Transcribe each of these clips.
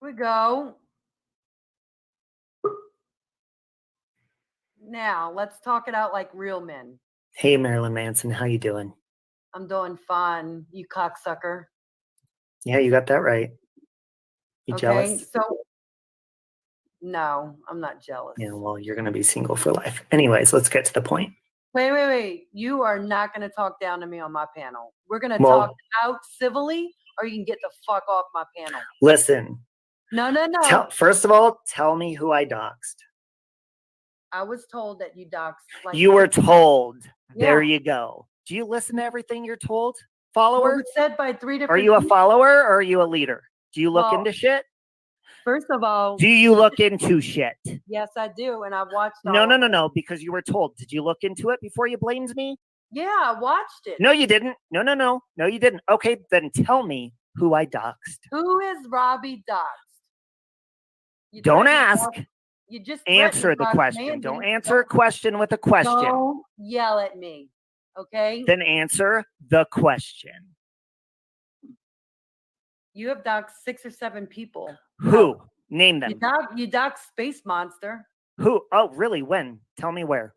we go. Now, let's talk it out like real men. Hey, Marilyn Manson, how you doing? I'm doing fine, you cocksucker. Yeah, you got that right. You Okay, jealous? so no, I'm not jealous. Yeah, well, you're going to be single for life. Anyways, let's get to the point. Wait. You are not going to talk down to me on my panel. We're going to Well- talk out civilly, or you can get the fuck off my panel. Listen, No. first of all, tell me who I doxed. I was told that you doxed. Like You were told. Yeah. There you go. Do you listen to everything you're told, follower? Well, it was said by 3 different Are you a people. follower or are you a leader? Do you look Well, into shit? First of all, Do you look into shit? yes, I do, and I've watched all No, because you were told. Did you look into it before you blamed me? Yeah, I watched it. No, you didn't. No, you didn't. Okay, then tell me who I doxed. Who is Robbie doxed? You Don't threatened to ask. dox- You just Answer threatened the to dox question. Mandy. Don't answer a question with a question. Don't yell at me, okay? Then answer the question. You have doxed 6 or 7 people. Who? Name them. You doxed Space Monster. Who? Oh, really? When? Tell me where.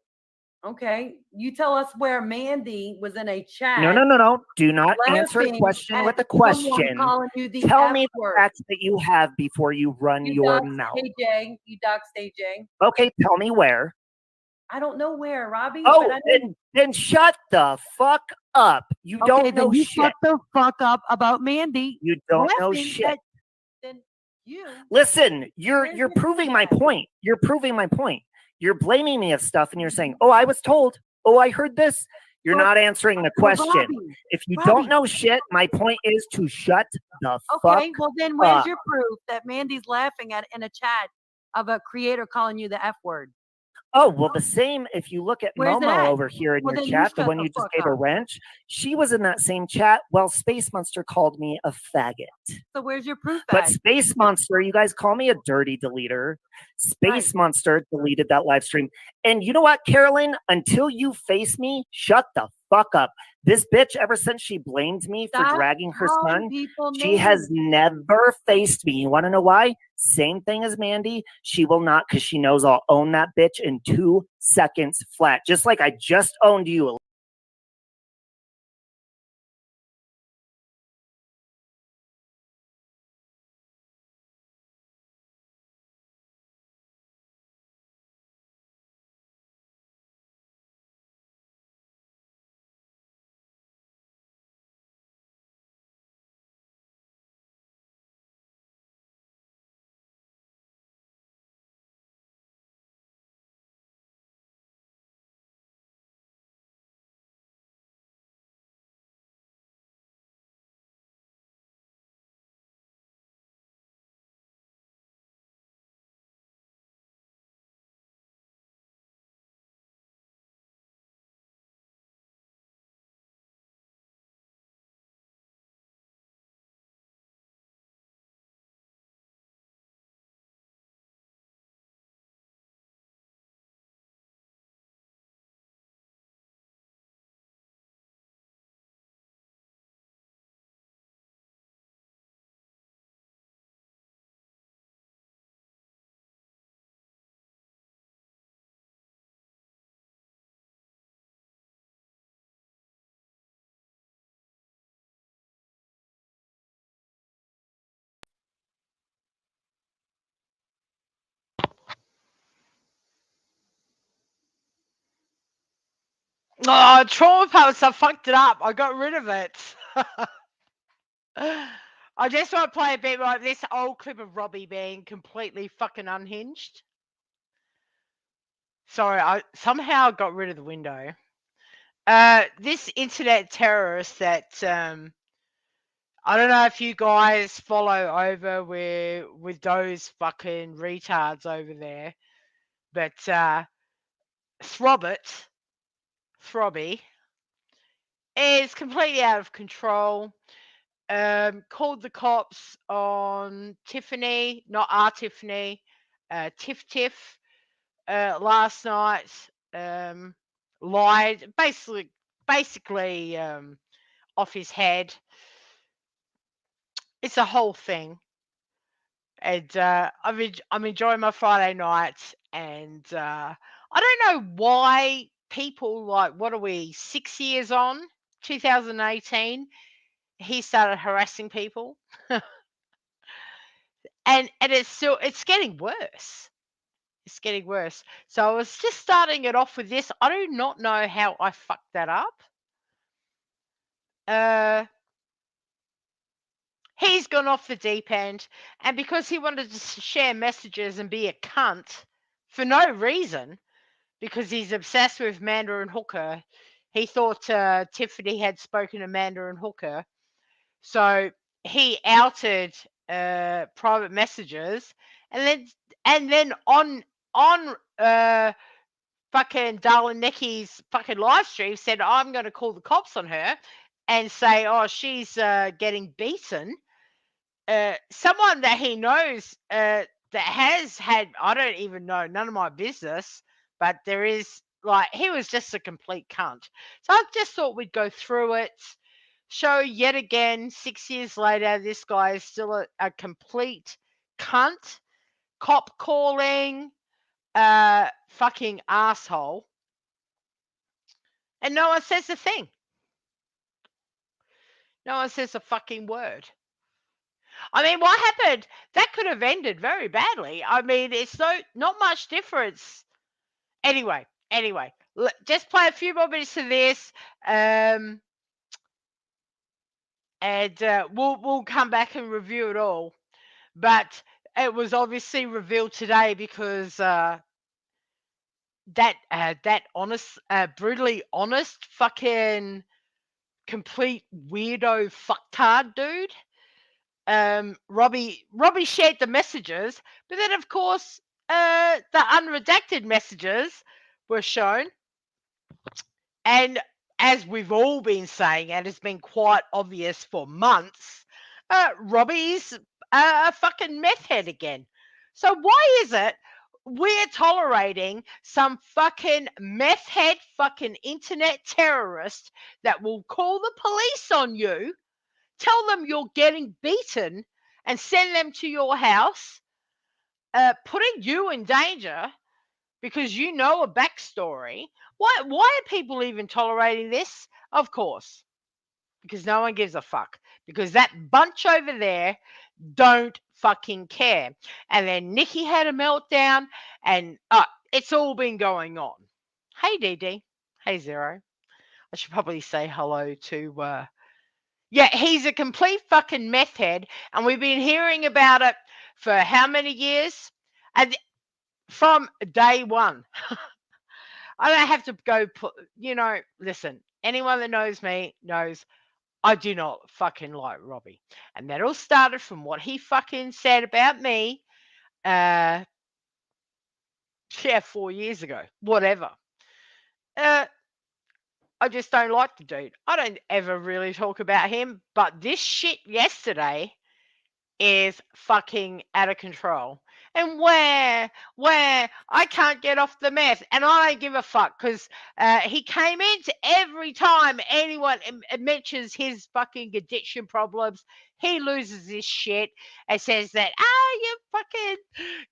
Okay, you tell us where Mandy was in a chat. No. Do not answer a laughing question at with a someone question. calling you the Tell F me the word. facts that you have before you run You your doxed mouth. AJ. You doxed AJ. Okay, tell me where. I don't know where, Robbie. Oh, but I then shut the fuck up. You don't know you shit. shut the fuck up about Mandy. You don't know laughing shit. at- Then you Listen, you're Where's your proving my feedback? point. You're proving my point. You're blaming me of stuff and you're saying, "Oh, I was told. Oh, I heard this." You're Well- not answering the question. Robbie, If you Robbie. don't know shit, my point is to shut the okay, fuck well then where's up. your proof that Mandy's laughing at in a chat of a creator calling you the F word? Oh, well, the same, if you look at Where's it Momo at? over here in Well, your then you chat, the shut one the you just fuck gave a up. wrench, she was in that same chat. Well, Space Monster called me a faggot. So where's your proof But at? Space Monster, you guys call me a dirty deleter. Space Monster deleted that live stream. And you know what, Carolyn? Until you face me, shut the fuck up. This bitch, ever since she blamed me for Stop dragging her calling son, people she has names. never faced me. You want to know why? Same thing as Mandy. She will not, because she knows I'll own that bitch in 2 seconds flat. Just like I just owned you. Oh, trauma posts, I fucked it up. I got rid of it. I just want to play a bit like this old clip of Robbie being completely fucking unhinged. Sorry, I somehow got rid of the window. This internet terrorist that I don't know if you guys follow over with those fucking retards over there, but Throbby is completely out of control. Called the cops on Tiffany, not our Tiffany, Tiff, last night. Lied, basically off his head. It's a whole thing. And I'm enjoying my Friday night, and I don't know why people like, what are we, 6 years on, 2018, he started harassing people, and it's getting worse. It's getting worse. So I was just starting it off with this. I do not know how I fucked that up. He's gone off the deep end, and because he wanted to share messages and be a cunt for no reason, because he's obsessed with Mandarin Hooker, he thought Tiffany had spoken to Mandarin Hooker, so he outed private messages, and then on fucking Darlin Necky's fucking live stream said, I'm going to call the cops on her and say, oh, she's getting beaten. Someone that he knows that has had, I don't even know, none of my business, but there is, like, he was just a complete cunt. So I just thought we'd go through it, show yet again, 6 years later, this guy is still a complete cunt, cop calling, fucking asshole. And no one says a thing. No one says a fucking word. I mean, what happened? That could have ended very badly. I mean, it's not much difference. Anyway, just play a few more minutes of this, and we'll come back and review it all. But it was obviously revealed today because that honest, brutally honest, fucking complete weirdo fucktard dude. Robbie shared the messages, but then of course the unredacted messages were shown, and as we've all been saying, and it's been quite obvious for months, Robbie's a fucking meth head again. So why is it we're tolerating some fucking meth head fucking internet terrorist that will call the police on you, tell them you're getting beaten, and send them to your house, putting you in danger because you know a backstory? Why are people even tolerating this? Of course, because no one gives a fuck. Because that bunch over there don't fucking care. And then Nikki had a meltdown, and it's all been going on. Hey, DD. Hey, Zero. I should probably say hello to yeah, he's a complete fucking meth head, and we've been hearing about it for how many years? And from day one. I don't have to go put, listen, anyone that knows me knows I do not fucking like Robbie. And that all started from what he fucking said about me, yeah, 4 years ago, whatever. I just don't like the dude. I don't ever really talk about him, but this shit yesterday is fucking out of control. And where I can't get off the meth, and I don't give a fuck, because he came into every time anyone mentions his fucking addiction problems, he loses his shit and says that, you're fucking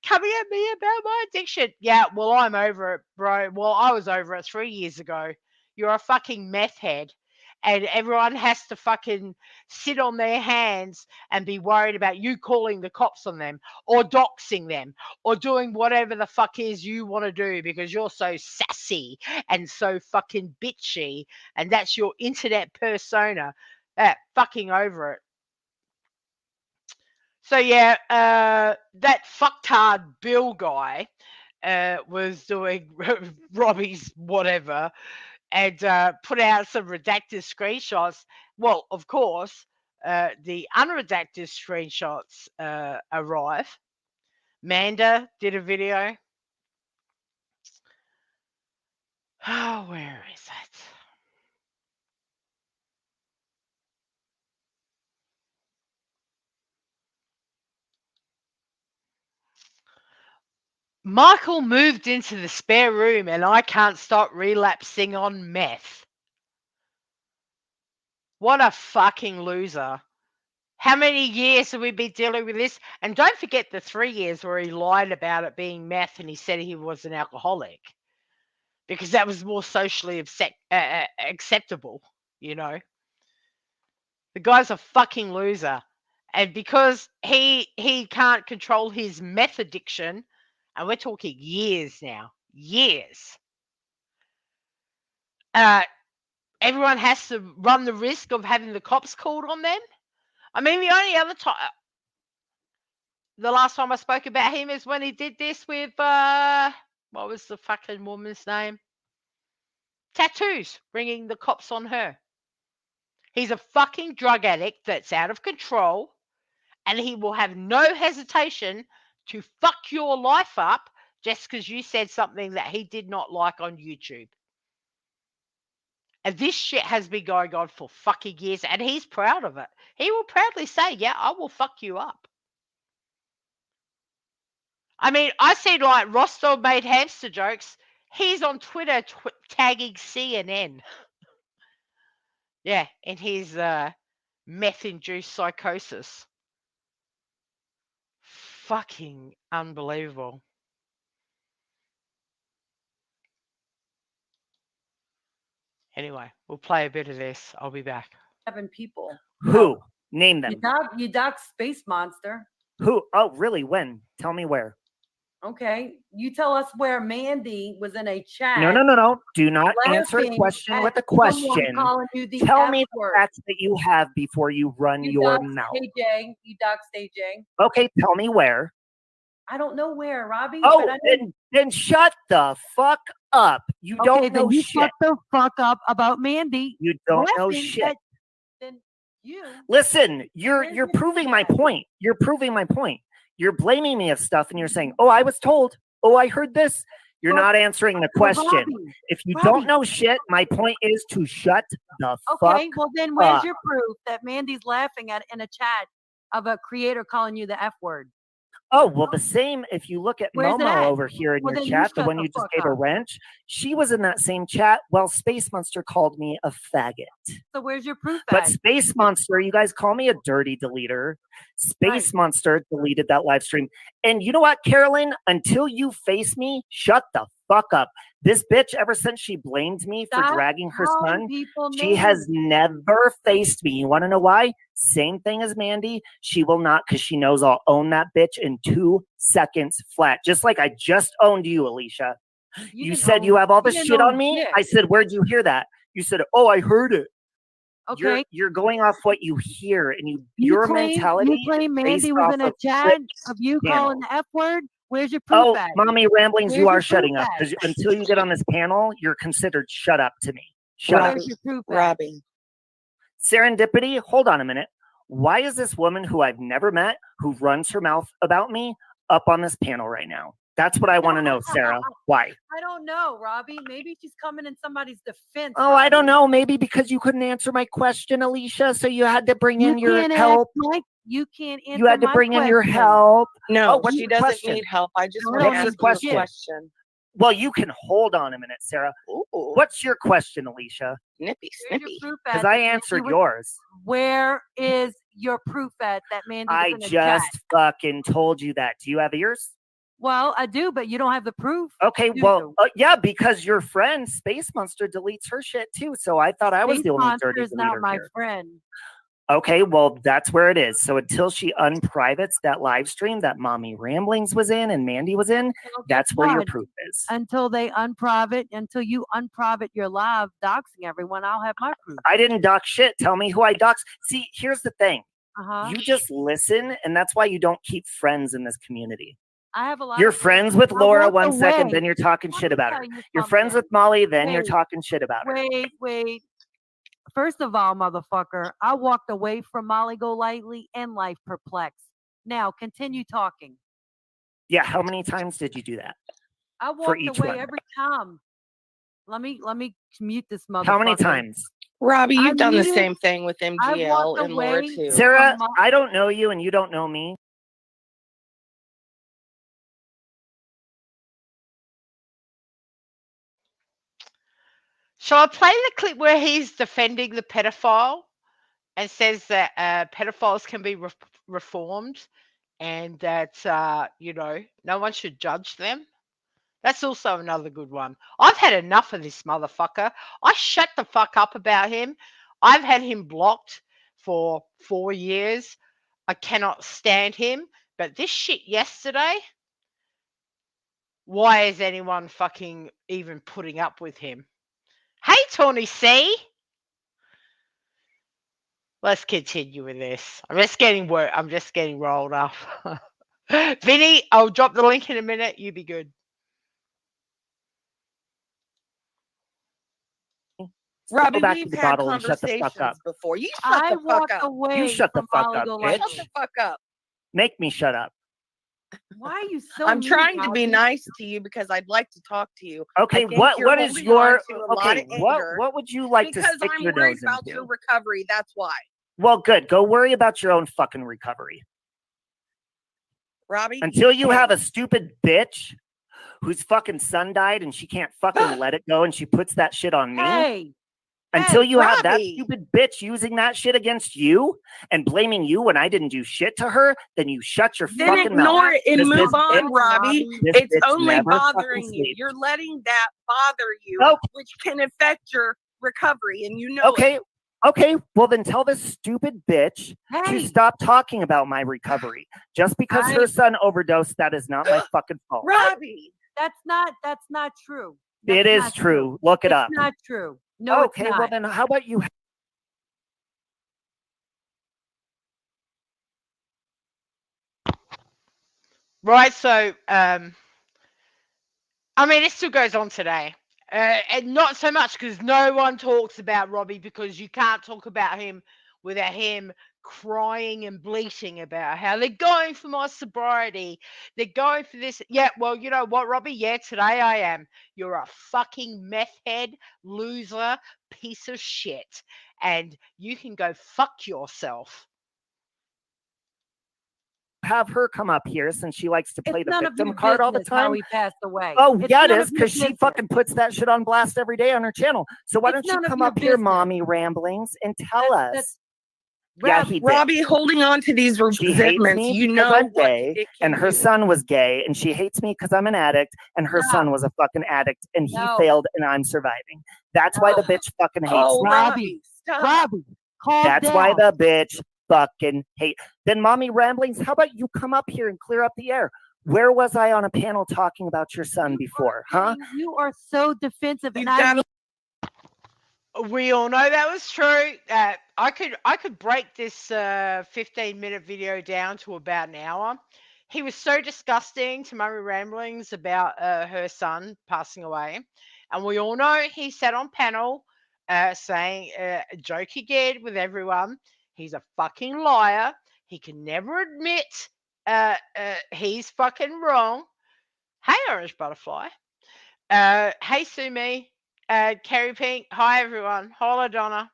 coming at me about my addiction. Yeah, well, I'm over it, bro. Well, I was over it 3 years ago. You're a fucking meth head, and everyone has to fucking sit on their hands and be worried about you calling the cops on them or doxing them or doing whatever the fuck is you want to do because you're so sassy and so fucking bitchy, and that's your internet persona. Fucking over it. So yeah, that fucktard Bill guy was doing Robbie's whatever, and put out some redacted screenshots. Well, of course, the unredacted screenshots arrive. Manda did a video. Oh, where is it? Michael moved into the spare room and I can't stop relapsing on meth. What a fucking loser. How many years have we been dealing with this? And don't forget the 3 years where he lied about it being meth and he said he was an alcoholic because that was more socially acceptable, you know. The guy's a fucking loser. And because he can't control his meth addiction, and we're talking years now, years, everyone has to run the risk of having the cops called on them. I mean, the only other time, the last time I spoke about him is when he did this with, what was the fucking woman's name? Tattoos, bringing the cops on her. He's a fucking drug addict that's out of control, and he will have no hesitation to fuck your life up just because you said something that he did not like on YouTube. And this shit has been going on for fucking years, and he's proud of it. He will proudly say, yeah, I will fuck you up. I mean, I see like Rostov made hamster jokes. He's on Twitter tagging CNN. Yeah, in his meth-induced psychosis. Fucking unbelievable. Anyway, we'll play a bit of this. I'll be back. 7 people. Who? Name them. You doc Space Monster. Who? Oh, really? When? Tell me where. Okay. You tell us where Mandy was in a chat. No. Do not answer a laughing question at with a someone question. calling you the Tell F me the word. facts that you have before you run You your doxed mouth. AJ. You doxed AJ. Okay, tell me where. I don't know where, Robbie. Oh, but I know. then shut the fuck up. You Okay, don't then know you shit. shut the fuck up about Mandy. You don't know laughing shit. at- Then you. Listen, you're Where's your proving my proof at? point. You're proving my point. You're blaming me of stuff and you're saying, "Oh, I was told. Oh, I heard this." You're Well, not answering the question. Robbie, If you Robbie. don't know shit, my point is to shut the Okay, fuck well then where's up. your proof that Mandy's laughing at in a chat of a creator calling you the F word? Oh, well, the same if you look at Where's it Momo at? over here in Well, your then you chat, the shut one the you just fuck gave a up. wrench, she was in that same chat. Well, Space Monster called me a faggot. So where's your proof But at? Space Monster, you guys call me a dirty deleter. Space Monster deleted that live stream. And you know what, Carolyn? Until you face me, shut the fuck up. This bitch, ever since she blamed me for Stop dragging her calling son, people she has names. never faced me. You want to know why? Same thing as Mandy. She will not, because she knows I'll own that bitch in 2 seconds flat. Just like I just owned you, Alicia. You said you have all this shit on me. I said, where'd you hear that? You said, oh, I heard it. Okay. You're going off what you hear, and You your claim mentality. Mandy based was off in a of chat clips of you channel. calling the F word? Where's your proof Oh, at? mommy ramblings, Where's you your are shutting proof up at? because until you get on this panel, you're considered shut up to me. Shut up. Where's your proof at? Robbie. Serendipity, hold on a minute. Why is this woman who I've never met, who runs her mouth about me, up on this panel right now? That's what I want to know, Sarah. Why? I don't know, Robbie. Maybe she's coming in somebody's defense. Oh, I don't Robbie. know. Maybe because you couldn't answer my question, Alicia, so you had to bring in your can't help. you can't answer You had to my bring in your question. help. No, what's she your doesn't question? need help. I just I want to don't ask need you a question. question. Well, you can hold on a minute, Sarah. Ooh, What's your question, Alicia? nippy, Where's your snippy. proof Because at I that Mandy answered was- yours. Where is your proof at that Mandy was I in a just chat? fucking told you that. Do you have ears? Well, I do, but you don't have the proof. Okay, Do well, you? yeah, because your friend Space Monster deletes her shit too. So I thought I was Space the only Monster dirty is not deleter my here. friend. Okay, well, that's where it is. So until she unprivates that live stream that Mommy Ramblings was in and Mandy was in, Well, that's guess where your what? proof is. Until you unprivate your live doxing everyone, I'll have my proof. I didn't dox shit. Tell me who I dox. See, here's the thing. Uh-huh. You just listen, and that's why you don't keep friends in this community. I have a lot You're of friends with I Laura walked 1 second, away. then you're talking Let shit me about her. tell you You're friends something. with Molly, then you're Wait. talking shit about her. Wait. First of all, motherfucker, I walked away from Molly Golightly and Life Perplexed. Now, continue talking. Yeah, how many times did you do that? I walked each away one. every time. Let me mute this motherfucker. How many times? Robbie, I you've done the muted- same thing with I MGL walked and Laura away. too. Sarah, From I don't know you and you don't know me. Shall I play the clip where he's defending the pedophile and says that pedophiles can be reformed, and that no one should judge them. That's also another good one. I've had enough of this motherfucker. I shut the fuck up about him. I've had him blocked for 4 years. I cannot stand him. But this shit yesterday, why is anyone fucking even putting up with him? Hey, Tony C. Let's continue with this. I'm just getting rolled up. Vinny, I'll drop the link in a minute. You be good. Robbie, back to we've the had bottle and shut the fuck conversations up. before. You shut I the fuck walked up. away You shut the from fuck Molly up, Go bitch. Shut the fuck up. Make me shut up. Why are you so I'm mean, trying to be Robbie? nice to you because I'd like to talk to you. Okay, think what you're is holding your on to a lot okay? of anger What would you like to because stick I'm your worried nose about into? your recovery. That's why. Well, good. Go worry about your own fucking recovery. Robbie, Until you have a stupid bitch whose fucking son died and she can't fucking let it go and she puts that shit on me. Hey, Until you have that Robbie. stupid bitch using that shit against you and blaming you when I didn't do shit to her, then you shut your Then fucking mouth. ignore it and This move bitch- on, Robbie. This It's bitch only never fucking bothering you. sleeps. You're letting that bother you, Nope. which can affect your recovery, and you know Okay. it. Okay, well then tell this stupid bitch to hey, stop talking about my recovery. Just because her son overdosed, that is not my fucking fault. Robbie. that's not true. It That's is not true. Look it It's up. not true. No, Okay, it's not. well then how about you Right, so I mean, it still goes on today. And not so much because no one talks about Robbie, because you can't talk about him without him crying and bleating about how they're going for my sobriety. They're going for this. Yeah, well, you know what, Robbie? Yeah, today I am. You're a fucking meth head, loser, piece of shit. And you can go fuck yourself. have her come up here since she likes to play It's the none of victim your card all the business how time? he passed away. Oh, It's yeah, it none is of your because she business. fucking puts that shit on blast every day on her channel. So why It's don't you none of come your up here, business. mommy ramblings, and tell That's- us? Yeah, Robbie, he did. Robbie, holding on to these She hates resentments, me you because know I'm what gay, it can and her do. son was gay, and she hates me because I'm an addict, and her No. son was a fucking addict, and he No. failed, and I'm surviving. That's why the bitch fucking hates Oh, me. Robbie, stop. Robbie, calm That's down. why the bitch fucking hate. Then, mommy ramblings, how about you come up here and clear up the air? Where was I on a panel talking about your son before, huh? You are so defensive, You've and got We all know that was true. I could break this 15-minute video down to about an hour. He was so disgusting to Mummy Ramblings about her son passing away. And we all know he sat on panel saying, a joke he did with everyone. He's a fucking liar. He can never admit he's fucking wrong. Hey, Orange Butterfly. Hey, Sumi. Carrie Pink. Hi, everyone. Hola, Donna.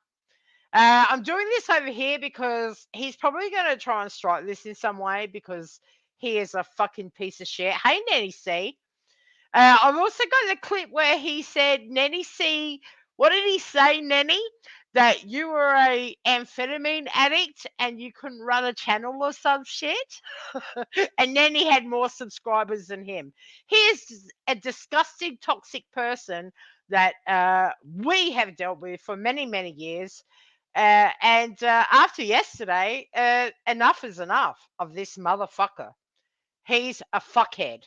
I'm doing this over here because he's probably going to try and strike this in some way because he is a fucking piece of shit. Hey, Nanny C. I've also got the clip where he said, Nanny C, what did he say, Nanny? That you were a amphetamine addict and you couldn't run a channel or some shit? And Nanny had more subscribers than him. He is a disgusting, toxic person that we have dealt with for many, many years. And after yesterday, enough is enough of this motherfucker. He's a fuckhead.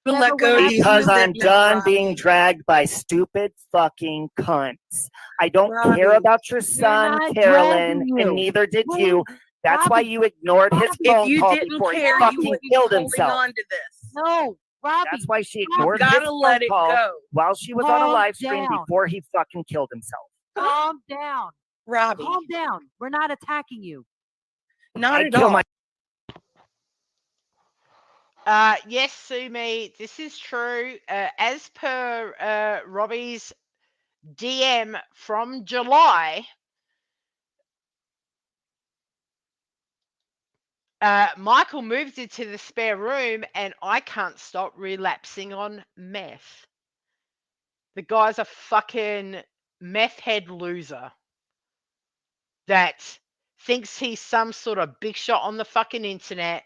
to let go of these Because I'm resentments, done Robbie. being dragged by stupid fucking cunts. I don't care Robbie, about your son, not Carolyn, dragging and you. neither did Robbie, you. That's why Robbie, you ignored his If phone you call didn't before he care, you fucking wouldn't be killed holding himself. on to this. No, Robbie. That's why she You ignored his gotta phone let it call go. while she was on a Calm live stream down. before he fucking killed himself. Calm down. Robbie, Calm down. We're not attacking you. not I'd at kill all. my Yes, Sumi, this is true. As per Robbie's DM from July, Michael moved into the spare room and I can't stop relapsing on meth. The guy's a fucking meth head loser. that thinks he's some sort of big shot on the fucking internet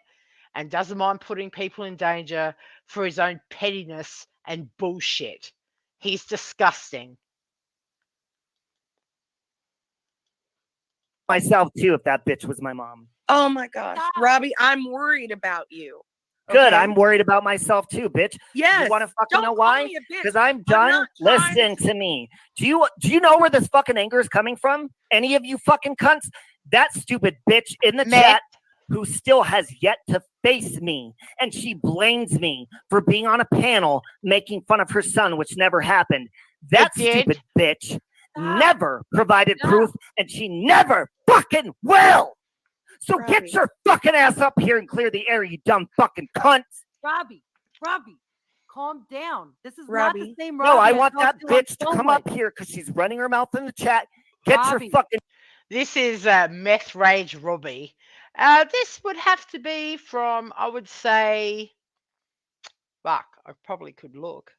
and doesn't mind putting people in danger for his own pettiness and bullshit. He's disgusting. Myself too, if that bitch was my mom. Oh my gosh, Stop. Robbie, I'm worried about you. Good. Okay? I'm worried about myself too, bitch. Yes. You want to fucking Don't know call why? me a bitch. Because I'm done. not trying Listen to me. Do you know where this fucking anger is coming from? Any of you fucking cunts? That stupid bitch in the Meth. chat who still has yet to face me, and she blames me for being on a panel making fun of her son, which never happened. That It did. stupid bitch Stop. never provided Stop. proof, and she never fucking will. So Robbie. get your fucking ass up here and clear the air, you dumb fucking cunt. Robbie, calm down. This is not Robbie. the same No, Robbie I want that talked to on bitch to come phone up with. here because she's running her mouth in the chat. Get Robbie. your fucking This is Meth Rage Robbie. This would have to be from, I would say, fuck, I probably could look.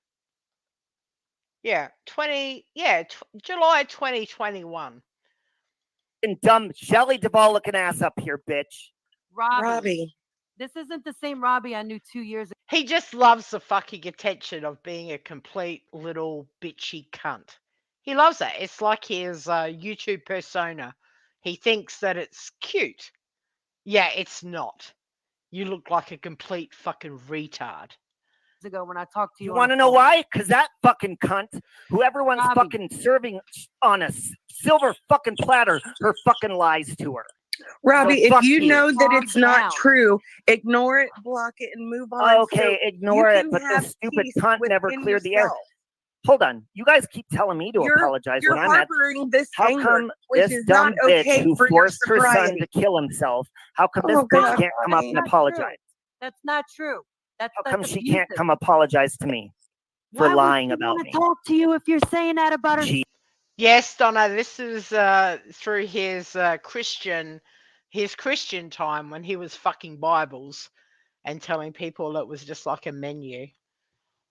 Yeah, July 2021. dumb Shelley Duvall looking ass up here, bitch. Robbie. This isn't the same Robbie I knew 2 years ago. He just loves the fucking attention of being a complete little bitchy cunt. He loves it. It's like his YouTube persona. He thinks that it's cute. Yeah, it's not. You look like a complete fucking retard. Ago when I talked to you. You on want the to know phone. why? Because that fucking cunt, who everyone's Robbie. fucking serving on a silver fucking platter, her fucking lies to her. Robbie, So if fuck you you. know that Calm it's not down. true, ignore it, block it, and move on. Okay, so ignore you it, can but have this stupid peace cunt never within cleared the air. yourself. Hold on. You guys keep telling me to You're apologize You're when I'm at. harboring this How anger, come which this is dumb not bitch okay who for your forced her son sobriety. to kill himself, how come this Oh, bitch God, can't come up Robbie. and That's not true. apologize? That's not true. How That's come she can't abusive. come apologize to me for Why would lying she about wanna me? talk to you if you're saying that about her? Gee, Yes, Donna, this is through his Christian time when he was fucking Bibles and telling people it was just like a menu.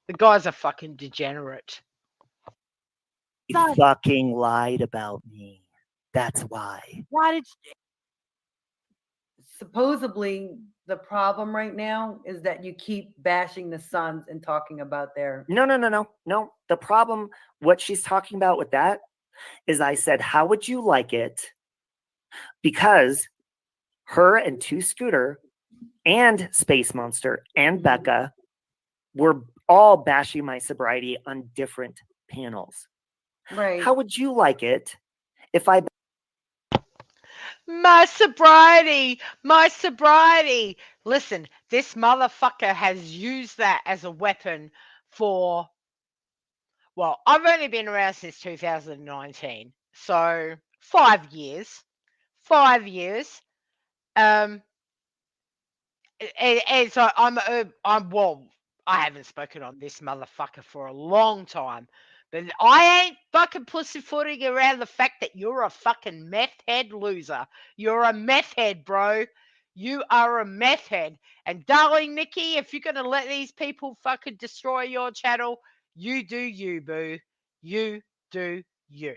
The guy's a fucking degenerate. he Son. fucking lied about me. That's why. Why did she? Supposedly, the problem right now is that you keep bashing the sons and talking about their. No. The problem, what she's talking about with that, is I said, how would you like it? Because her and Two Scooter and Space Monster and Becca were all bashing my sobriety on different panels. Right. How would you like it if I My sobriety! My sobriety! Listen, this motherfucker has used that as a weapon for. Well, I've only been around since 2019, so 5 years. 5 years. And so well, I haven't spoken on this motherfucker for a long time, but I ain't fucking pussyfooting around the fact that you're a fucking meth head loser. You're a meth head, bro. You are a meth head. And darling Nikki, if you're gonna let these people fucking destroy your channel, you do you, boo. You do you.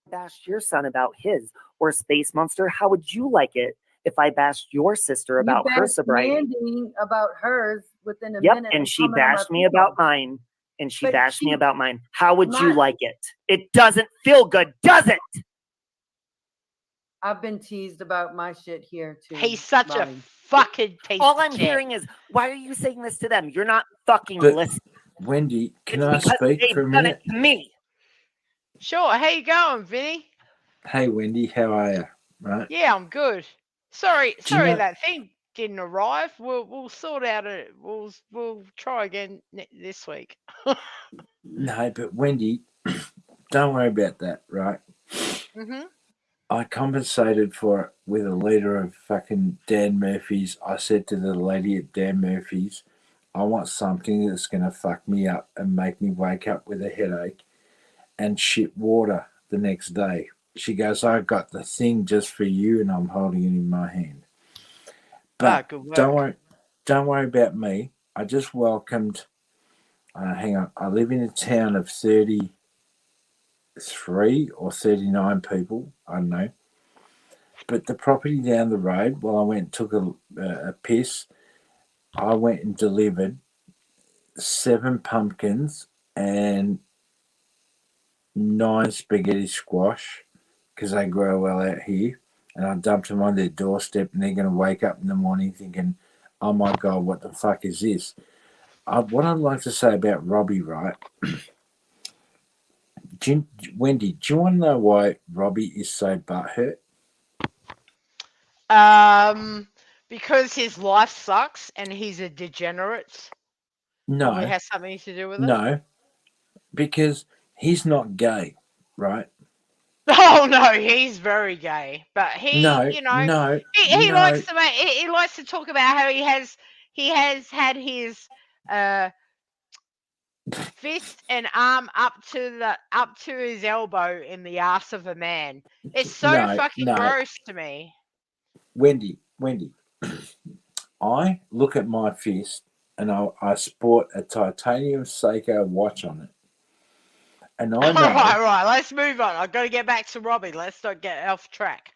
bashed your son about his or Space Monster? How would you like it if I bashed your sister about you her bashed sobriety? Mandy about hers within a Yep, minute. and she coming on my bashed me about people. mine. And she But bashed me she- about mine. How would you Not- like it? It doesn't feel good, does it? I've been teased about my shit here too. He's such a Robbie. fucking piece All of I'm shit. hearing is, why are you saying this to them? You're not fucking But- listening. Wendy, can It's I because speak they've for a done minute? it to me. Sure, how you going, Vinny? Hey, Wendy, how are you? Right? Yeah, I'm good. Sorry Do you know- that thing didn't arrive. We'll sort out it. We'll try again this week. No, but Wendy, don't worry about that, right? Mhm. I compensated for it with a liter of fucking Dan Murphy's. I said to the lady at Dan Murphy's, I want something that's going to fuck me up and make me wake up with a headache and shit water the next day. She goes, I got the thing just for you and I'm holding it in my hand. But good don't work. worry about me. I just welcomed, hang on, I live in a town of 33 or 39 people, I don't know. But the property down the road, while I went and took a piss, I went and delivered 7 pumpkins and 9 spaghetti squash because they grow well out here. And I dumped them on their doorstep, and they're going to wake up in the morning thinking, oh my God, what the fuck is this? What I'd like to say about Robbie, right? Wendy, do you want to know why Robbie is so butthurt? Because his life sucks and he's a degenerate. Probably No, has something to do with it. no, because he's not gay, right? Oh no, he's very gay, but he, No, you know, no, he no. likes to he likes to talk about how he has had his fist and arm up to his elbow in the ass of a man. It's so No, fucking no. gross to me. Wendy, I look at my fist and I sport a titanium Seiko watch on it. And I know. Right, let's move on. I've got to get back to Robbie. Let's not get off track.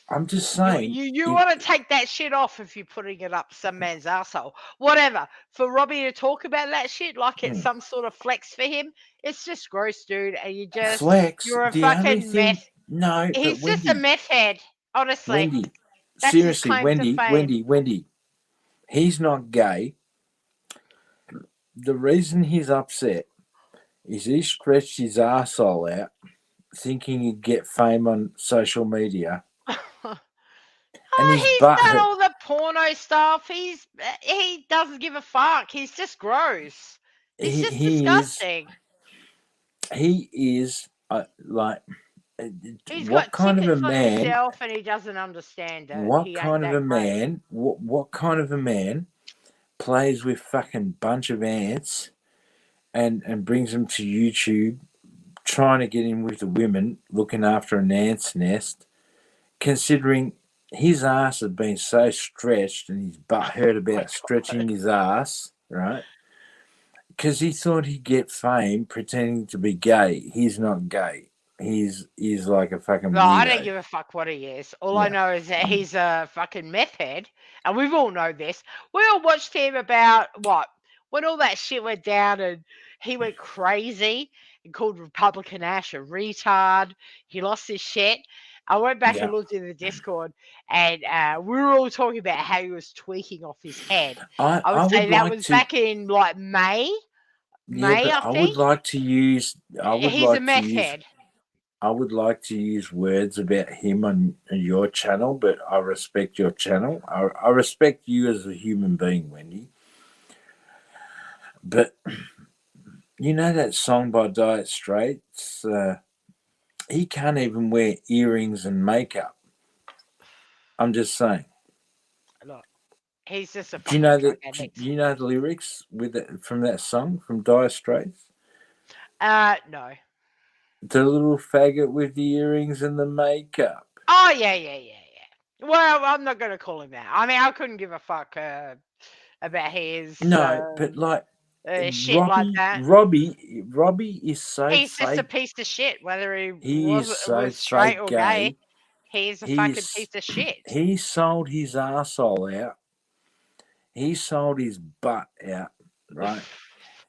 I'm just saying. You want to take that shit off if you're putting it up some man's asshole. Whatever. For Robbie to talk about that shit like it's some sort of flex for him, it's just gross, dude. And you just flex. you're a The only fucking thing, meth. no, He's but just a meth head. Honestly. Wendy, That's his seriously, claim to fame. Wendy, he's not gay. The reason he's upset is he stretched his arsehole out thinking he'd get fame on social media. And he's done all the porno stuff. He doesn't give a fuck. He's just gross. He's just disgusting. He is like. He's what got kind of a tickets on man? himself, and he doesn't understand it. What He kind ain't of a that great. man? What kind of a man plays with fucking bunch of ants and brings them to YouTube, trying to get in with the women, looking after an ant's nest, considering his ass has been so stretched and his butt hurt about stretching his ass, right? Because he thought he'd get fame pretending to be gay. He's not gay. He's like a fucking No, weirdo. I don't give a fuck what he is. All I know is that he's a fucking meth head, and we've all known this. We all watched him about when all that shit went down, and he went crazy and called Republican Ash a retard. He lost his shit. I went back and looked in the Discord, and we were all talking about how he was tweaking off his head. I would say that was back in like May. I think. would like to use. He's a meth head. I would like to use words about him on your channel, but I respect your channel. I respect you as a human being, Wendy. But you know that song by Dire Straits? He can't even wear earrings and makeup. I'm just saying. Look, he's just a. Do you know that? Do you know the lyrics from that song from Dire Straits? No. The little faggot with the earrings and the makeup. Oh, yeah. Well, I'm not going to call him that. I mean, I couldn't give a fuck about his... No, but like... shit like that. Robbie is so He's fake. just a piece of shit, whether he was straight or gay. He's a fucking piece of shit. He sold his arsehole out. He sold his butt out, right?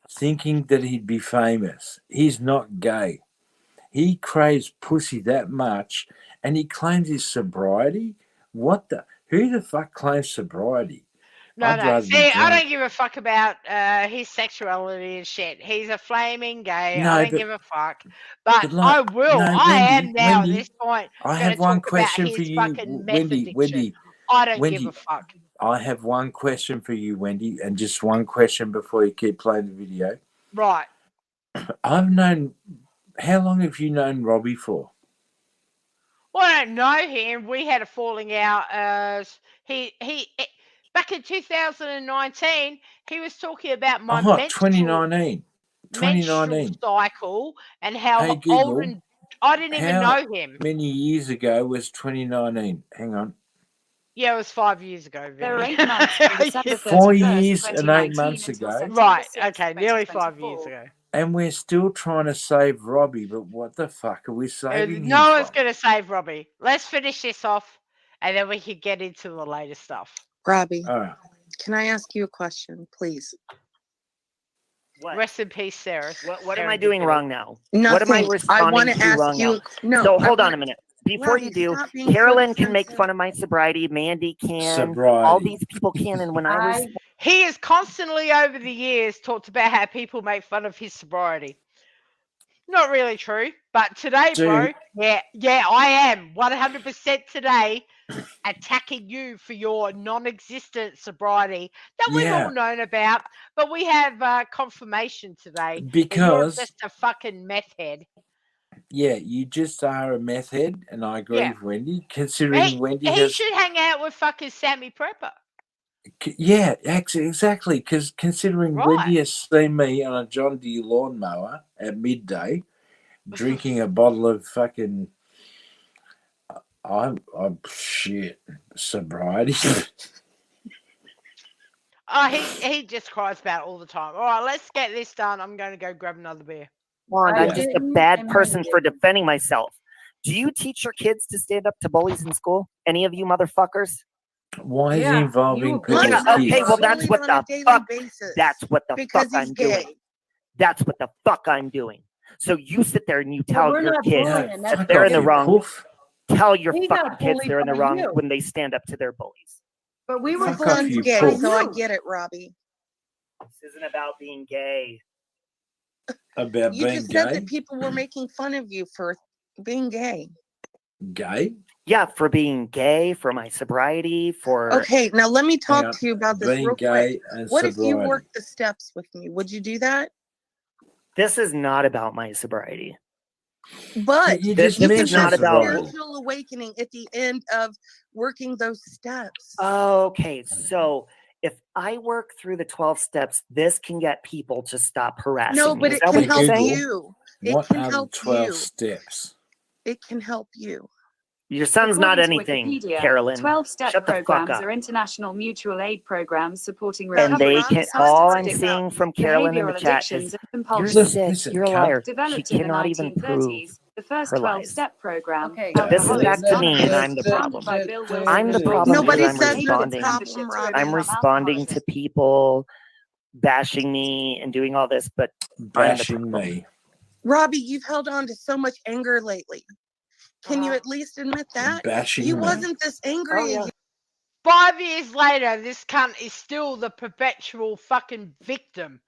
Thinking that he'd be famous. He's not gay. He craves pussy that much, and he claims his sobriety. What the? Who the fuck claims sobriety? No. See, I don't give a fuck about his sexuality and shit. He's a flaming gay. I don't give a fuck. But I will. I am now at this point. I have one question for you, Wendy. I don't give a fuck. I have one question for you, Wendy, and just one question before you keep playing the video. Right. I've known... How long have you known Robbie for? Well, I don't know him. We had a falling out. He back in 2019, he was talking about my 2019 cycle and how old and I didn't even know him. Many years ago was 2019? Hang on. Yeah, it was 5 years ago. There are 8 months. 4 years and 8 months ago. Right. Okay. Nearly 5 years ago. And we're still trying to save Robbie, but what the fuck are we saving him No one's from? going to save Robbie. Let's finish this off, and then we can get into the later stuff. Robbie, All right. can I ask you a question, please? What? Rest in peace, Sarah. What am I doing wrong now? Nothing. What am I I responding want to to ask wrong you. now? No. So I hold on want- a minute. Before Robbie, you do, stop being so Carolyn can make defensive. fun of my sobriety. Mandy can. Sobriety. All these people can. And when I was He has constantly over the years talked about how people make fun of his sobriety. Not really true, but today, bro, Dude. yeah, I am 100% today attacking you for your non-existent sobriety that we've Yeah. all known about, but we have confirmation today that you're Because just a fucking meth head. yeah, you just are a meth head, and I agree Yeah. with Wendy. Considering Wendy He has, should hang out with fucking Sammy Prepper. yeah, exactly. Because considering Right. Wendy has seen me on a John Deere lawnmower at midday, drinking a bottle of fucking, I'm shit sobriety. Oh, he just cries about it all the time. All right, let's get this done. I'm going to go grab another beer. I'm Yeah. just a bad person for defending myself. Do you teach your kids to stand up to bullies in school? Any of you motherfuckers? Why is Yeah, he involving you- people's Yeah, kids? okay, well, that's Bullied what on the a daily fuck- basis That's what the because fuck he's I'm gay. doing. That's what the fuck I'm doing. So you sit there and you But tell we're your not kids bullying. No, That's fuck they're off, in the you wrong. poof. Tell your He's fucking not kids bullied they're in the by wrong you. when they stand up to their bullies. But we were My Fuck off, son's you gay, poof. so I get it, Robbie. This isn't about being gay. About You being just said gay. that people were making fun of you for being gay. Gay? Yeah, for being gay, for my sobriety, for Okay, now let me Hang talk on. to you about this Being real quick. gay and What if you sobriety. worked the steps with me? Would you do that? this is not about my sobriety. But You This just you can is mentioned not have a about- sobriety. spiritual awakening at the end of working those steps. Okay, so if I work through the 12 steps, this can get people to stop harassing No, me. but Is it that can what you're help saying? you. It What can are the help 12 you. steps? It can help you. Your son's not According to anything, Wikipedia, Carolyn. 12-step Shut the fuck programs up. are international mutual aid programs supporting And And recovery they Robbie, from can. stop All substance I'm talking about seeing from Carolyn in the behavioral chat addictions is and you're compulsions. sick. Listen, You're a cunt. liar. She Developed in the cannot even prove 1930s, the first her lies. 12-step program, Okay. This is back to me, and Alcoholics I'm the Anonymous, problem. founded by Bill Wilson I'm the and Bob problem because Nobody I'm says you're the responding. problem, Robbie. I'm responding to people bashing me and doing all this, but I'm the Bashing problem. me. Robbie, you've held on to so much anger lately. Can you Uh-huh. at least admit that? Bashing He me. wasn't this angry. Oh, yeah. 5 years later, this cunt is still the perpetual fucking victim.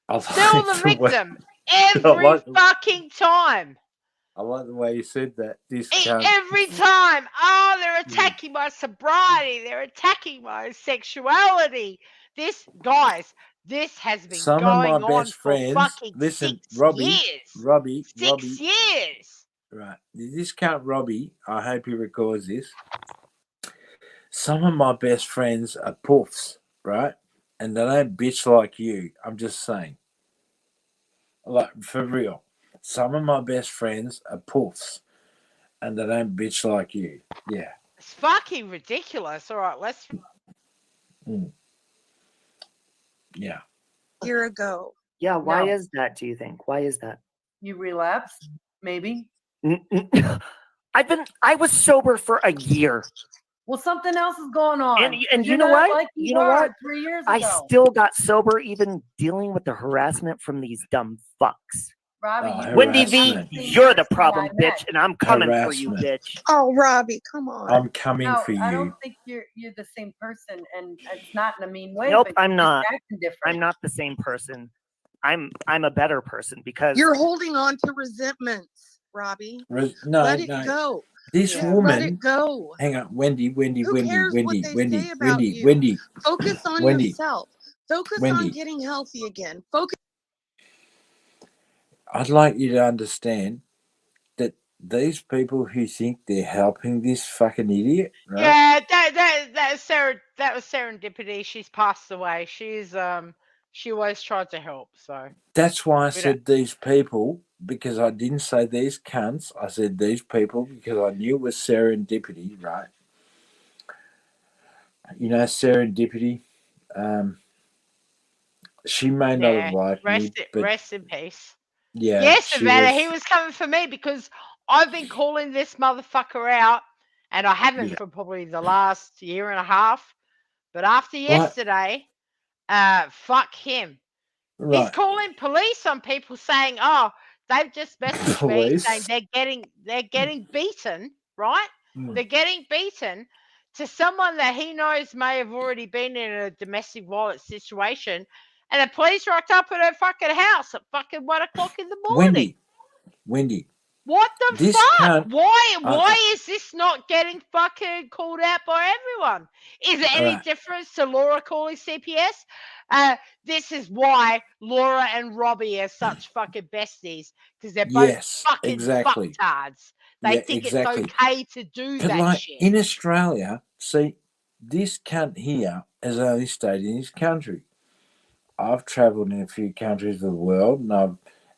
I Still the like the way- victim. Every like the- fucking time. I like the way you said that. This E- cunt. Every time. Oh, they're attacking my sobriety. They're attacking my sexuality. This, guys, this has been Some of going my on best for friends. fucking Listen, 6 Robbie. years. Robbie. 6 years. Right. This cunt, Robbie. I hope he records this. Some of my best friends are poofs, right? And they don't bitch like you. I'm just saying. Like, for real. Some of my best friends are poofs. And they don't bitch like you. Yeah. It's fucking ridiculous. All right, let's. Yeah. A year ago. Yeah, why No. is that, do you think? Why is that? You relapsed, maybe. I was sober for a year. Well, something else is going on. And you You're know not what? Like You know were what? 3 years I ago. still got sober even dealing with the harassment from these dumb fucks. Robbie, Oh, you Wendy harassment. V, you're the I problem, met. bitch, and I'm coming for you, Harassment. bitch. Oh, Robbie, come on. I'm coming No, for I you. don't think you're the same person, and it's not in a mean way. Nope, but I'm you're just not. acting different. I'm not the same person. I'm a better person because You're holding on to resentments, Robbie. No, Let it no. go. This Yeah. Let woman. it go. Hang on, Wendy, Who cares what they say about you? Wendy. Focus on Wendy. yourself. Focus Wendy. on getting healthy again. Focus. I'd like you to understand that these people who think they're helping this fucking idiot, right? Yeah, that was Sarah. That was serendipity. She's passed away. She always tried to help. So That's why I We said these people, because I didn't say these cunts. I said these people because I knew it was serendipity, right? You know serendipity? She may not have Yeah. liked me, but Rest in peace. yeah, Yes, she Savannah, was. he was coming for me because I've been calling this motherfucker out, and I haven't Yeah. for probably the last year and a half. But after Right. yesterday, fuck him. He's Right. calling police on people saying, "Oh, they've just messaged me saying Police. they're getting beaten, right? Mm. They're getting beaten to someone that he knows may have already been in a domestic violence situation, and the police rocked up at her fucking house at fucking 1 o'clock in the morning." Wendy, What the this fuck? can't. Why is this not getting fucking called out by everyone? Is there any Alright. difference to Laura calling CPS? This is why Laura and Robbie are such fucking besties, because they're both Yes, fucking exactly. fucktards. They Yeah, think exactly. it's okay to do But that like shit. in Australia, see, this cunt here has only stayed in his country. I've travelled in a few countries of the world, and I've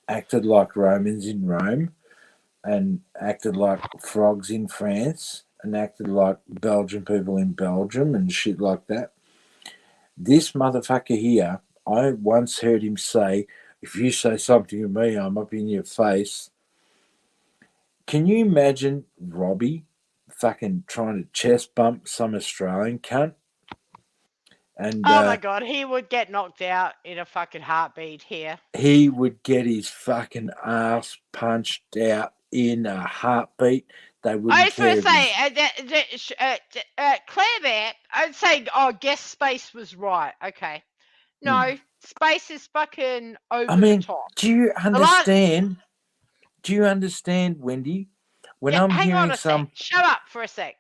acted like Romans in Rome, and acted like frogs in France, and acted like Belgian people in Belgium, and shit like that. This motherfucker here, I once heard him say, "If you say something to me, I'm up in your face." Can you imagine Robbie fucking trying to chest bump some Australian cunt? And Oh my god, he would get knocked out in a fucking heartbeat here. he would get his fucking ass punched out in a heartbeat. They I wouldn't just want care to say, Claire Bear, I'd say, oh, guess Space was right. Okay. No, Space is fucking over I the mean, top. do you The last, understand? Do you understand, Wendy? When yeah, I'm hang on hearing a some, sec. Shut up for a sec.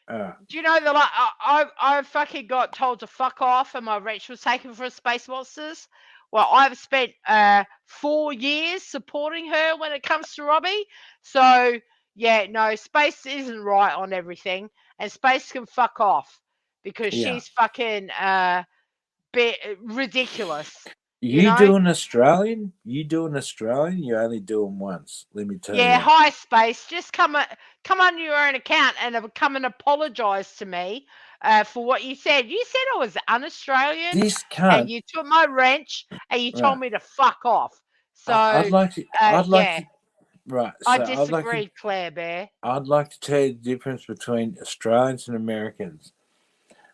uh, Do you know I fucking got told to fuck off and my wrench was taken for Space Monsters? Well, I've spent 4 years supporting her when it comes to Robbie. So, yeah, no, Space isn't right on everything. And Space can fuck off because yeah, she's fucking ridiculous. you do an Australian, you only do them once. Let me tell Yeah, you. hi Space. Just come on your own account and come and apologise to me for what you said. You said I was un-Australian, This and cunt, you took my wrench and you told right? me to fuck off. So I'd like to. yeah, Right. I So disagree, Claire Bear. I'd like to tell you the difference between Australians and Americans.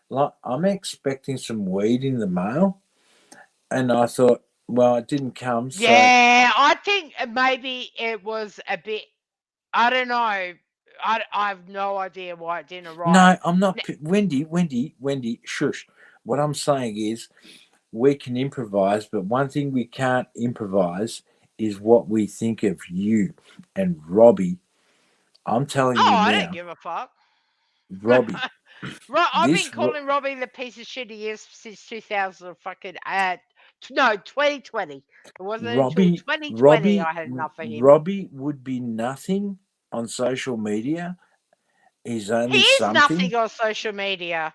Like, I'm expecting some weed in the mail, and I thought, well, it didn't come, so Yeah, I think maybe it was a bit. I don't know. I have no idea why it didn't arrive. no, I'm not. Wendy, shush. What I'm saying is, we can improvise, but one thing we can't improvise is what we think of you and Robbie. I'm telling Oh, you I now, don't give a fuck. Robbie. I've been This calling Robbie the piece of shit he is since 2000 fucking no 2020. It wasn't until 2020 I had enough of him. Robbie would be nothing on social media. He's He only is something. nothing on social media.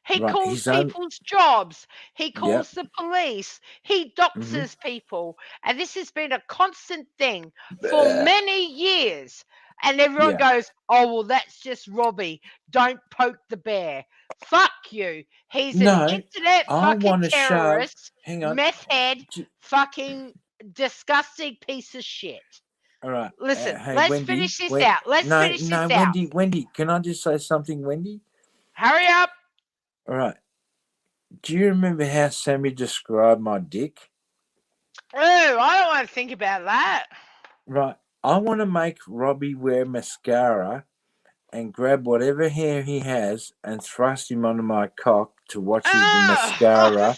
He Right. calls He's on. people's jobs. He Yep. calls the police. He doxes people. And this has been a constant thing for many years. And everyone Yeah. goes, oh, well, that's just Robbie. Don't poke the bear. Fuck you. He's an No, internet I fucking want to shove. terrorist, Hang on. meth head, J- fucking disgusting piece of shit. All right. Listen, Hey, let's Wendy. finish this out. Let's finish this out. Wendy. Can I just say something, Wendy? Hurry up. All right. Do you remember how Sammy described my dick? Oh, I don't want to think about that. Right. I want to make Robbie wear mascara and grab whatever hair he has and thrust him onto my cock to watch the mascara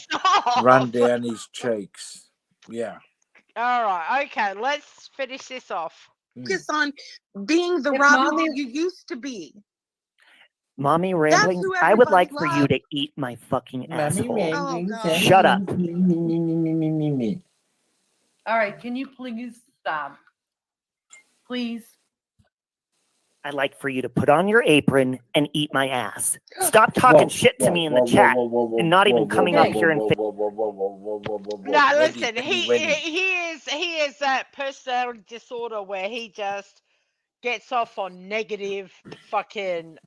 run down his cheeks. Yeah. All right. Okay. Let's finish this off. Focus on being the If Robbie Mommy- that you used to be. Mommy rambling. who I would like everybody for you loves. to eat my fucking asshole. Oh, God. Shut up. All right, can you please stop? Please. I'd like for you to put on your apron and eat my ass. Stop talking shit to me in the chat and not even coming up here and No, listen. He is that personality disorder where he just gets off on negative fucking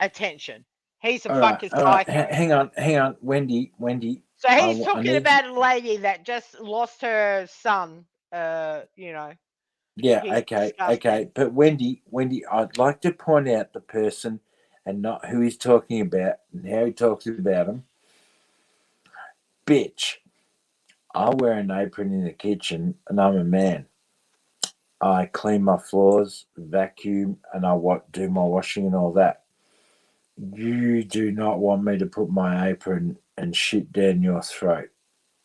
attention. He's a All right, fucking all right. psycho. Hang on, Wendy. So he's I talking need about a lady that just lost her son. You know, Yeah, he's okay. disgusting. But Wendy, I'd like to point out the person and not who he's talking about and how he talks about him. Bitch, I wear an apron in the kitchen and I'm a man. I clean my floors, vacuum, and I do my washing and all that. You do not want me to put my apron and shit down your throat.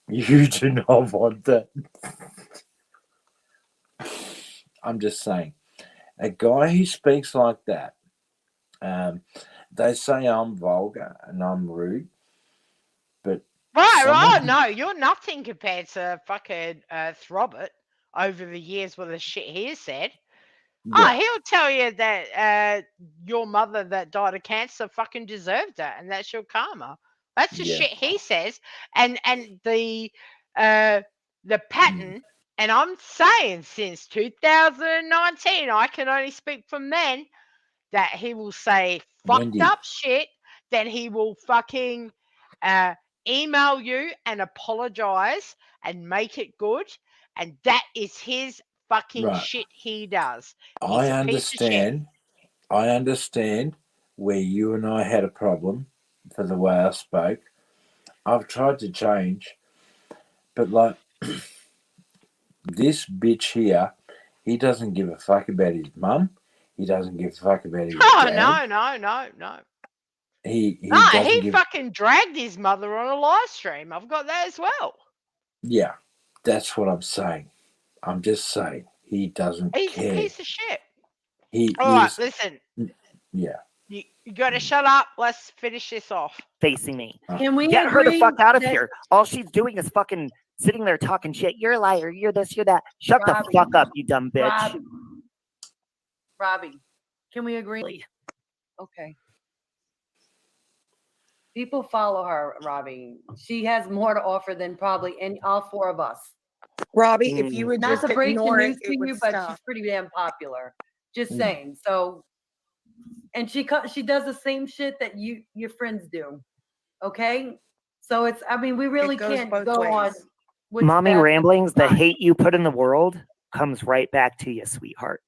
You do not want that. I'm just saying. A guy who speaks like that, they say I'm vulgar and I'm rude, but Right, someone right. No, you're nothing compared to fucking Throbert over the years with the shit he has said. Oh, yeah, he'll tell you that your mother that died of cancer fucking deserved it, and that's your karma. That's the yeah, shit he says, and the pattern. And I'm saying since 2019, I can only speak for men that he will say fucked Wendy, up shit, then he will fucking email you and apologize and make it good, and that is his fucking right. shit he does. He's I a piece of shit. understand where you and I had a problem for the way I spoke. I've tried to change, but like this bitch here, he doesn't give a fuck about his mum. He doesn't give a fuck about his Oh dad. no. He No, doesn't he give. fucking dragged his mother on a live stream. I've got that as well. Yeah, that's what I'm saying. I'm just saying he doesn't He's a care. piece of shit. He All right, is. listen. Yeah. You got to shut up. Let's finish this off. Facing me. Can we Get her the agree fuck out of that here. All she's doing is fucking sitting there talking shit. You're a liar. You're this, you're that. Shut the Robbie, fuck up, you dumb bitch. Robbie, can we agree? Okay. People follow her, Robbie. She has more to offer than probably all four of us. Robbie, if you would Not just to break the ignore news it, to it would you, but stop. she's pretty damn popular. Just Mm. saying. So, and she does the same shit that your friends do. Okay, so it's. I mean, we really goes can't both go ways. on. Which Mommy bad ramblings, the side. hate you put in the world comes right back to you, sweetheart.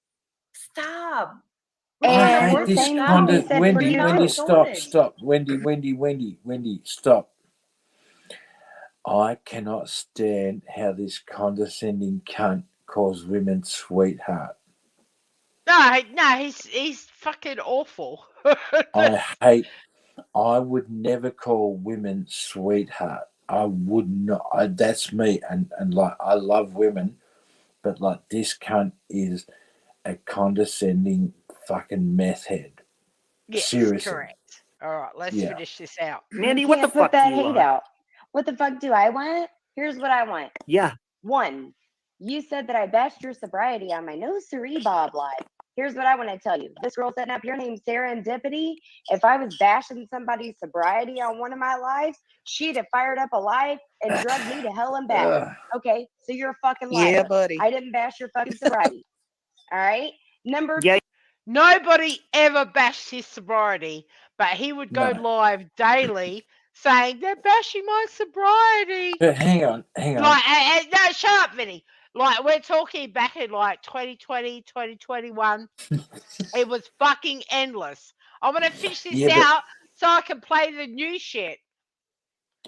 Stop. I And hate the this same kind can be of said for Wendy. you Wendy, too. stop. Wendy, stop. I cannot stand how this condescending cunt calls women sweetheart. No, he's fucking awful. I would never call women sweetheart. I would not. That's me, and like I love women, but like this cunt is a condescending fucking meth head. Yes, Seriously. correct. All right, let's Yeah. finish this out. Mandy, You what the can't put fuck do that you hate want? out. What the fuck do I want? Here's what I want. Yeah. One, you said that I bashed your sobriety on my No Siree Bob live. Here's what I want to tell you. This girl setting up your name, Serendipity. If I was bashing somebody's sobriety on one of my lives, she'd have fired up a live and drugged me to hell and back. Ugh. Okay, so you're a fucking liar. Yeah, buddy. I didn't bash your fucking sobriety. All right. Number Yeah. Nobody ever bashed his sobriety, but he would go No. live daily saying they're bashing my sobriety. But hang on. Like, no, shut up, Vinny. Like, we're talking back in like 2020, 2021. It was fucking endless. I'm gonna fish this Yeah, but- out so I can play the new shit.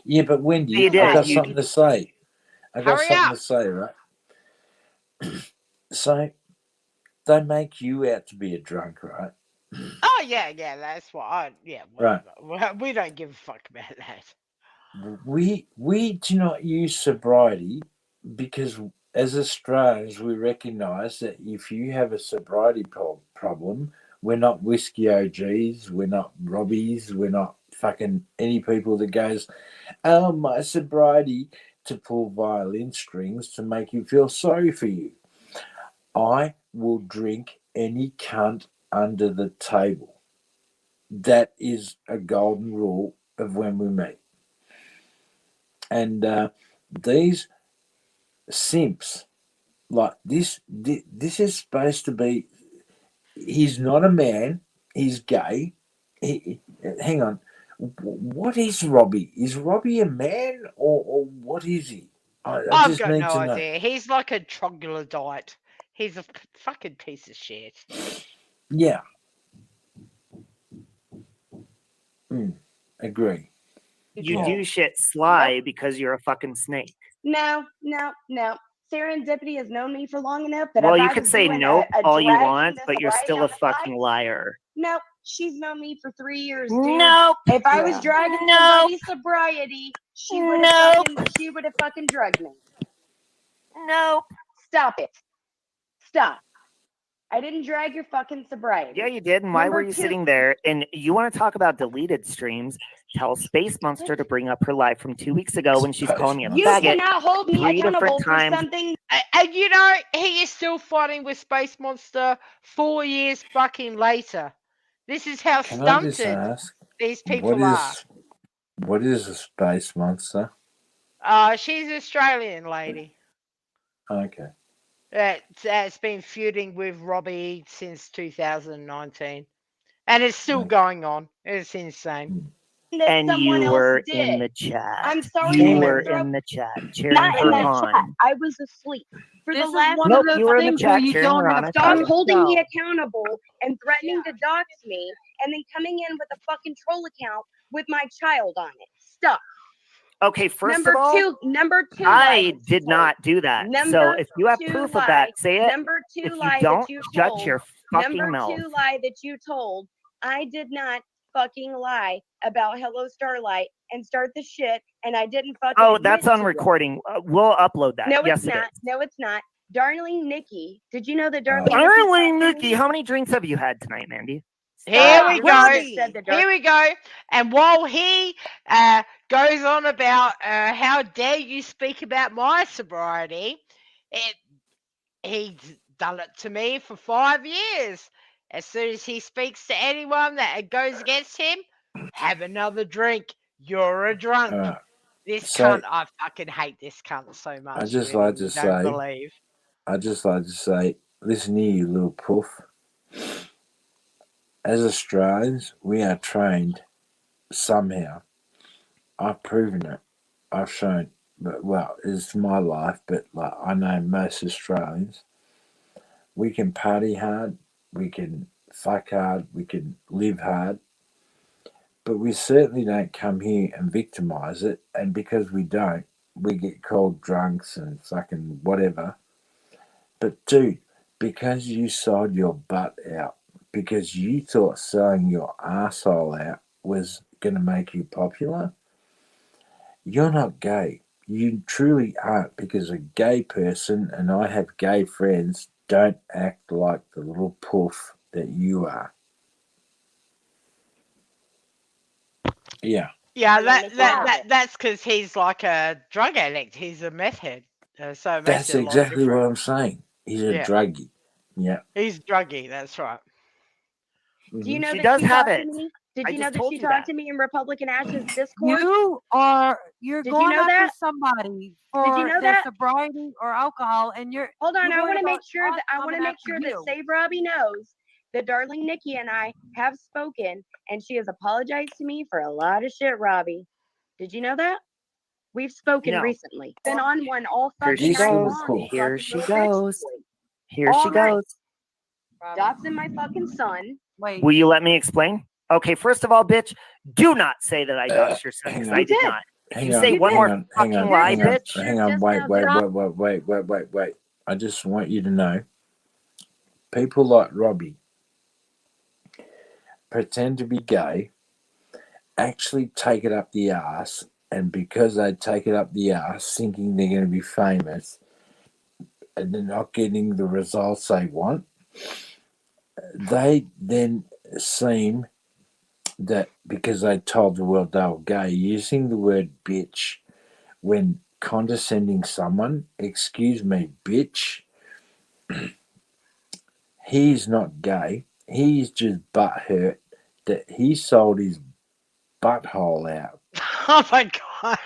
Yeah, but Wendy, You did I it, got you- something to say. Hurry up. Right? So they make you out to be a drunk, right? Oh yeah, that's what Right. whatever. We don't give a fuck about that. We do not use sobriety because as Australians we recognise that if you have a sobriety problem, we're not whiskey OGs, we're not Robbies, we're not fucking any people that goes, oh, my sobriety, to pull violin strings to make you feel sorry for you. I will drink any cunt under the table. That is a golden rule of when we meet. And these simps, like this is supposed to be. He's not a man. He's gay. Hang on. What is Robbie? Is Robbie a man or what is he? I I've just got need no to know. idea. He's like a troglodyte. He's a fucking piece of shit. Yeah. Agree. You Yeah. do shit sly because you're a fucking snake. No. Serendipity has known me for long enough that Well, if you I could was say doing nope a all you dragging want, the but you're sobriety still on a the fucking side, liar. nope, she's known me for 3 years, dude. Nope. If I was Yeah. dragging Nope. somebody's sobriety, she would have fucking drugged me. Nope. Stop it. Stop. I didn't drag your fucking sobriety. Yeah, you did. And why were Number you two- sitting there? And you want to talk about deleted streams? Tell Space Monster to bring up her live from 2 weeks ago when she's calling me a You faggot. cannot hold me 3 different accountable for times. something. And you know, he is still fighting with Space Monster 4 years fucking later. This is how Can I just stunted ask, these people are. what is a space monster? She's an Australian lady Okay. that's been feuding with Robbie since 2019. And it's still Okay. going on. It's insane. That And someone you else were did. in the chat. I'm sorry You to were interrupt. in the chat cheering Not her in that on. chat. I was asleep. For This the is last one Nope, of those you were in the things where chat you cheering don't her have on. I stop saw you. holding me No. accountable and threatening to dox me and then coming in with a fucking troll account with my child on it. Stop. Okay, first Number of all, number two I lie that you did told. not do that. So Number if you have two proof of lie. that, say it. Number two If you lie don't, that you shut told. your fucking Number mouth. two lie that you told. I did not fucking lie about Hello Starlight and start the shit, and I didn't fucking. Oh, admit that's on to it. recording. We'll upload that. No, yes, it's it not. is. No, it's not. Darling Nikki, did you know that Darling Darling Nikki? Nikki, how many drinks have you had tonight, Mandy? Here we go. Robbie! Here we go. And while he goes on about how dare you speak about my sobriety, he's done it to me for 5 years. As soon as he speaks to anyone that goes against him, have another drink. You're a drunk. This So- cunt, I fucking hate this cunt so much. just you like to don't say- believe. I'd just like to say, listen here, you little poof. As Australians, we are trained somehow. I've proven it. I've shown, but well, it's my life, but like I know most Australians, we can party hard, we can fuck hard, we can live hard, but we certainly don't come here and victimize it. And because we don't, we get called drunks and fucking whatever. But dude, because you sold your butt out, because you thought selling your asshole out was going to make you popular, you're not gay. You truly aren't, because a gay person, and I have gay friends, don't act like the little poof that you are. Yeah. Yeah, Nikki, that's because he's like a drug addict. He's a meth head. So it makes That's it a lot exactly what different. I'm saying. He's a Yeah. druggie. Yeah. He's druggy, that's right. Do you know She that does she have talked it. to me? Did I you know just that told she you talked that. to me in Republican Ash's Discord? You're Did you going know after that? somebody for know their that? sobriety or alcohol, and you're Hold on, you're I worried want to make about sure us that coming after you. Save Robbie knows that Darling Nikki and I have spoken, and she has apologized to me for a lot of shit. Robbie, did you know that? We've spoken No. recently. Been on one all Here fucking she night goes. long. you Here fucking she little bitch goes. boy. Here All she night. goes. Doxing my fucking son. Wait, Will you let me explain? Okay, first of all, bitch, do not say that I doxed your son, because hang I on. did did. not. If Hang you on, say one hang more on, fucking hang on, lie, hang on, bitch. hang on, Just wait, now wait. I just want you to know, people like Robbie pretend to be gay, actually take it up the ass, and because they take it up the ass, thinking they're going to be famous, and they're not getting the results they want, they then seem that because they told the world they were gay, using the word bitch when condescending someone, excuse me, bitch, he's not gay. He's just butthurt that he sold his butthole out. Oh my god.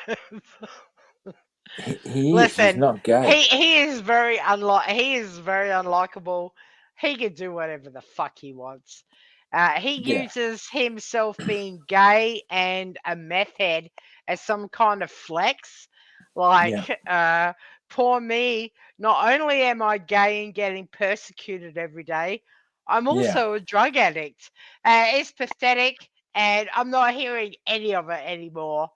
He is. He's Listen, not gay. he is very unlikable. He can do whatever the fuck he wants. He Yeah. uses himself being gay and a meth head as some kind of flex. Like, poor me. Not only am I gay and getting persecuted every day, I'm Yeah. also a drug addict. It's pathetic, and I'm not hearing any of it anymore.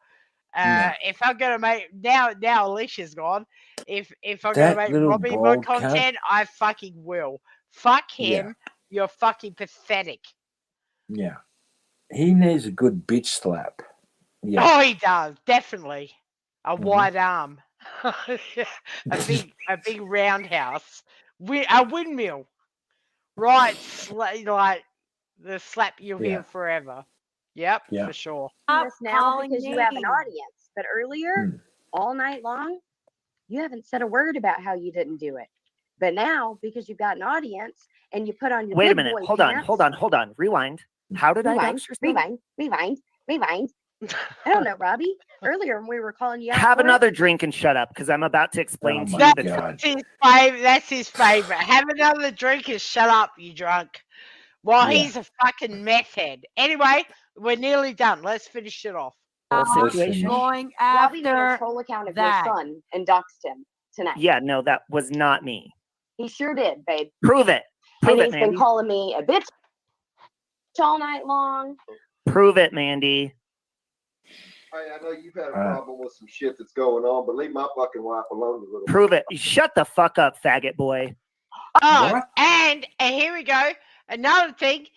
No. If I'm gonna make now Alicia's gone. If I'm gonna That make little Robbie more bald cunt. content, I fucking will. Fuck Yeah. him. You're fucking pathetic. Yeah. He needs a good bitch slap. Yeah. Oh, he does definitely. A Mhm. wide arm, a big roundhouse, a windmill, right? Like the slap you'll Yeah. hear forever. Yep, Yeah. for sure. Stop This now calling because you have an names. audience. But earlier, Hmm. all night long, you haven't said a word about how you didn't do it. But now, because you've got an audience and you put on your Wait a big minute. boy Hold pants, on. Rewind. How did I dox yourself? rewind. I don't know, Robbie. Earlier when we were calling you out Have for another drink and shut up, because I'm about to explain Oh to my you the God. That's his favorite. Have another drink and shut up, you drunk. Well, Yeah. he's a fucking meth head. Anyway, we're nearly done. Let's finish it off. whole Stop situation. going Robbie made a after troll account of that. your son and doxed him tonight. Yeah, no, that was not me. He sure did, babe. Prove it. Prove And it, he's been Mandy. calling me a bitch all night long. Prove it, Mandy. Hey, I know you've had a problem with some shit that's going on, but leave my fucking wife alone, you little. Prove it. Shut the fuck up, faggot boy. Oh, What? and here we go. Another thing.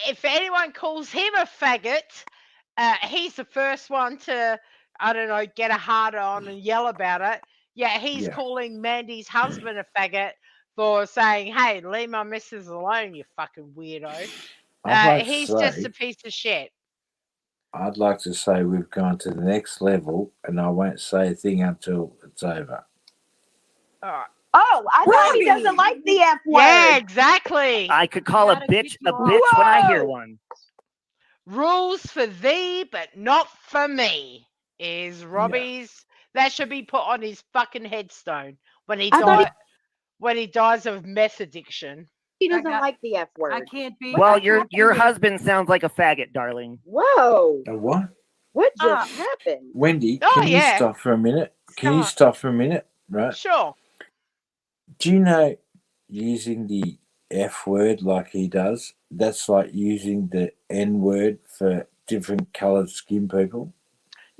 If anyone calls him a faggot, he's the first one to, I don't know, get a hard on and yell about it. Yeah, he's Yeah. calling Mandy's husband a faggot for saying, "Hey, leave my missus alone, you fucking weirdo." I'd like to He's just a say, piece of shit. I'd like to say we've gone to the next level, and I won't say a thing until it's over. All right. Oh, I thought he Robbie! doesn't like the F word. Yeah, exactly. I could call a Gotta bitch kick a you bitch off. when I hear Whoa! one. Rules for thee, but not for me, is Robbie's. That should be put on his fucking headstone when he I thought dies of meth addiction. he doesn't got- like the F I word. can't be. Well, I your can't be there. husband sounds like a faggot, darling. Whoa! A what? What just happened? Wendy, Oh, can you yeah. stop for a minute? Can you stop for a minute? Right. Sure. Do you know using the F word like he does, that's like using the N word for different coloured skin people?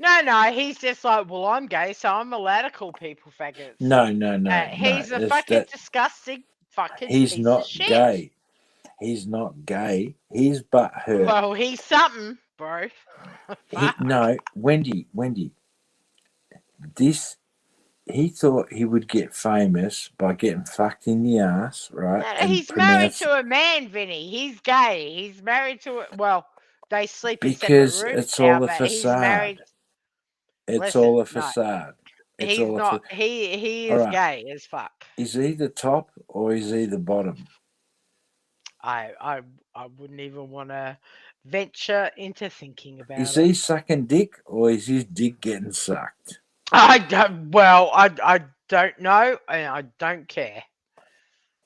No, he's just like, well, I'm gay, so I'm allowed to call people faggots. No. He's a That's fucking disgusting fucking He's piece not of shit. gay. He's not gay. He's butthurt. Well, he's something, bro. Fuck. No, Wendy. He thought he would get famous by getting fucked in the ass, right? No, and he's married pronounce to a man, Vinny. He's gay. He's married to a, well, they sleep in because separate rooms it's now, all a but he's married. facade. It's Listen, all a no, facade. It's he's all a not. He All is right. gay as fuck. Is he the top or is he the bottom? I wouldn't even want to venture into thinking about Is it. he sucking dick or is his dick getting sucked? I don't. Well, I don't know, and I don't care.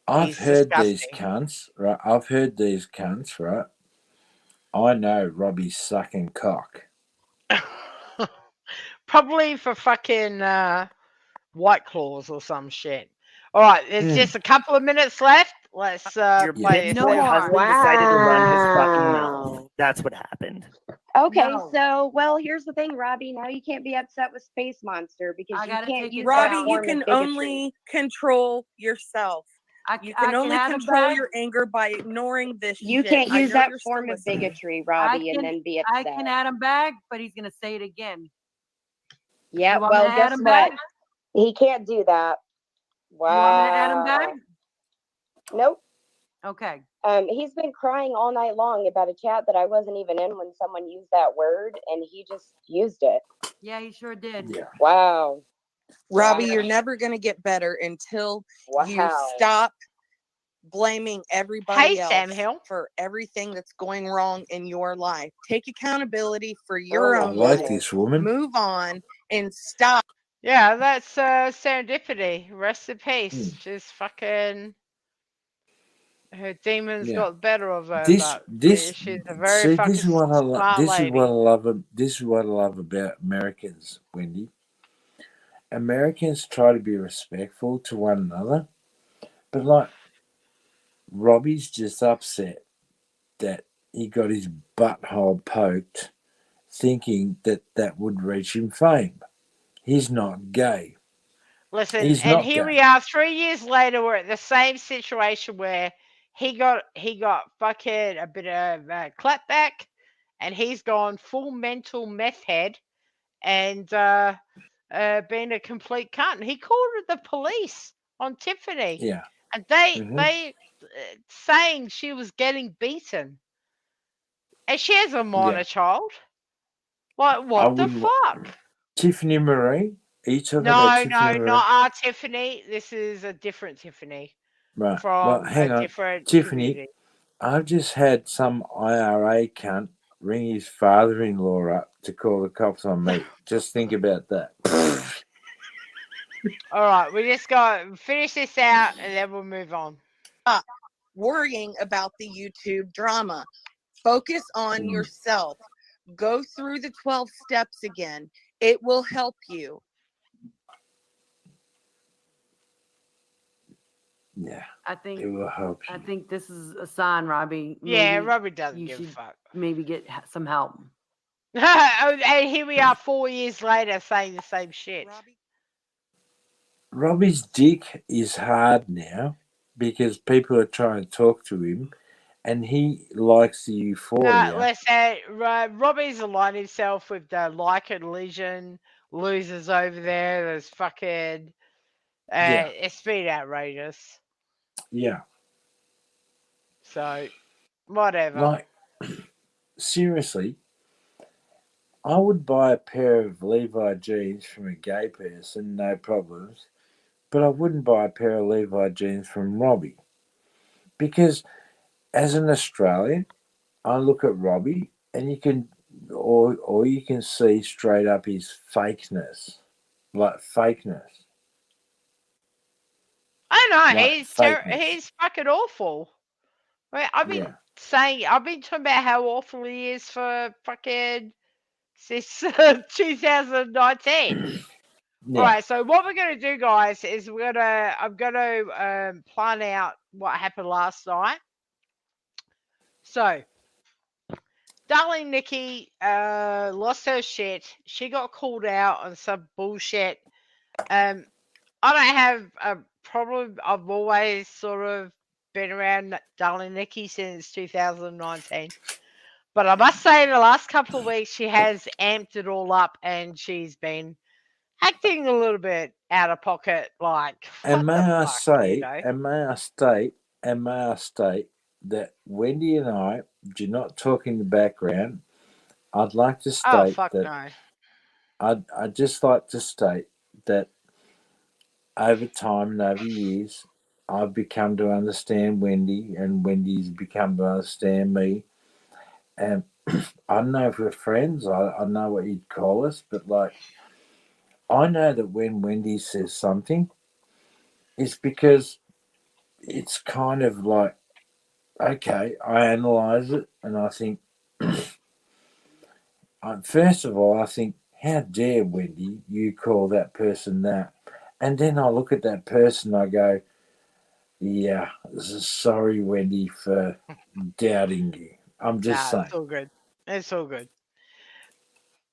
I've He's heard these disgusting. cunts, right? I've heard these cunts, right? I know Robbie's sucking cock. Probably for fucking White Claws or some shit. All right, there's just a couple of minutes left. Let's Your play bitch a No boy more. husband decided to run his fucking Wow. mouth. That's what happened. Okay, No. so well, here's the thing, Robbie. Now you can't be upset with Space Monster because I you gotta can't take use it that down. Robbie, you form can of bigotry. only control yourself. You can only add 'em control back. your anger by ignoring this You shit. can't I use know that you're still form of listening. bigotry, Robbie, can- and then be I upset. can add him back, but he's gonna say it again. Yeah, You want me well, to add guess him what? back? He can't do that. Wow. You want me to add him back? Nope. Okay. He's been crying all night long about a chat that I wasn't even in when someone used that word, and he just used it. Yeah, he sure did. Yeah. Wow. Robbie, Wow. you're never going to get better until you Wow. stop blaming everybody Hey, Sam else Hill. for everything that's going wrong in your life. Take accountability for your Oh, I own like life. this woman. Move on and stop. Yeah, that's serendipity. Rest in peace. Hmm. Just fucking. Her demons Yeah. got the better of her, This but this she's a very see fucking this is what I smart this is what I lady. love. This is what I love about Americans, Wendy. Americans try to be respectful to one another, but like Robbie's just upset that he got his butthole poked, thinking that that would reach him fame. He's not gay. Listen, He's and not here we gay. are 3 years later. We're at the same situation where he got fucking a bit of clapback, and he's gone full mental meth head and been a complete cunt. And he called the police on Tiffany, Yeah. and they Hmm. saying she was getting beaten, and she has a minor Yeah. child. Like, I what the wouldn't. fuck? Tiffany Marie. Are you talking about No, Tiffany no, Marie? not our Tiffany. This is a different Tiffany Right. Well, from a hang on, different Tiffany. community. I've just had some IRA cunt ring his father-in-law up to call the cops on me. Just think about that. All right, we just got to finish this out and then we'll move on. Worrying about the YouTube drama. Focus on Mm. yourself. Go through the 12 steps again. It will help you. Yeah, I think it will help I you. think this is a sign, Robbie. Yeah, Maybe Robbie doesn't you give a should fuck. maybe get some help. And here we are 4 years later saying the same shit. Robbie's dick is hard now because people are trying to talk to him, and he likes the No, euphoria. let's say Robbie's aligned himself with the like and legion losers over there. There's fucking Yeah, it's been outrageous. yeah. So whatever. Like seriously, I would buy a pair of Levi jeans from a gay person, no problems. But I wouldn't buy a pair of Levi jeans from Robbie because, as an Australian, I look at Robbie and you can, or you can see straight up his fakeness, like fakeness, I know like fakeness. he's fucking awful. I mean, Yeah, I've been talking about how awful he is for fucking since 2019. All yeah. right, so what we're gonna do, guys, is I'm gonna plan out what happened last night. So, darling Nikki lost her shit. She got called out on some bullshit. I don't have a problem. I've always sort of been around darling Nikki since 2019. But I must say, the last couple of weeks, she has amped it all up and she's been acting a little bit out of pocket. Like, And what may the I fuck, say, and may I state that Wendy and I do not talk in the background. I'd like to Oh, state fuck that no. I'd just like to state that over time and over years, I've become to understand Wendy, and Wendy's become to understand me. And I don't know if we're friends. I don't know what you'd call us, but like, I know that when Wendy says something, it's because it's kind of like, okay, I analyze it and I think, first of all, I think, how dare Wendy, you call that person that? And then I look at that person, I go, yeah, sorry, Wendy, for doubting you. I'm just Nah, saying. it's all good. It's all good.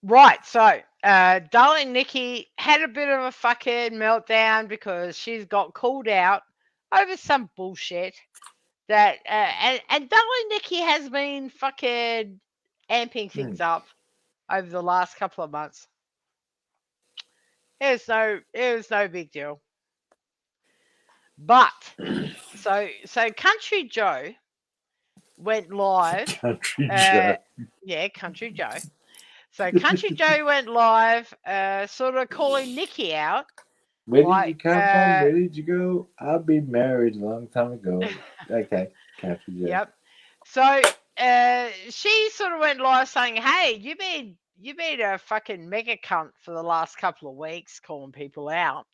Right, so darling Nikki had a bit of a fucking meltdown because she's got called out over some bullshit that and darling Nikki has been fucking amping things up over the last couple of months. It was no big deal. But so Country Joe went live. Country Joe. Yeah, Country Joe. So Country Joe went live, sort of calling Nikki out. Where did you Like, come from? Where did you go? I've been married a long time ago. Okay, Country Joe. yep. So she sort of went live saying, "Hey, you been a fucking mega cunt for the last couple of weeks, calling people out.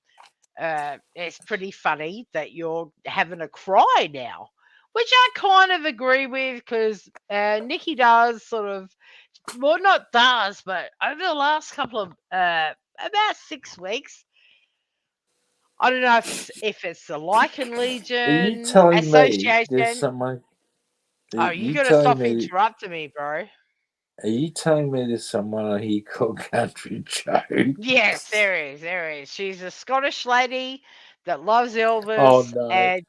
It's pretty funny that you're having a cry now." which I kind of agree with because Nikki does sort of, well, not does, but over the last couple of about 6 weeks, I don't know if it's the Lycan Are you Legion telling me there's Association. someone? Oh, Are you you gotta telling stop me? interrupting me, bro. Are you telling me there's someone on here called Country Joe? Yes, there is. There is. She's a Scottish lady that loves Oh Elvis no! and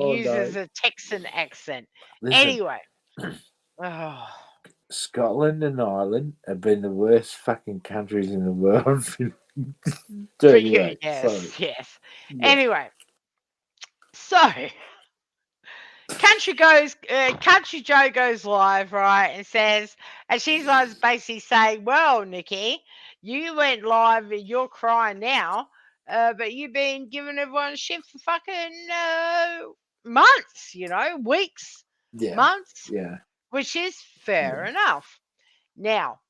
Oh uses no! a Texan accent. Listen, Anyway. Oh, Scotland and Ireland have been the worst fucking countries in the world. for Anyway, you, yes, sorry. yes. Yeah. Anyway, so Country Joe goes live, right, and says, and she's like basically saying, "Well, Nikki, you went live and you're crying now, but you've been giving everyone shit for fucking months, weeks, Yeah. months, Yeah. which is fair enough." Now,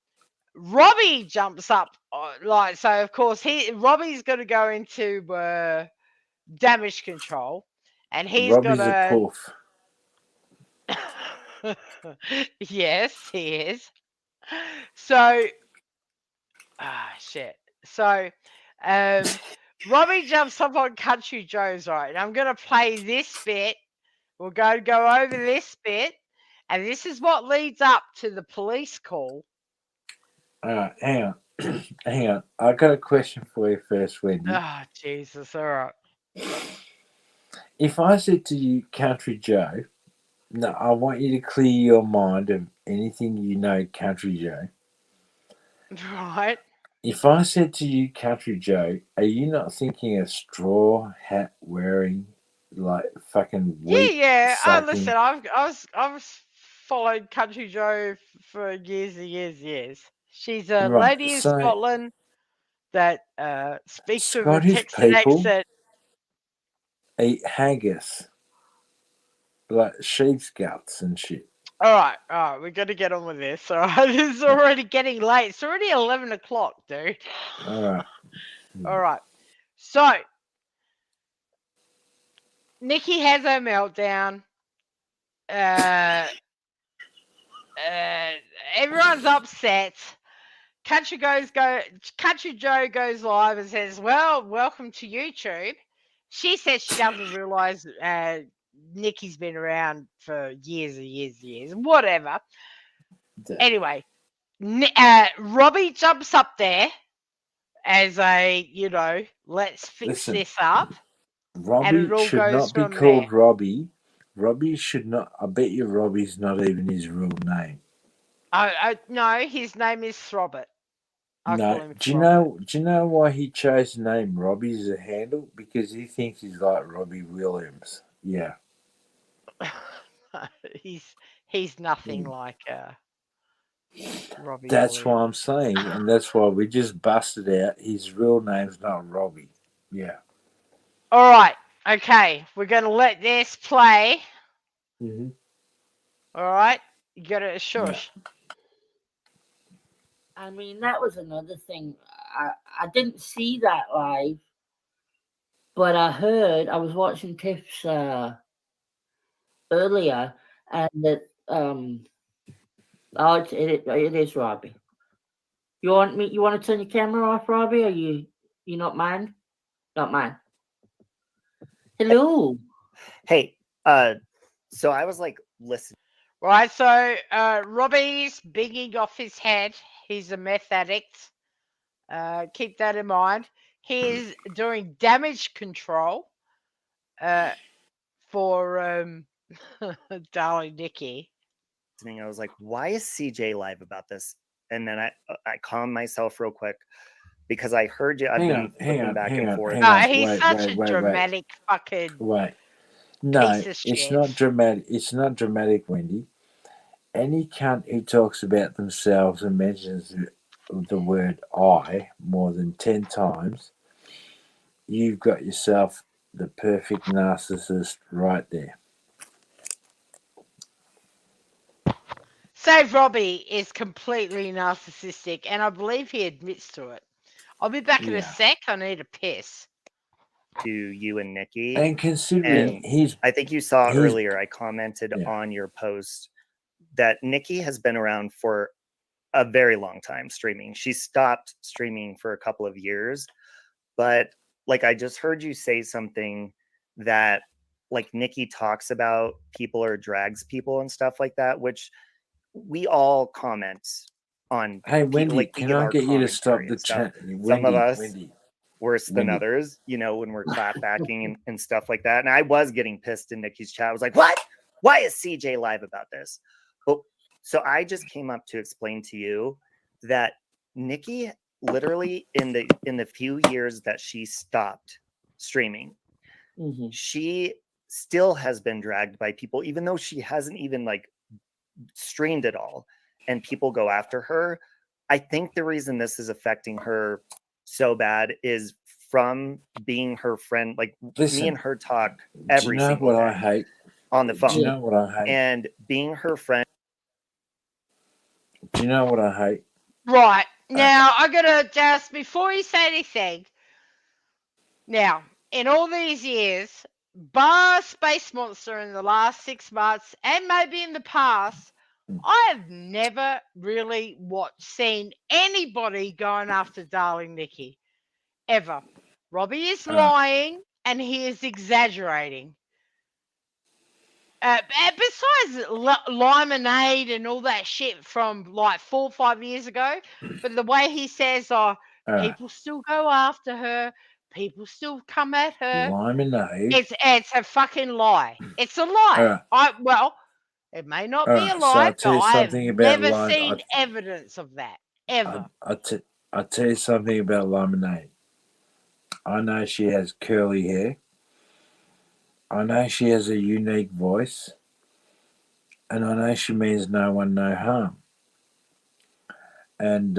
Robbie jumps up, so of course Robbie's got to go into damage control, and he's got Robbie's a to. poof. Yes, he is. So, shit. So, Robbie jumps up on Country Joe's right, and I'm gonna play this bit. We'll go over this bit, and this is what leads up to the police call. Hang on. Hang on. I got a question for you first, Wendy. Oh, Jesus! All right. If I said to you, Country Joe, no, I want you to clear your mind of anything you know, Country Joe. Right. If I said to you, Country Joe, are you not thinking a straw hat wearing, like fucking wheat Yeah. Oh, sucking? listen, I've followed Country Joe for years and years and years. She's a Right. lady in So Scotland that speaks with a Scottish Texan people accent. eat haggis, like sheep's guts and shit. All right, we're gonna get on with this. All right, this is already getting late. It's already 11 o'clock, dude. All right. All right. So Nikki has her meltdown. Everyone's upset. Country Joe goes live and says, "Well, welcome to YouTube." She says she doesn't realize Nikki's been around for years and years and years. Whatever. Anyway, Robbie jumps up there as let's fix Listen, this up. And Robbie it all should goes not be from called there. Robbie. Robbie should not. I bet you Robbie's not even his real name. No, his name is Throbert. I call No. him Do you Throbert. know why he chose the name Robbie as a handle? Because he thinks he's like Robbie Williams. Yeah. he's nothing like Robbie That's Williams. what I'm saying, and that's why we just busted out his real name's not Robbie. Yeah. All right. Okay. We're going to let this play. Mm-hmm. All right. You got to shush. Yeah. I mean, that was another thing. I didn't see that live, but I was watching Tiff's earlier, and that it is Robbie. You want to turn your camera off, Robbie, or you not mind? Not mind. Hello. Hey, so I was like, listen. Right, so Robbie's bigging off his head. He's a meth addict. Keep that in mind. He is doing damage control for darling Nikki. I was like, why is CJ live about this? And then I calmed myself real quick because I heard you. I've been flipping back and forth. He's such a dramatic fucking No, piece of shit. it's not dramatic. It's not dramatic, Wendy. Any cunt who talks about themselves and mentions the word "I" more than 10 times, you've got yourself the perfect narcissist right there. Save Robbie is completely narcissistic, and I believe he admits to it. I'll be back in a sec. I need a piss. to you and Nikki. And considering And I think you saw he's- earlier, I commented Yeah. on your post that Nikki has been around for a very long time streaming. She stopped streaming for a couple of years, but like I just heard you say something that like Nikki talks about people or drags people and stuff like that, which we all comment on. Hey, Wendy, like we can give I our get you to stop commentary the and stuff. chat? Some of us Wendy. worse than Wendy. others, you know, when we're clapbacking and stuff like that. And I was getting pissed in Nikki's chat. I was like, what? Why is CJ live about this? But so I just came up to explain to you that Nikki literally in the few years that she stopped streaming, she still has been dragged by people, even though she hasn't even like streamed at all, and people go after her. I think the reason this is affecting her so bad is from being her friend. Like Listen, me and her talk Do you every know single what day I hate? on the phone. Do you know what I hate? And being her friend. Do you know what I hate? Right. Now, I gotta just, before you say anything, now, in all these years, bar Space Monster in the last 6 months, and maybe in the past, I have never really seen anybody going after Darling Nikki. Ever. Robbie is lying, and he is exaggerating. Besides Limonade and all that shit from like 4 or 5 years ago, but the way he says, people still go after her, people still come at her. Lemonade. It's a fucking lie. It's a lie. Well, it may not be a So lie, I'll tell but you I have something about never seen evidence of that ever. I'll tell you something about Lemonade. I know she has curly hair. I know she has a unique voice. And I know she means no one no harm. And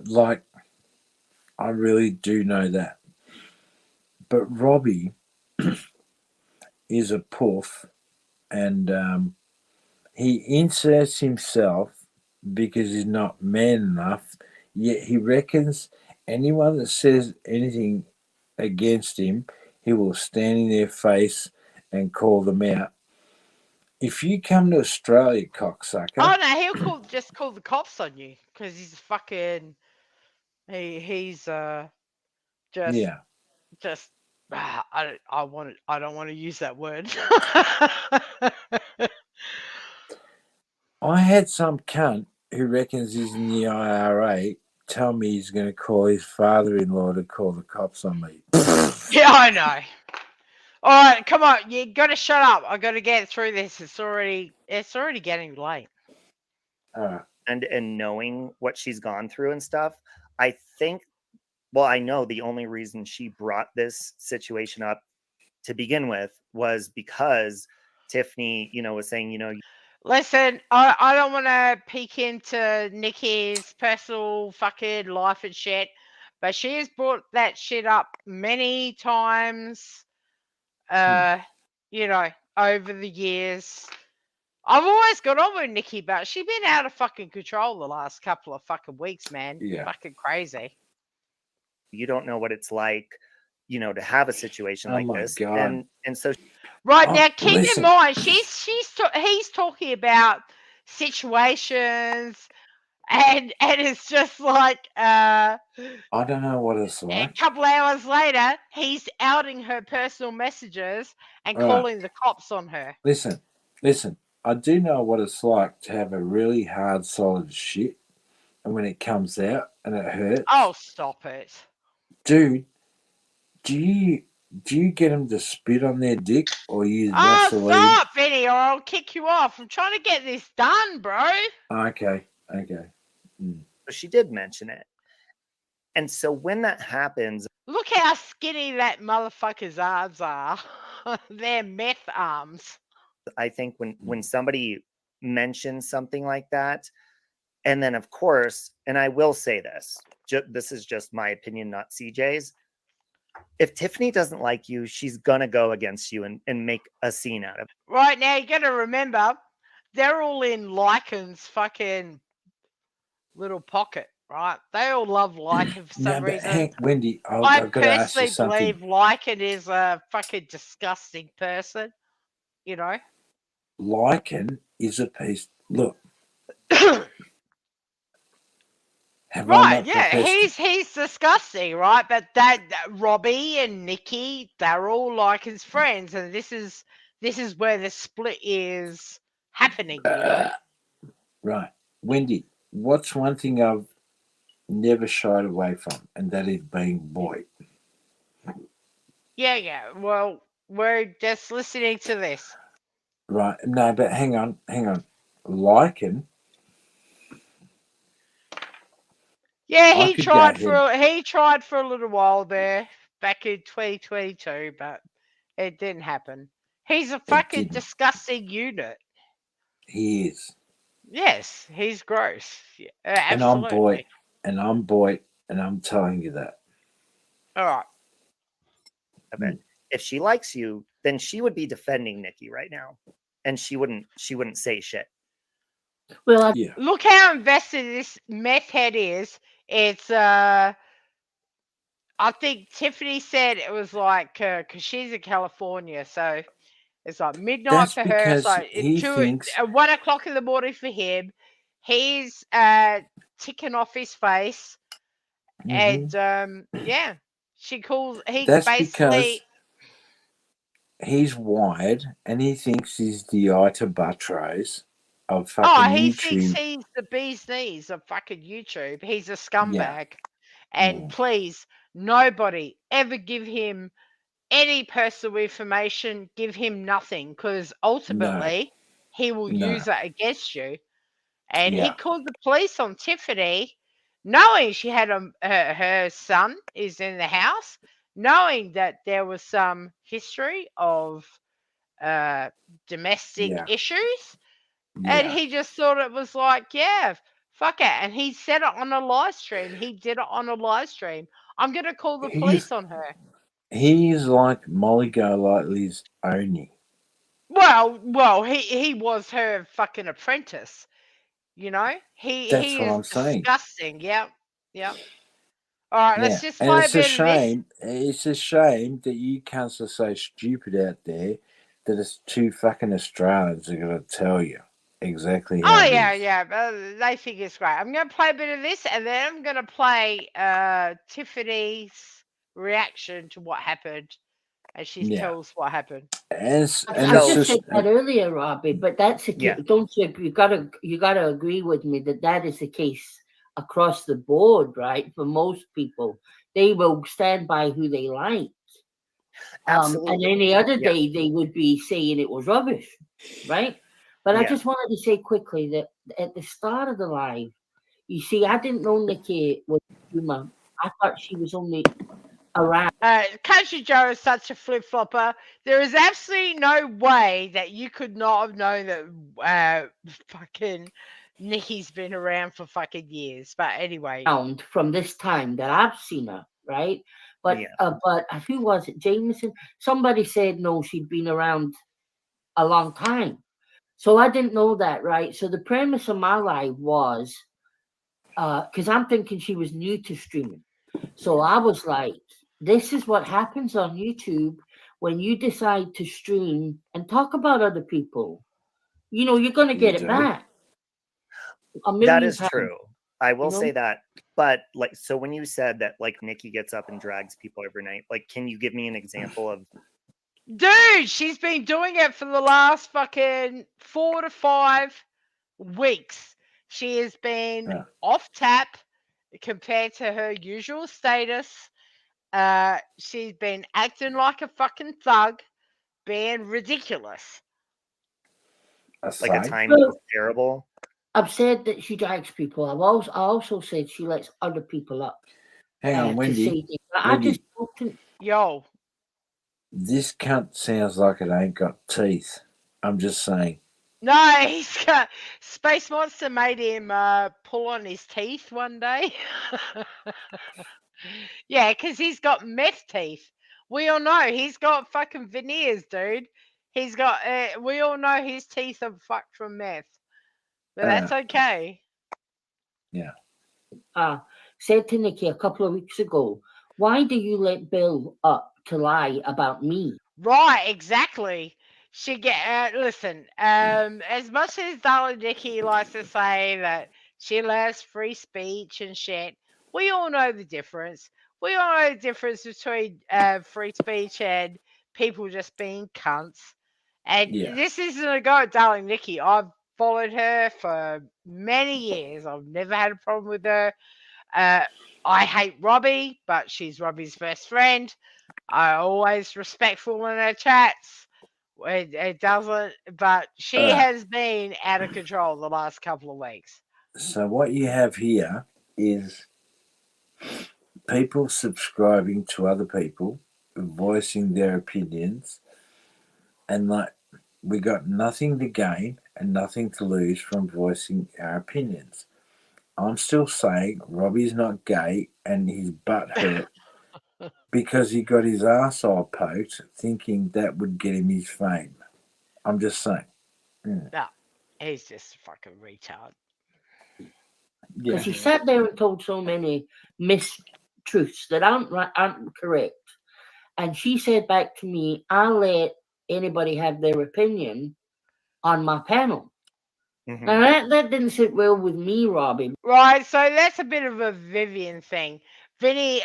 like, I really do know that. But Robbie is a poof, and he inserts himself because he's not man enough, yet he reckons anyone that says anything against him, he will stand in their face and call them out. If you come to Australia, cocksucker. Oh no, he'll just call the cops on you because he's fucking. He's just. I don't want to use that word. I had some cunt who reckons he's in the IRA tell me he's going to call his father-in-law to call the cops on me. Yeah, I know. All right, come on, you got to shut up. I got to get through this. It's already getting late. And knowing what she's gone through and stuff, I think. Well, I know the only reason she brought this situation up to begin with was because Tiffany, was saying, Listen, I don't want to peek into Nikki's personal fucking life and shit, but she has brought that shit up many times, over the years. I've always got on with Nikki, but she's been out of fucking control the last couple of fucking weeks, man. Yeah. Fucking crazy. You don't know what it's like, to have a situation like this. God. And so right now, keep in mind, he's talking about situations, and it's just like I don't know what it's like. a couple hours later, he's outing her personal messages and calling the cops on her. Listen. I do know what it's like to have a really hard, solid shit, and when it comes out and it hurts. Oh, stop it, dude! Do you get them to spit on their dick or use Vaseline? Stop, Vinny, or I'll kick you off. I'm trying to get this done, bro. Okay. So she did mention it. And so when that happens... Look how skinny that motherfucker's arms are. They're meth arms. I think when somebody mentions something like that, and then of course, and I will say this, this is just my opinion, not CJ's. If Tiffany doesn't like you, she's going to go against you and make a scene out of it. Right now, you got to remember, they're all in Lycan's fucking little pocket. right? They all love Lycan for No, some but reason. Hank, Wendy, I I've got to ask you personally something. believe Lycan is a fucking disgusting person. You know. Lycan is a piece. Look, have I Right, not yeah, professed? he's disgusting, right? But that Robbie and Nikki, they're all like his friends, and this is where the split is happening, you know. Right, Wendy. What's one thing I've never shied away from, and that is being boy. Yeah, yeah. Well, we're just listening to this. Right. No, but hang on. Lycan, Yeah, I could go ahead. he tried for a little while there back in 2022, but it didn't happen. He's a It fucking didn't. disgusting unit. He is. Yes, he's gross. Yeah, And I'm boy. absolutely. And I'm boy. And I'm telling you that. All right. of it. If she likes you, then she would be defending Nikki right now, and she wouldn't say shit. Well, Yeah. Look how invested this meth head is. It's I think Tiffany said it was like because she's in California, so it's like midnight That's for her. It's because like he thinks. 1 o'clock in the morning for him. He's ticking off his face, Mhm. and yeah, she calls. He That's because basically. he's wired and he thinks he's the Ita Buttrose of Oh, fucking he thinks YouTube. he's the bee's knees of fucking YouTube. He's a Yeah. scumbag. And Mm. please, nobody ever give him any personal information, give him nothing, because No. ultimately he will No. use it against you. And he Yeah. called the police on Tiffany, knowing she had her son is in the house, knowing that there was some history of domestic Yeah. issues. And Yeah. he just thought it was like, yeah, fuck it. And he said it on a live stream. He did it on a live stream. I'm going to call the police on her. He's like Molly Golightly's Oni. Well, he was her fucking apprentice. You know, That's he what is I'm saying. disgusting. Yep, yep. All right, let's Yeah, just and play a it's a bit of this. shame. It's a shame that you cunts are so stupid out there that it's two fucking Australians that are going to tell you exactly Oh how it yeah, is. yeah. They think it's great. I'm going to play a bit of this, and then I'm going to play Tiffany's reaction to what happened, and she Yeah, tells what happened. and I it's So just said just that earlier, Robbie, but that's the yeah, case. Don't you? You gotta agree with me that that is the case across the board, right? For most people, they will stand by who they like. And absolutely. any other Yeah, day they would be saying it was rubbish, right? But I yeah. just wanted to say quickly that at the start of the live, you see, I didn't know Nikki was human. I thought she was only around. Country Joe is such a flip flopper. There is absolutely no way that you could not have known that fucking Nikki's been around for fucking years. But anyway, From this time that I've seen her, right? But Yeah. but who was it? Jameson. Somebody said no, she'd been around a long time. So I didn't know that, right? So the premise of my life was because I'm thinking she was new to streaming. So I was like, this is what happens on YouTube when you decide to stream and talk about other people. You know, you're going to you get it do. back a That million is times, true. I you will know? say that. But like, so when you said that, like Nikki gets up and drags people every night, like, can you give me an example of? dude, she's been doing it for the last fucking 4 to 5 weeks. She has been Yeah. off tap compared to her usual status. She's been acting like a fucking thug, being ridiculous. I Like a say. time that was Well, terrible. I've said that she drags people. I also said she lets other people up Hang on, to say Wendy. things. I just Wendy, don't. Yo, this cunt sounds like it ain't got teeth. I'm just saying. no, he's got Space Monster made him pull on his teeth one day. Yeah, because he's got meth teeth. We all know he's got fucking veneers, dude. He's got. We all know his teeth are fucked from meth, but that's okay. Yeah. said to Nikki a couple of weeks ago, "Why do you let Bill up to lie about me?" Right, exactly. She get listen. As much as Darling Nikki likes to say that she loves free speech and shit, we all know the difference. We all know the difference between free speech and people just being cunts. And Yeah. this isn't a go at Darling Nikki. I've followed her for many years. I've never had a problem with her. I hate Robbie, but she's Robbie's best friend. I always respectful in her chats. It doesn't, but she Alright. has been out of control the last couple of weeks. So what you have here is people subscribing to other people, voicing their opinions, and like we got nothing to gain and nothing to lose from voicing our opinions. I'm still saying Robbie's not gay and his butt hurt because he got his arsehole poked thinking that would get him his fame. I'm just saying. No, he's just a fucking retard. Because Yeah. he sat there and told so many mistruths that aren't correct. And she said back to me, "I'll let anybody have their opinion on my panel." Mhm. Now that didn't sit well with me, Robbie. Right, so that's a bit of a Vivian thing. Vinny,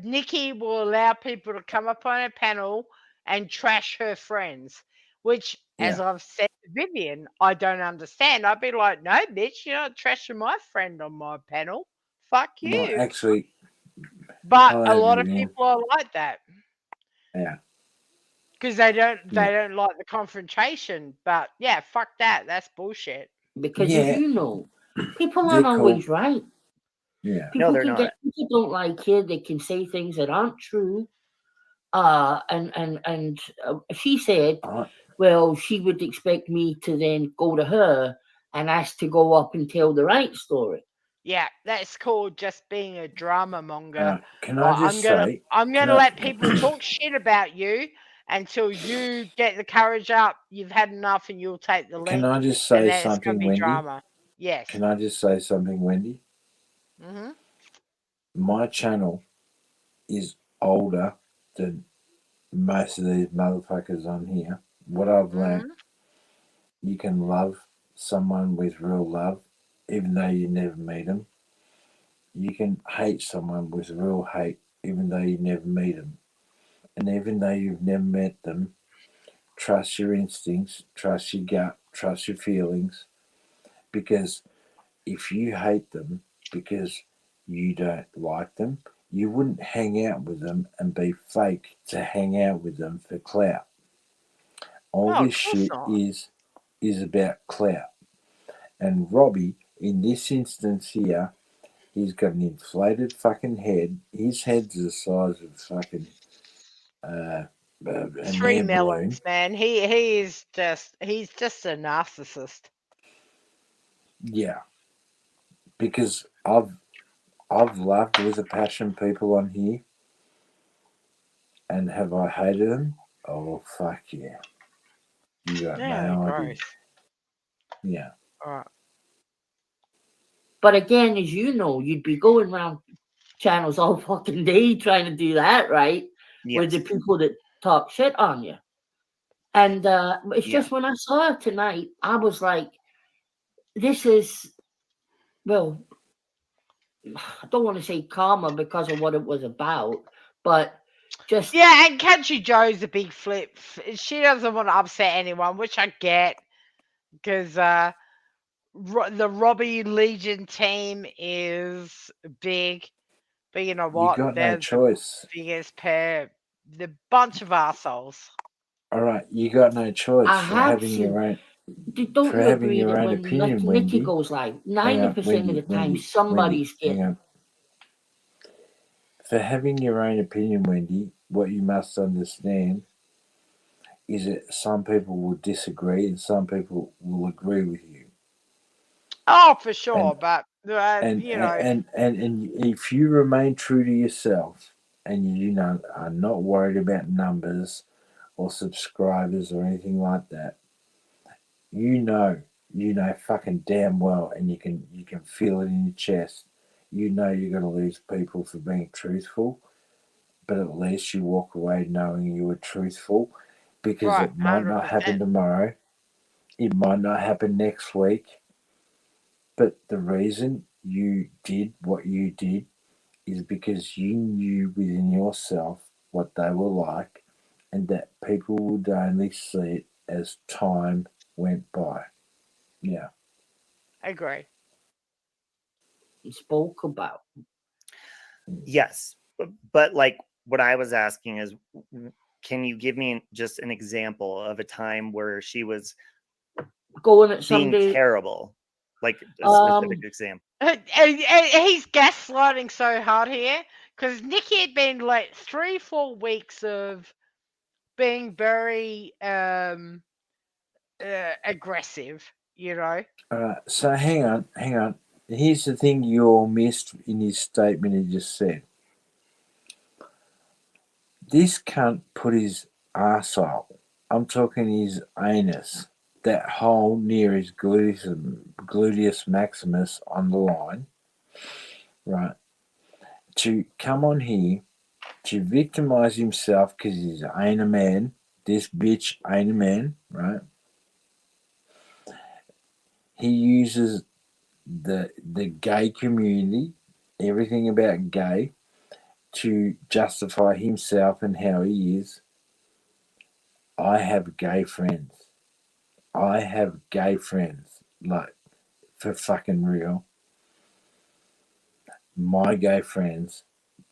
Nikki will allow people to come up on her panel and trash her friends, which, as Yeah. I've said to Vivian, I don't understand. I'd be like, no, bitch, you're not trashing my friend on my panel. Fuck Well, you. actually, But a hello, lot of Vivian. people are like that Yeah. because they Yeah. don't like the confrontation. But yeah, fuck that. That's bullshit. Because as Yeah. you know, people They're aren't called. always right. Yeah. No, People they're can not. get people don't like you. They can say things that aren't true. And she said, I, well, she would expect me to then go to her and ask to go up and tell the right story. Yeah, that's called just being a drama monger. can I just say? I'm Can gonna I? let people talk shit about you until you get the courage up. You've had enough, and you'll take the Can link, I just and say then it's gonna something, be Wendy? drama. Yes. Can I just say something, Wendy? Mm-hmm. My channel is older than most of these motherfuckers on here. What I've learned, you can love someone with real love, even though you never meet them. You can hate someone with real hate, even though you never meet them. And even though you've never met them, trust your instincts, trust your gut, trust your feelings. Because if you hate them because you don't like them, you wouldn't hang out with them and be fake to hang out with them for clout. All No, of this course shit not. is about clout. And Robbie, in this instance here, he's got an inflated fucking head. His head's the size of fucking an 3 air balloon. melons, man. He's just a narcissist. Yeah, because I've loved with a passion people on here, and have I hated them? Oh fuck yeah! You got Yeah, no idea. gross. Yeah, All right. But again, as you know, you'd be going around channels all fucking day trying to do that, right? With the Yes. people that talk shit on you. And it's Yeah. just when I saw it tonight, I was like, this is, well, I don't want to say karma because of what it was about, but just Yeah, and Country Joe's a big flip. She doesn't want to upset anyone, which I get, because the Robbie Legion team is big. But you know you what? got no They're the choice. biggest pair, the bunch of assholes. All right, you got no choice I for have having seen. your own Don't you having agree your that own when opinion, Nikki Wendy. goes live, Hang 90% on, of the Wendy, time Wendy, somebody's hang getting. on. For having your own opinion, Wendy, what you must understand is that some people will disagree and some people will agree with you. Oh, for sure. And But and you know, and if you remain true to yourself and you know are not worried about numbers or subscribers or anything like that, you know you know fucking damn well, and you can feel it in your chest. You know you're going to lose people for being truthful, but at least you walk away knowing you were truthful, because Right, it might not happen 100%. tomorrow, it might not happen next week, but the reason you did what you did is because you knew within yourself what they were like, and that people would only see it as time went by. Yeah. Agree. Spoke about. Yes, but like what I was asking is, can you give me just an example of a time where she was Going at being somebody. terrible, like a specific example? He's gaslighting so hard here because Nikki had been like 3-4 weeks of being very aggressive, you know. So hang on. Here's the thing you all missed in his statement he just said. This cunt put his arsehole, I'm talking his anus, that hole near his gluteus maximus on the line, right, to come on here to victimize himself because he's ain't a man. This bitch ain't a man, right? He uses the gay community, everything about gay, to justify himself and how he is. I have gay friends. Like, for fucking real. My gay friends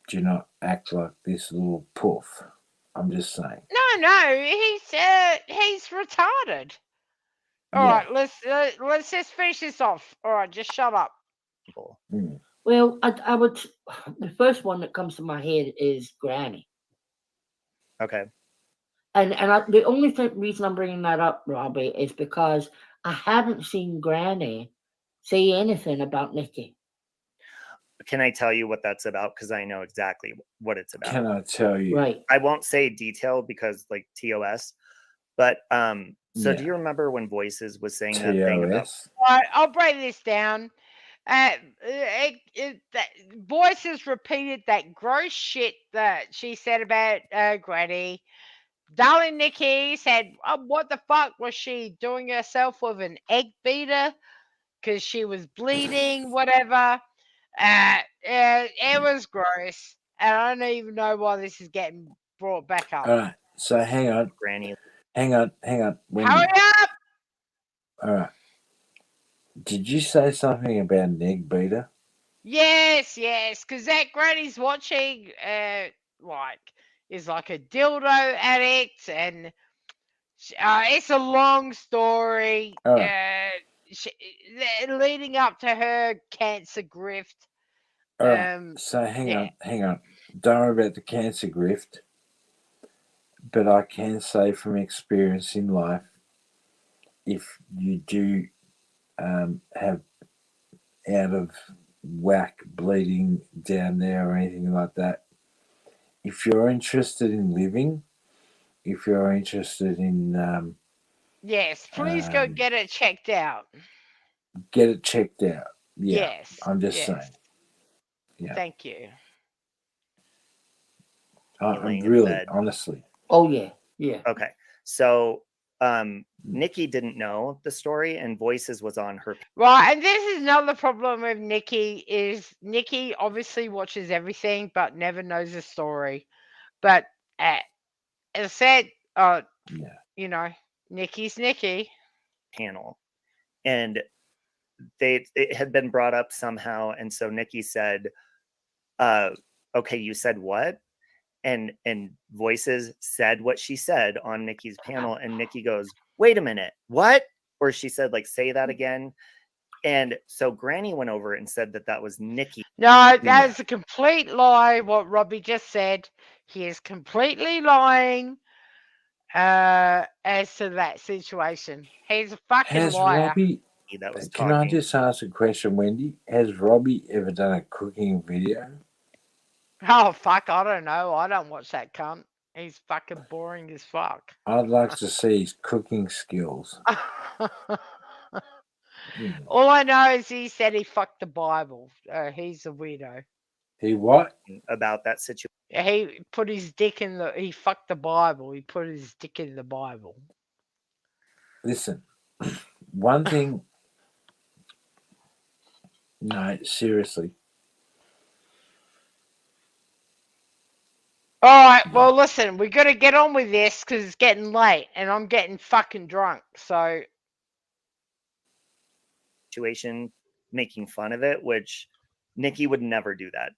do not act like this little poof. I'm just saying. No, he's retarded. All Yeah. right, let's just finish this off. All right, just shut up. Mm. Well, I would. The first one that comes to my head is Granny. Okay. And the only reason I'm bringing that up, Robbie, is because I haven't seen Granny say anything about Nikki. Can I tell you what that's about? Because I know exactly what it's about. Can I tell you? Right. I won't say detail because like TOS, but so Yeah. do you remember when Voices was saying that thing about? TOS. All right, I'll break this down. Voices repeated that gross shit that she said about Granny. Darling Nikki said, what the fuck was she doing herself with an egg beater? Because she was bleeding, whatever. It was gross. And I don't even know why this is getting brought back up. All right. So hang on. Granny. Hang on. Wendy. Hurry up! All right. Did you say something about an egg beater? Yes, because that granny's watching, is like a dildo addict, and it's a long story. All right. Leading up to her cancer grift. All right. So hang on. Don't worry about the cancer grift. But I can say from experience in life, if you do have out of whack bleeding down there or anything like that, if you're interested in living, if you're interested in Yes, please go get it checked out. get it checked out. Yeah, Yes. I'm just saying. Yeah. Thank you. I'm really, honestly. Oh yeah. Yeah. Okay. So Nikki didn't know the story, and Voices was on her. Right, and this is another problem with Nikki, is Nikki obviously watches everything but never knows the story. But as I said, you know, Nikki's Nikki. Panel. And it had been brought up somehow, and so Nikki said, okay, you said what? And Voices said what she said on Nikki's panel, and Nikki goes, wait a minute, what? Or she said, like, say that again. And so Granny went over and said that was Nikki. No, that is a complete lie, what Robbie just said. He is completely lying as to that situation. He's a fucking liar. Robbie, that was can I just ask a question, Wendy? Has Robbie ever done a cooking video? Oh, fuck, I don't know. I don't watch that cunt. He's fucking boring as fuck. I'd like to see his cooking skills. All I know is he said he fucked the Bible. He's a weirdo. He what? About that situation. Yeah, he put his dick in the. He fucked the Bible. He put his dick in the Bible. Listen, one thing. No, seriously. All right. Well, listen, we got to get on with this because it's getting late and I'm getting fucking drunk. So Situation, making fun of it, which Nikki would never do that.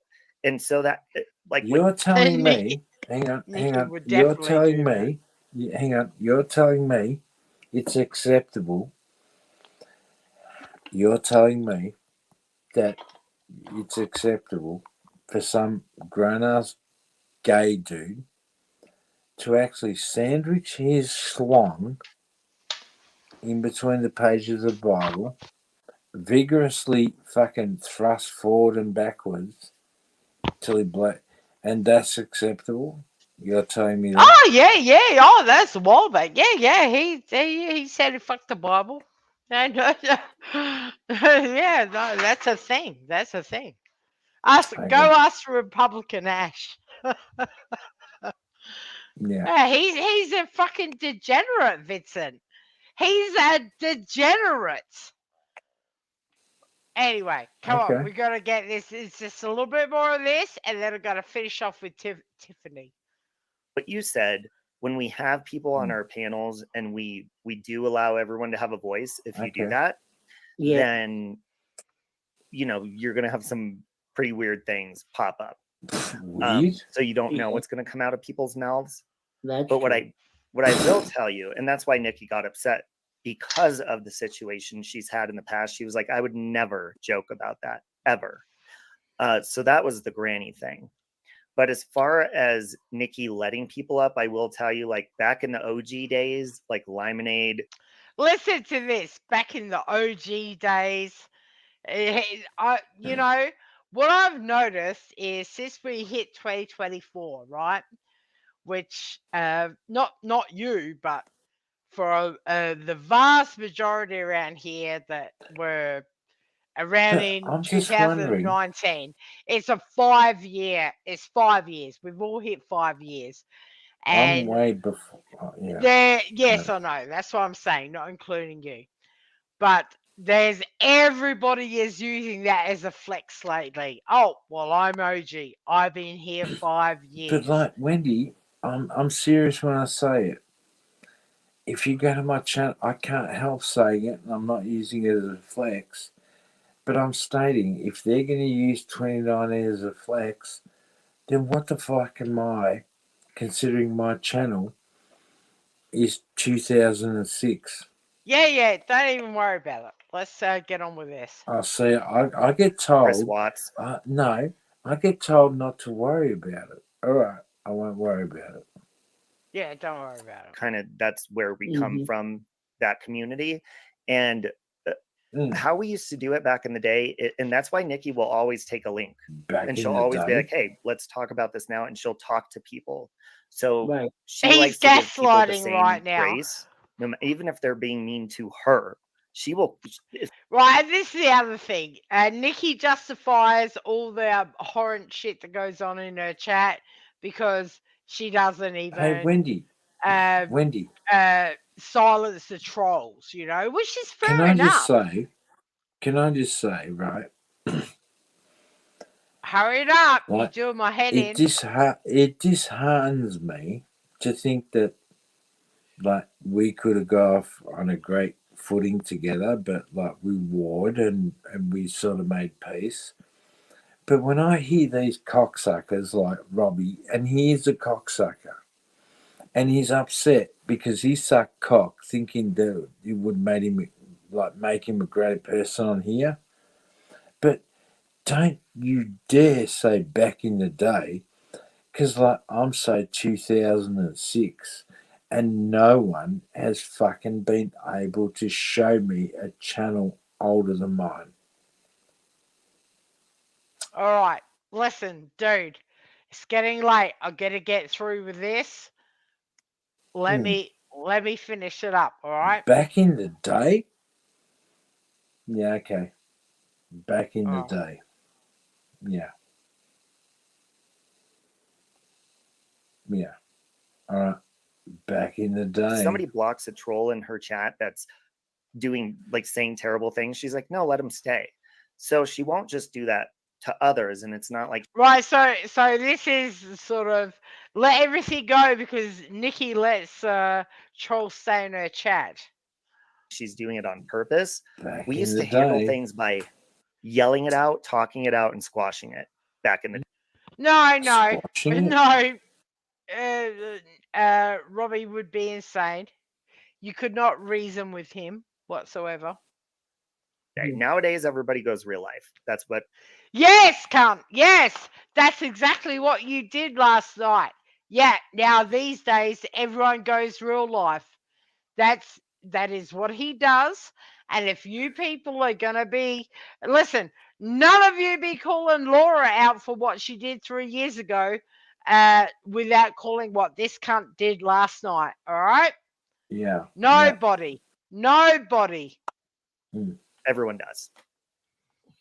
And so that, like, You're telling Nikki- me, hang on, Nikki would You're definitely telling do that. me, hang on, you're telling me it's acceptable. You're telling me that it's acceptable for some grown-ass gay dude to actually sandwich his schlong in between the pages of the Bible, vigorously fucking thrust forward and backwards till he black, and that's acceptable? You're telling me that? Oh yeah. Oh, that's Wallback. Yeah. He said he fucked the Bible. No. Yeah, no, that's a thing. That's a thing. Okay. Go ask Republican Ash. Yeah. He's a fucking degenerate, Vincent. He's a degenerate. Anyway, come on, Okay. we gotta get this. It's just a little bit more of this, and then I gotta finish off with Tiffany. what you said, when we have people on our panels and we do allow everyone to have a voice, if you do Okay. that, Yeah. then you're gonna have some pretty weird things pop up. Weird. So you don't know Yeah. what's gonna come out of people's mouths. That's But what true. I will tell you, and that's why Nikki got upset because of the situation she's had in the past. She was like, I would never joke about that ever. So that was the granny thing. But as far as Nikki letting people up, I will tell you, like back in the OG days, like Limonade. Listen to this. Back in the OG days, what I've noticed is since we hit 2024, right? Which not you, but for the vast majority around here that were around in I'm just wondering. 2019. It's a 5 year. It's 5 years. We've all hit 5 years, I'm and way before. Yeah. yes, I know. That's what I'm saying, not including you. But there's everybody is using that as a flex lately. Oh, well, I'm OG. I've been here 5 years. But like Wendy, I'm serious when I say it. If you go to my channel, I can't help saying it, and I'm not using it as a flex. But I'm stating if they're going to use 2019 as a flex, then what the fuck am I? Considering my channel is 2006. Yeah. Don't even worry about it. Let's get on with this. I see. I get Chris told. Watts. No, I get told not to worry about it. All right, I won't worry about it. Yeah, don't worry about it. Kind of that's where we come from, that community. And how we used to do it back in the day, and that's why Nikki will always take a link. And she'll always be like, hey, let's talk about this now. And she'll talk to people. So she likes to give people the same right now. grace, even if they're being mean to her. She will. Right, and this is the other thing. Nikki justifies all the horrent shit that goes on in her chat because she doesn't even. Hey, Wendy. Wendy. Silence the trolls, which is fair Can enough. Can I just say, right? Hurry it up! You're doing my head in. It disheartens me to think that, like, we could have gone off on a great footing together, but like we warred and we sort of made peace. But when I hear these cocksuckers like Robbie, and he is a cocksucker, and he's upset because he sucked cock, thinking that it would make him a great person on here. But don't you dare say back in the day, because like I'm say 2006, and no one has fucking been able to show me a channel older than mine. All right, listen, dude, it's getting late. I gotta get through with this. Let me finish it up. All right. Back in the day. Yeah, okay. Back in the Oh. day. Yeah. Yeah. All right. Back in the If day. somebody blocks a troll in her chat that's doing like saying terrible things, she's like, no, let him stay. So she won't just do that to others, and it's not like Right, so this is sort of let everything go because Nikki lets trolls stay in her chat. she's doing it on purpose. Back We in used the to handle day. things by yelling it out, talking it out, and squashing it back in the No, Squashing it? no. Robbie would be insane. You could not reason with him whatsoever. day. Nowadays, everybody goes real life. That's what. Yes, cunt. Yes, that's exactly what you did last night. Yeah. Now these days, everyone goes real life. That is what he does. And if you people are gonna be, listen, none of you be calling Laura out for what she did 3 years ago, without calling what this cunt did last night. All right. Yeah. Nobody. Everyone does.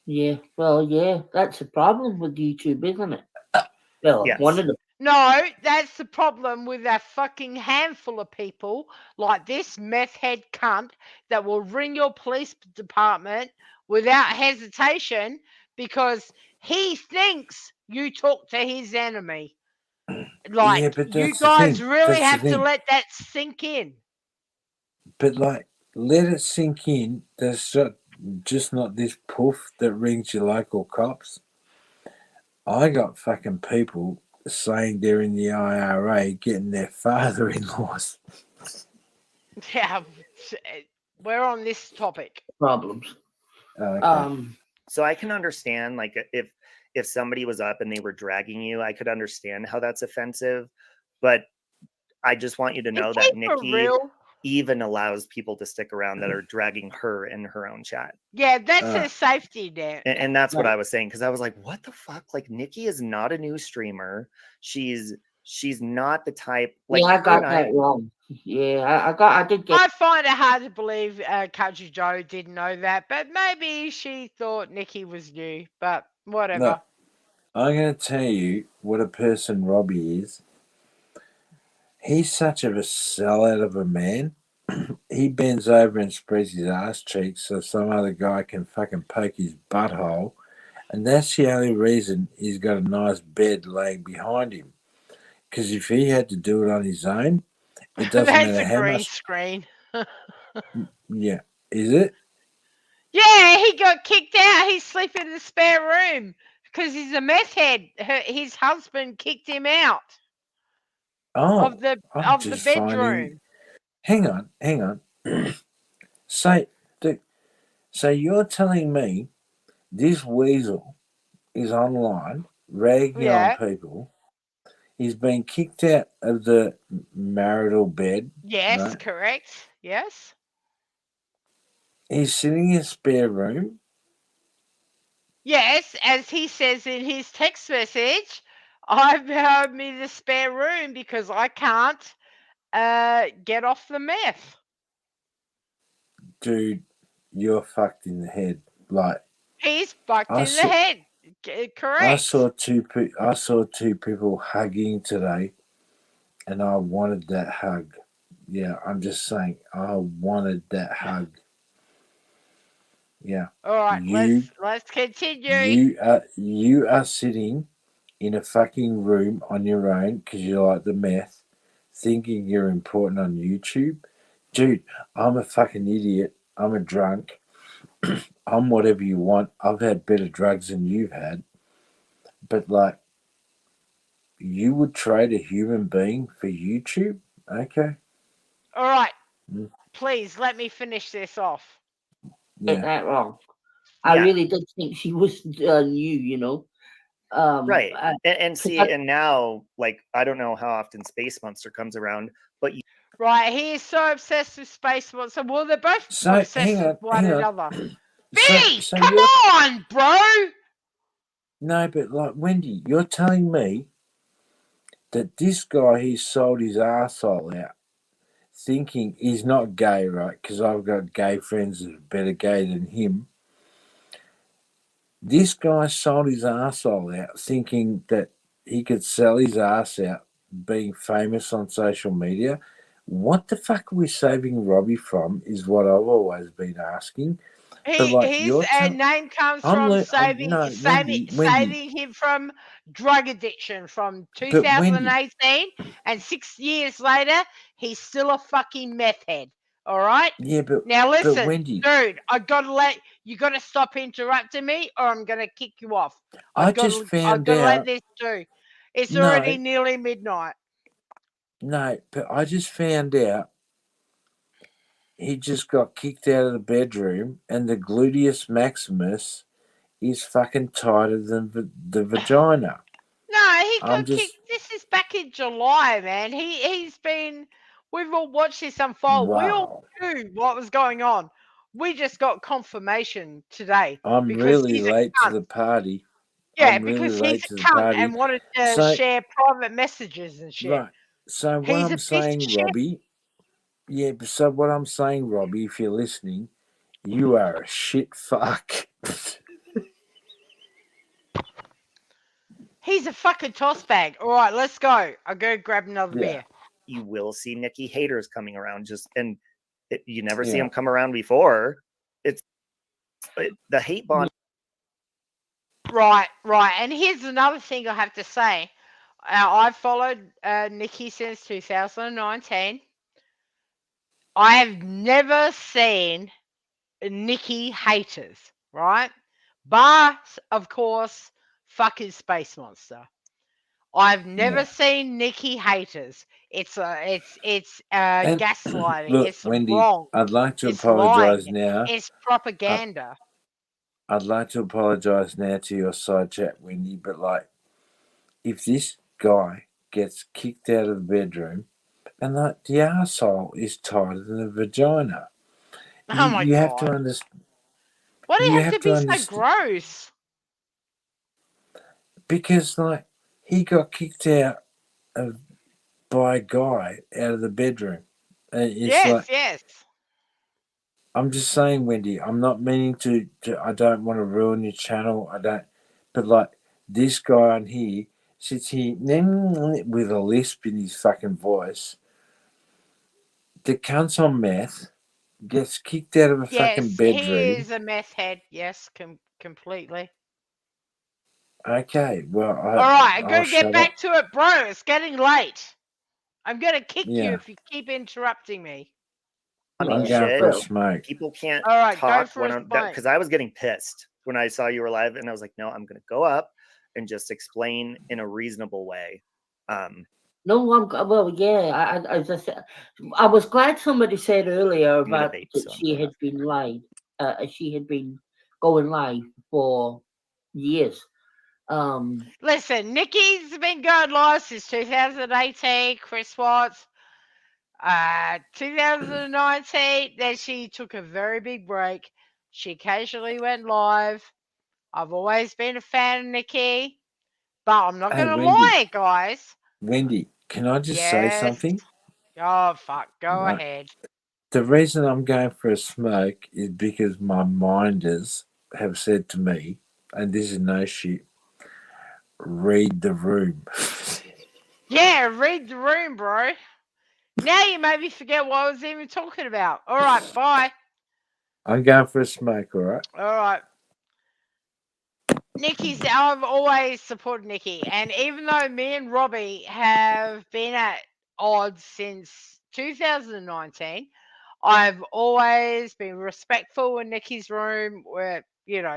Yeah, well, yeah, that's the problem with YouTube, isn't it? Well, Yes. one of the No, that's the problem with that fucking handful of people like this meth head cunt that will ring your police department without hesitation because he thinks you talk to his enemy. Like, Yeah, but you that's the guys thing. really That's the have to thing. let that sink in. But like, let it sink in. There's just not this poof that rings your local cops. I got fucking people saying they're in the IRA getting their father-in-laws. Yeah, we're on this topic. problems. Okay. So I can understand, like, if somebody was up and they were dragging you, I could understand how that's offensive. But I just want you to know that Nikki real? even allows people to stick around that are dragging her in her own chat. Yeah, that's a safety net. And that's what I was saying, because I was like, what the fuck? Like, Nikki is not a new streamer. She's not the type. Like, yeah, I her got and I- that wrong. Yeah, I did get. I find it hard to believe Country Joe didn't know that, but maybe she thought Nikki was new, but whatever. Look, I'm going to tell you what a person Robbie is. He's such of a sellout of a man. He bends over and spreads his ass cheeks so some other guy can fucking poke his butthole. And that's the only reason he's got a nice bed laying behind him. Because if he had to do it on his own, it doesn't That's matter a how green much. screen. Yeah, is it? Yeah, he got kicked out. He's sleeping in the spare room because he's a meth head. His husband kicked him out Oh, of the I'm of the just bedroom. finding. Hang on. So you're telling me this weasel is online ragging on people. He's been kicked out of the marital bed. Yes, right? correct. Yes. He's sitting in a spare room. Yes, as he says in his text message, I've had me the spare room because I can't get off the meth. Dude, you're fucked in the head. Like, He's fucked I in saw- the head. Correct. I saw two people hugging today, and I wanted that hug. Yeah, I'm just saying, I wanted that hug. Yeah. All right, let's continue. You are sitting in a fucking room on your own because you like the meth, thinking you're important on YouTube. Dude, I'm a fucking idiot. I'm a drunk. I'm whatever you want. I've had better drugs than you've had. But like, you would trade a human being for YouTube? Okay. All right. Mm. Please let me finish this off. Get Yeah. that wrong. I really did think she was new, you know. Right. And 'cause see, and now, like, I don't know how often Space Monster comes around, but Right, he is so obsessed with Space Monster. Well, they're both So, obsessed with one hang on. another. So Billy, come you're on, bro. no, but like Wendy, you're telling me that this guy he sold his arsehole out, thinking he's not gay, right? Because I've got gay friends that are better gay than him. This guy sold his arsehole out thinking that he could sell his ass out being famous on social media. What the fuck are we saving Robbie from is what I've always been asking. But like His you're telling, name comes I'm from no Wendy, saving him from drug addiction from but Wendy, 2018, and 6 years later, he's still a fucking meth head. All right. yeah, Now but listen, Wendy, dude, you gotta stop interrupting me, or I'm gonna kick you off. I just I've found got to let out. this do. It's already No, nearly midnight. no, but I just found out he just got kicked out of the bedroom, and the gluteus maximus is fucking tighter than the vagina. No, he I'm got kicked. just This is back in July, man. He's been. We've all watched this unfold. We all wow. knew what was going on. We just got confirmation today I'm because really he's a late to cunt. the party. Yeah, I'm really because he's late to a the cunt party. and wanted to So share private messages and shit. right. So what He's a I'm piece of saying, shit. Robbie, yeah. So what I'm saying, Robbie, if you're listening, you are a shit fuck. He's a fucking toss bag. All right, let's go. I'll go grab another Yeah. beer. You will see Nikki haters coming around, you never see Yeah. them come around before. The hate bond. Right. And here's another thing I have to say. I've followed Nikki since 2019. I have never seen Nikki haters, right? Bar, of course, fucking Space Monster. I've never Yeah. seen Nikki haters. It's And gaslighting. look, It's Wendy, wrong. I'd like to It's lying. apologise now. It's propaganda. I'd like to apologise now to your side chat, Wendy, but like, if this guy gets kicked out of the bedroom and like the arsehole is tighter than the vagina, Oh my you have to god! understand. Why do you You have to have to be so understand gross? because like he got kicked out of by a guy out of the bedroom. And it's like Yes. I'm just saying, Wendy. I'm not meaning to. I don't want to ruin your channel. I don't. But like this guy on here sits here with a lisp in his fucking voice. The cunt's on meth. Gets kicked out of a fucking Yes, he bedroom. is a meth head. Yes, completely. Okay, well All right, I'm I'll gonna get shut up. back to it, bro. It's getting late. I'm gonna kick you Yeah, if you keep interrupting me. I'm Well, going for a well, smoke. People can't All right, go talk for a smoke. because I was getting pissed when I saw you were live, and I was like, no, I'm going to go up and just explain in a reasonable way. No, well, yeah. I was glad somebody said earlier I'm gonna about vape, that so I'm she going had up. been live. She had been going live for years. Listen, Nikki's been going live since 2018. Chris Watts, 2019. Then she took a very big break. She occasionally went live. I've always been a fan of Nikki, but I'm not Hey, gonna Wendy. lie, guys. Wendy, can I just say Yes. something? Oh fuck, go Right. ahead. The reason I'm going for a smoke is because my minders have said to me, and this is no shit, read the room. Yeah, read the room, bro. Now you made me forget what I was even talking about. All right, bye. I'm going for a smoke, all right? All right. I've always supported Nikki, and even though me and Robbie have been at odds since 2019, I've always been respectful in Nikki's room where,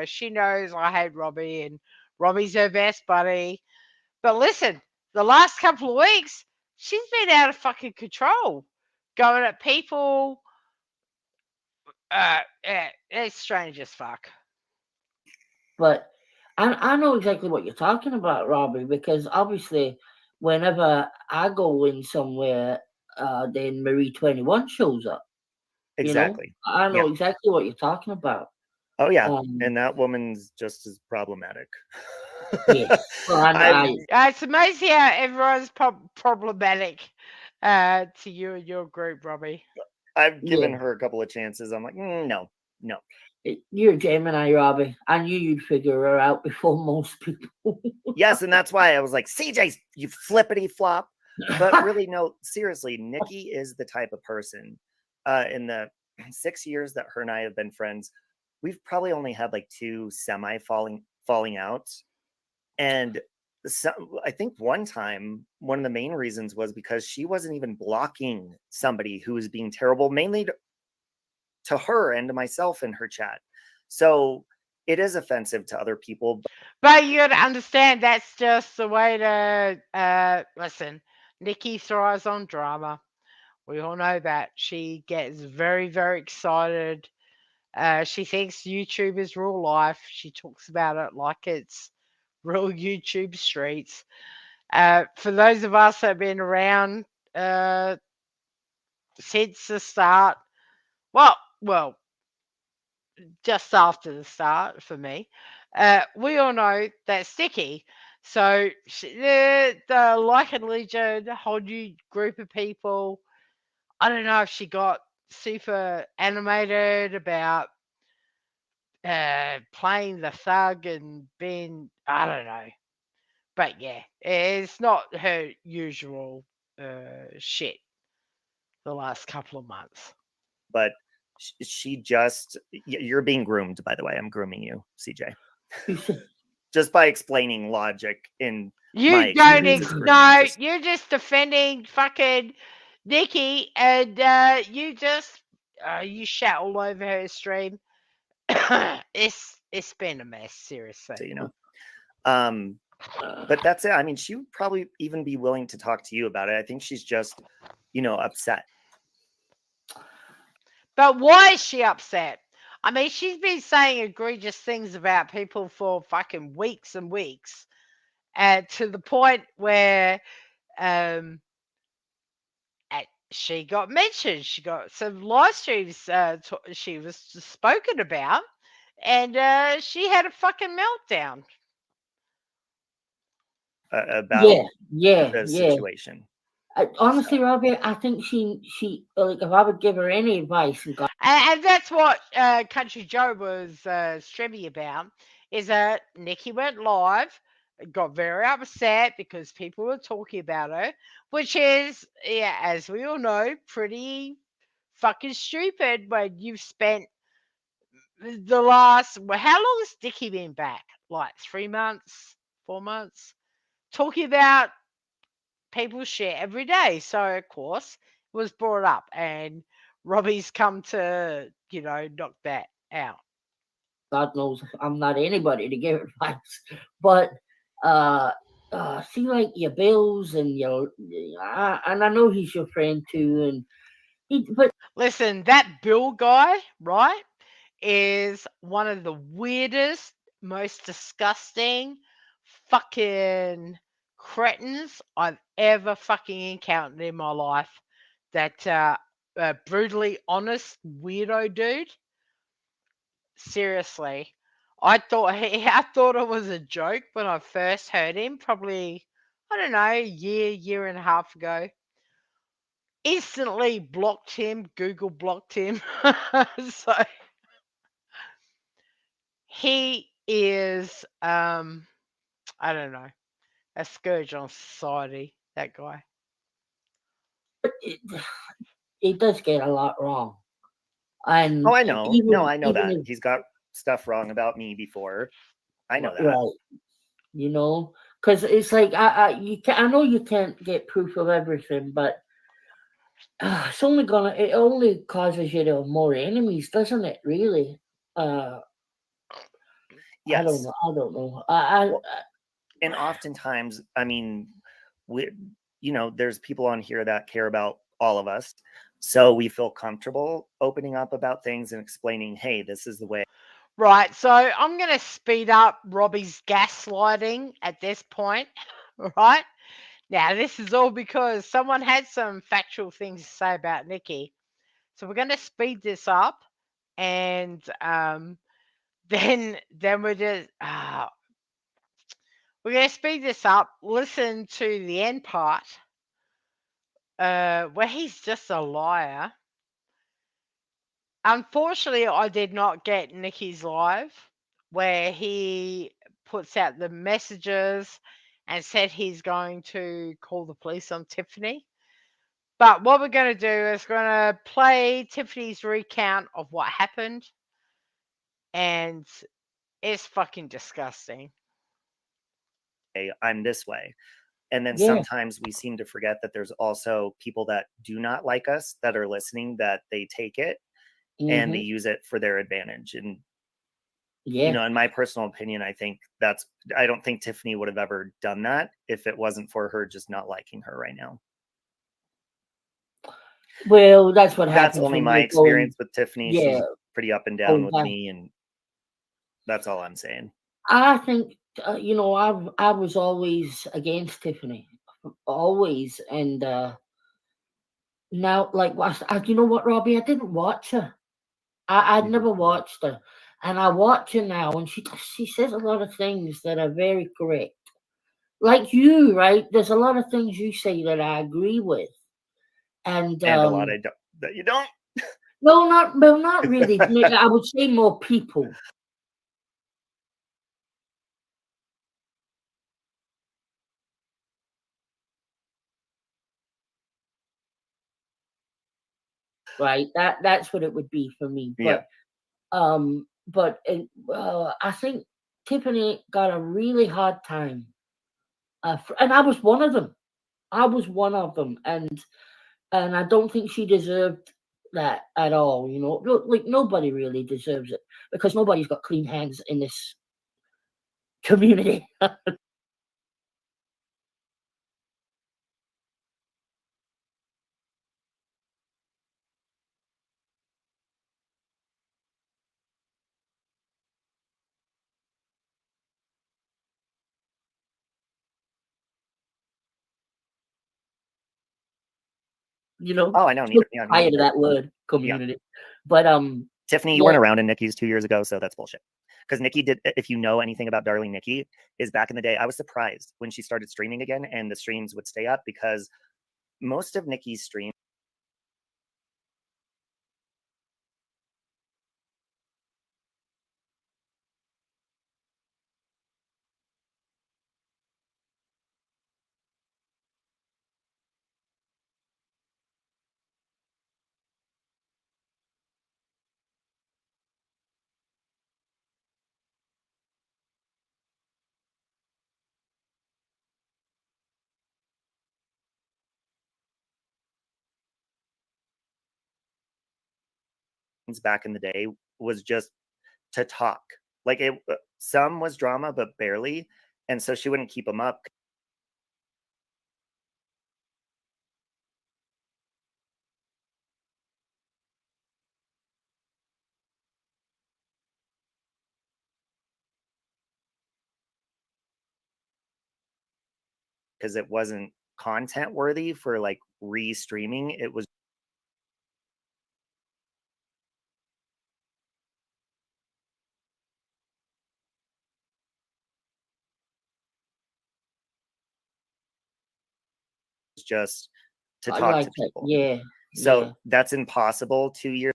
she knows I hate Robbie and Robbie's her best buddy. But listen, the last couple of weeks, she's been out of fucking control. Going at people. It's strange as fuck. But I know exactly what you're talking about, Robbie, because obviously, whenever I go in somewhere, then Marie 21 shows up. Exactly. I know Yeah. exactly what you're talking about. Oh yeah, and that woman's just as problematic. Yeah. Well, It's amazing how everyone's problematic to you and your group, Robbie. I've given her a couple of chances. I'm like, no. You're a Gemini, Robbie. I knew you'd figure her out before most people. Yes, and that's why I was like, CJ, you flippity flop. But really, no, seriously, Nikki is the type of person. In the 6 years that her and I have been friends, we've probably only had like 2 semi falling out, and I think one time one of the main reasons was because she wasn't even blocking somebody who was being terrible, mainly to her and to myself in her chat. So it is offensive to other people. But you got to understand that's just the way to listen. Nikki thrives on drama. We all know that. She gets very, very excited. She thinks YouTube is real life. She talks about it like it's real YouTube streets. For those of us that have been around since the start, well, just after the start for me, we all know that's sticky. So the like and Legion, a whole new group of people. I don't know if she got super animated about playing the thug and being, I don't know. But yeah, it's not her usual shit the last couple of months. But she just, you're being groomed, by the way. I'm grooming you, CJ. Just by explaining logic in You don't no, you're just defending fucking Nikki, and you just you shat all over her stream. It's been a mess, seriously. So, you know, but that's it. I mean, she would probably even be willing to talk to you about it. I think she's just, you know, upset. But why is she upset? I mean, she's been saying egregious things about people for fucking weeks and weeks, and to the point where she got mentioned. She got some live streams she was spoken about, and she had a fucking meltdown. About the situation. Honestly, Robbie, I think she like if I would give her any advice, and that's what Country Joe was streaming about. Is that Nikki went live, got very upset because people were talking about her, which is, yeah, as we all know, pretty fucking stupid when you've spent the last, well, how long has Nikki been back? Like 3 months, 4 months, talking about people's shit every day. So of course it was brought up, and Robbie's come to, you know, knock that out. God knows I'm not anybody to give advice, but see, like your bills and your, and I know he's your friend too, but listen, that Bill guy, right, is one of the weirdest, most disgusting fucking cretins I've ever fucking encountered in my life. That brutally honest weirdo dude. Seriously, I thought it was a joke when I first heard him. Probably, I don't know, a year and a half ago. Instantly blocked him. Google blocked him. So he is, I don't know, a scourge on society. That guy. He does get a lot wrong. And I know. I know that he's got stuff wrong about me before. I know that. Right. You know, because it's like I know you can't get proof of everything, but it only causes you to have more enemies, doesn't it? Really? Yes. I don't know. And oftentimes, I mean, there's people on here that care about all of us, so we feel comfortable opening up about things and explaining, hey, this is the way. Right, so I'm going to speed up Robbie's gaslighting at this point, right? Now, this is all because someone had some factual things to say about Nikki. So we're going to speed this up, and then we're just... we're going to speed this up, listen to the end part, where he's just a liar. Unfortunately, I did not get Nikki's live where he puts out the messages and said he's going to call the police on Tiffany. But what we're going to do is going to play Tiffany's recount of what happened, and it's fucking disgusting. I'm this way. And then Yeah. sometimes we seem to forget that there's also people that do not like us that are listening, that they take it and they Mhm. use it for their advantage. And, Yeah. you know, in my personal opinion, I don't think Tiffany would have ever done that if it wasn't for her just not liking her right now. Well, that's what That's happens only when my you're experience going. with Tiffany. Yeah. She's pretty up and down Oh, with yeah. me, and that's all I'm saying. I think you know, I was always against Tiffany, always, and now, like, you know what, Robbie? I didn't watch her. I'd Mhm. never watched her, and I watch her now, and she says a lot of things that are very correct. Like you, right? There's a lot of things you say that I agree with, and And a lot that you don't. not really. I would say more people. Right, that's what it would be for me. Yeah. But I think Tiffany got a really hard time, and I was one of them. I was one of them, and I don't think she deserved that at all. You know, like nobody really deserves it because nobody's got clean hands in this community. You know, Oh, I know. so Neither. Yeah, me tired of neither. that word, Yeah. community. But Tiffany, you yeah, weren't around in Nikki's 2 years ago, so that's bullshit. Because Nikki did, if you know anything about Darling Nikki, is back in the day, I was surprised when she started streaming again and the streams would stay up because most of Nikki's streams back in the day was just to talk. Like some was drama, but barely. And so she wouldn't keep them up because it wasn't content worthy for like re-streaming. It was just to I talk like to that. people. Yeah, So yeah. that's impossible 2 years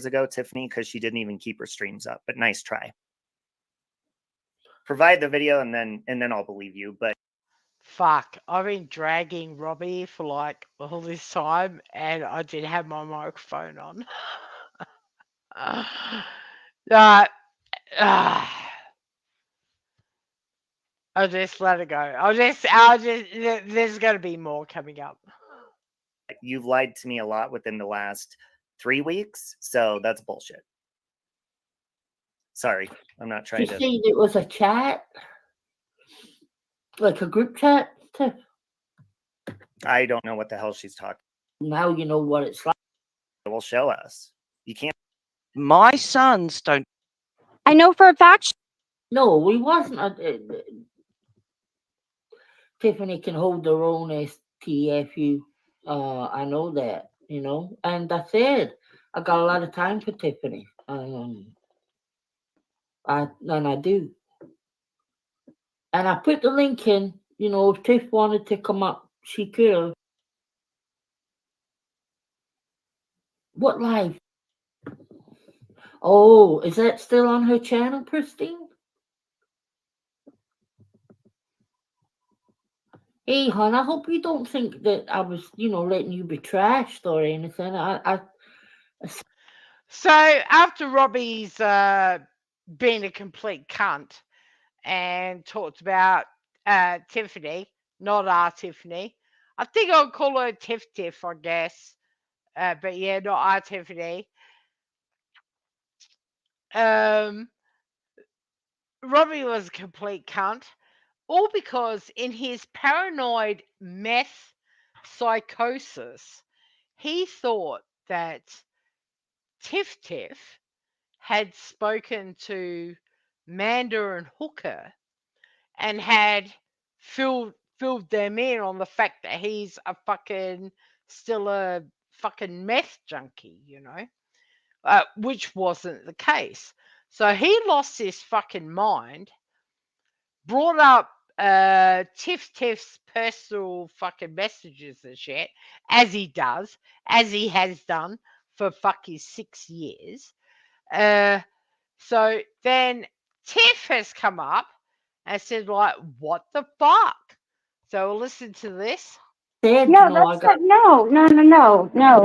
ago, Tiffany, because she didn't even keep her streams up. But nice try. Provide the video and then I'll believe you. But Fuck, I've been dragging Robbie for like all this time, and I did have my microphone on. uh, I'll just let it go. There's gonna be more coming up. you've lied to me a lot within the last 3 weeks, so that's bullshit. Sorry, I'm not trying She to. said it was a chat, like a group chat. I don't know what the hell she's talking. Now you know what it's like. It will show us. You can't. My sons don't. I know for a fact. No, we wasn't. Tiffany can hold her own STFU. I know that, you know. And I said I got a lot of time for Tiffany. I do. And I put the link in. You know, if Tiff wanted to come up, she could have. What live? Oh, is that still on her channel, Pristine? Hey, hon, I hope you don't think that I was, letting you be trashed or anything. So after Robbie's been a complete cunt and talked about Tiffany, not our Tiffany. I think I'll call her Tiff Tiff, I guess. But yeah, not our Tiffany. Robbie was a complete cunt. All because in his paranoid meth psychosis, he thought that Tiff Tiff had spoken to Manda and Hooker and had filled them in on the fact that he's still a fucking meth junkie, which wasn't the case. So he lost his fucking mind, brought up Tiff Tiff's personal fucking messages and shit, as he has done for fucking 6 years. So then Tiff has come up and said, like, what the fuck? So we'll listen to this. No, no.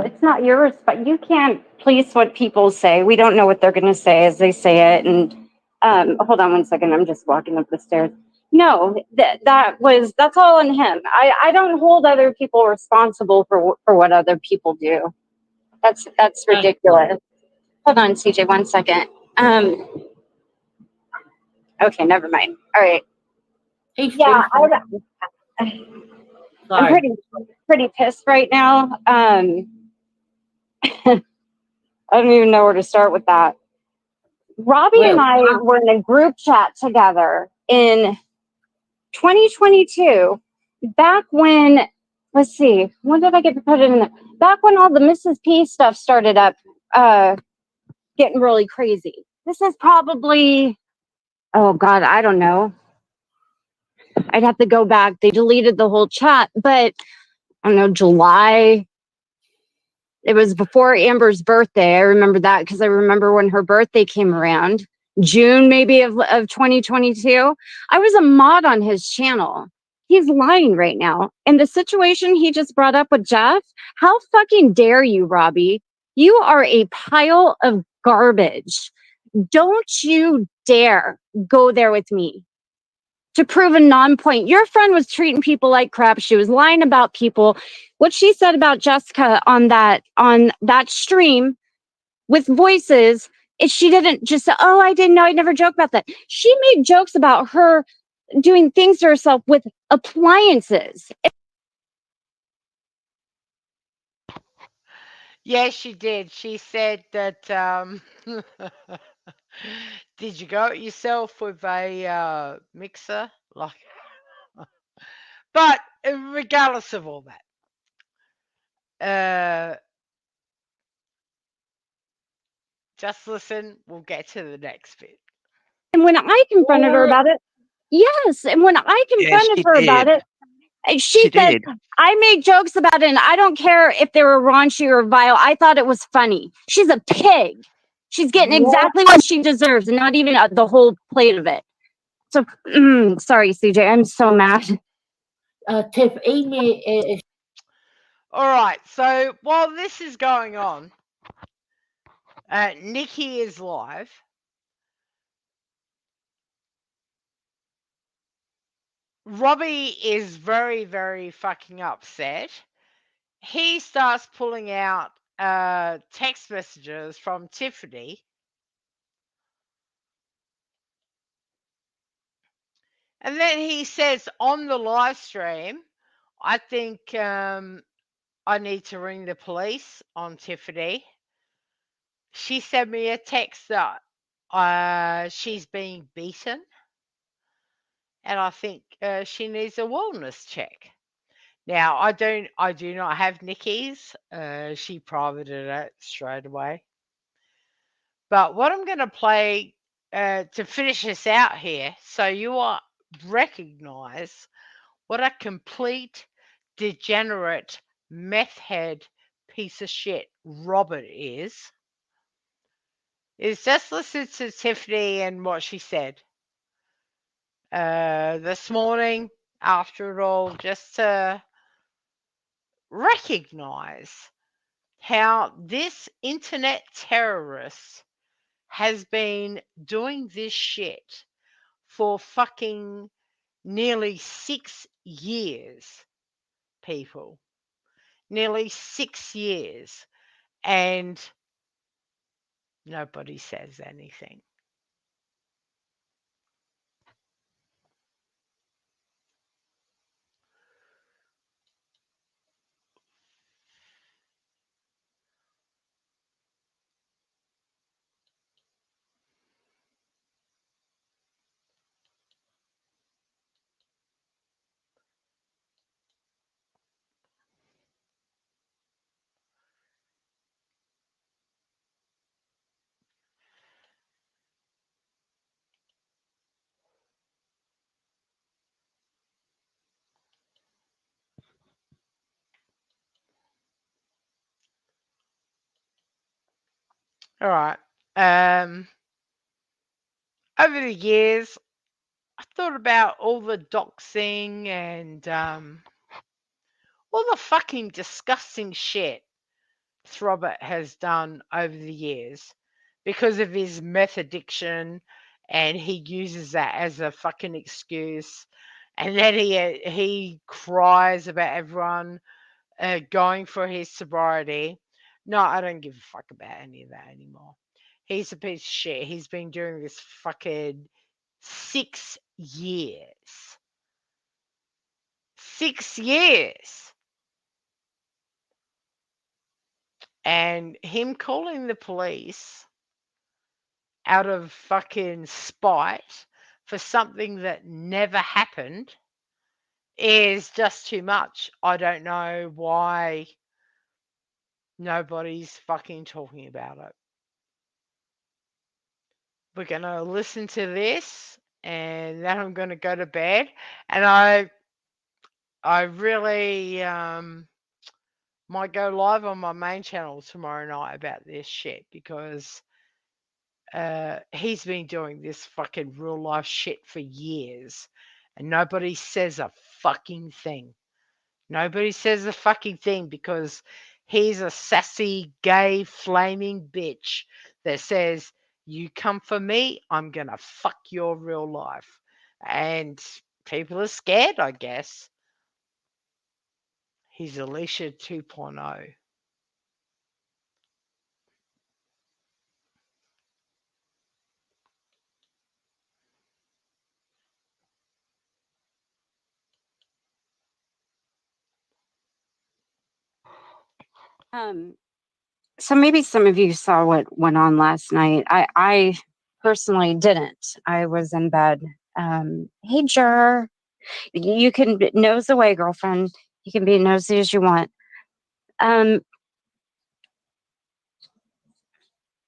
It's not yours, but you can't police what people say. We don't know what they're going to say as they say it. And hold on one second. I'm just walking up the stairs. No, that's all on him. I don't hold other people responsible for what other people do. That's ridiculous. Hold on, CJ, 1 second. Okay, never mind. All right. Yeah, I'm pretty pissed right now. I don't even know where to start with that. Robbie and I were in a group chat together in 2022, back when, let's see, when did I get to put it in there? Back when all the Mrs. P stuff started up, getting really crazy. This is probably, oh God, I don't know. I'd have to go back. They deleted the whole chat, but I don't know, July. It was before Amber's birthday. I remember that because I remember when her birthday came around, June maybe of 2022. I was a mod on his channel. He's lying right now. And the situation he just brought up with Jeff, how fucking dare you, Robbie? You are a pile of garbage. Don't you dare go there with me to prove a non-point. Your friend was treating people like crap. She was lying about people. What she said about Jessica on that stream with voices is she didn't just say, oh, I didn't know. I never joked about that. She made jokes about her doing things to herself with appliances. Yes, she did. She said that, did you go at yourself with a mixer? Like, but regardless of all that, just listen. We'll get to the next bit. And when I confronted her about it, yes, and when I confronted her about it, she said, I made jokes about it, and I don't care if they were raunchy or vile. I thought it was funny. She's a pig. She's getting exactly what she deserves, and not even the whole plate of it. So, sorry, CJ. I'm so mad. Tiff, Amy. All right. So while this is going on, Nikki is live. Robbie is very, very fucking upset. He starts pulling out text messages from Tiffany. And then he says on the live stream, I think I need to ring the police on Tiffany. She sent me a text that she's being beaten. And I think she needs a wellness check. Now, I do not have Nikki's. She privated it straight away. But what I'm going to play to finish this out here, so you all recognize what a complete degenerate meth head piece of shit Robert is just listen to Tiffany and what she said this morning after it all, just to recognize how this internet terrorist has been doing this shit for fucking nearly 6 years, people. Nearly 6 years. And nobody says anything. All right. Over the years, I thought about all the doxing and all the fucking disgusting shit Throbert has done over the years because of his meth addiction, and he uses that as a fucking excuse. And then he cries about everyone going for his sobriety. No, I don't give a fuck about any of that anymore. He's a piece of shit. He's been doing this fucking 6 years. 6 years. And him calling the police out of fucking spite for something that never happened is just too much. I don't know why nobody's fucking talking about it. We're going to listen to this, and then I'm going to go to bed. And I really might go live on my main channel tomorrow night about this shit, because he's been doing this fucking real life shit for years, and nobody says a fucking thing. Nobody says a fucking thing because he's a sassy, gay, flaming bitch that says, you come for me, I'm gonna fuck your real life. And people are scared, I guess. He's Alicia 2.0. So maybe some of you saw what went on last night. I personally didn't. I was in bed. Hey, Jur, you can nose away, girlfriend. You can be nosy as you want.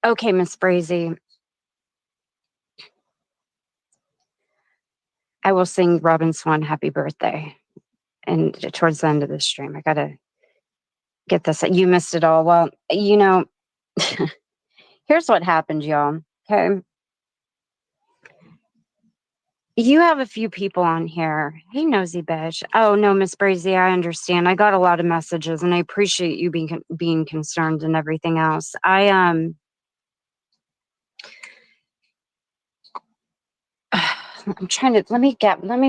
Okay, Miss Brazy. I will sing Robin Swan happy birthday. And towards the end of the stream, I gotta get this. You missed it all. Well, here's what happened, y'all. Okay. You have a few people on here. Hey, nosy bitch. Oh no, Miss Brazy, I understand. I got a lot of messages, and I appreciate you being concerned and everything else. I'm trying to let me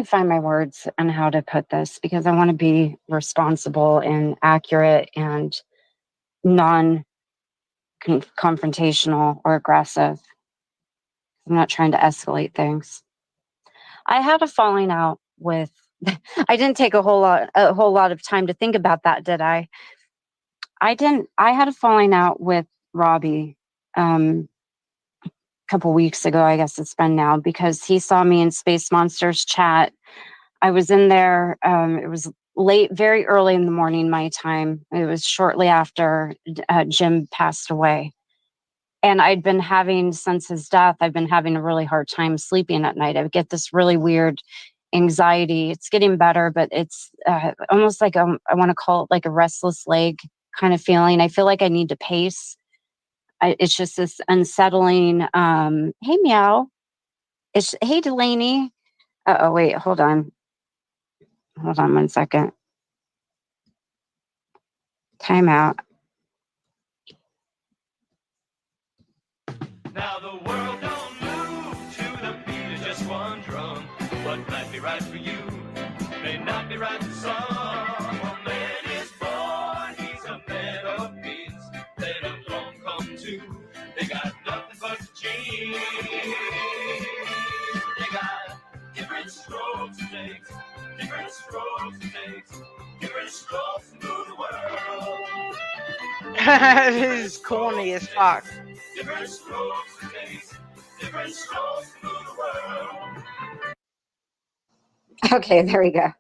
find my words on how to put this, because I want to be responsible and accurate and non-confrontational or aggressive. I'm not trying to escalate things. I had a falling out with. I didn't take a whole lot of time to think about that, did I? I didn't. I had a falling out with Robbie a couple weeks ago. I guess it's been now, because he saw me in Space Monsters chat. I was in there. It was late, very early in the morning, my time. It was shortly after Jim passed away. And I'd been having, since his death, I've been having a really hard time sleeping at night. I get this really weird anxiety. It's getting better, but it's almost like I want to call it like a restless leg kind of feeling. I feel like I need to pace. It's just this unsettling. Hey, Meow. Hey, Delaney. Oh, wait, hold on. Hold on 1 second. Time out. Now the world don't move to the beat of just one drum. What might be right for you may not be right for some. A man is born, he's a man of means. They don't long come to, they got nothing but genes. They got different strokes it takes, different strokes it takes, different strokes to move the world. This is corny as fuck. Different strokes it takes, different strokes to move the world. Okay, there we go.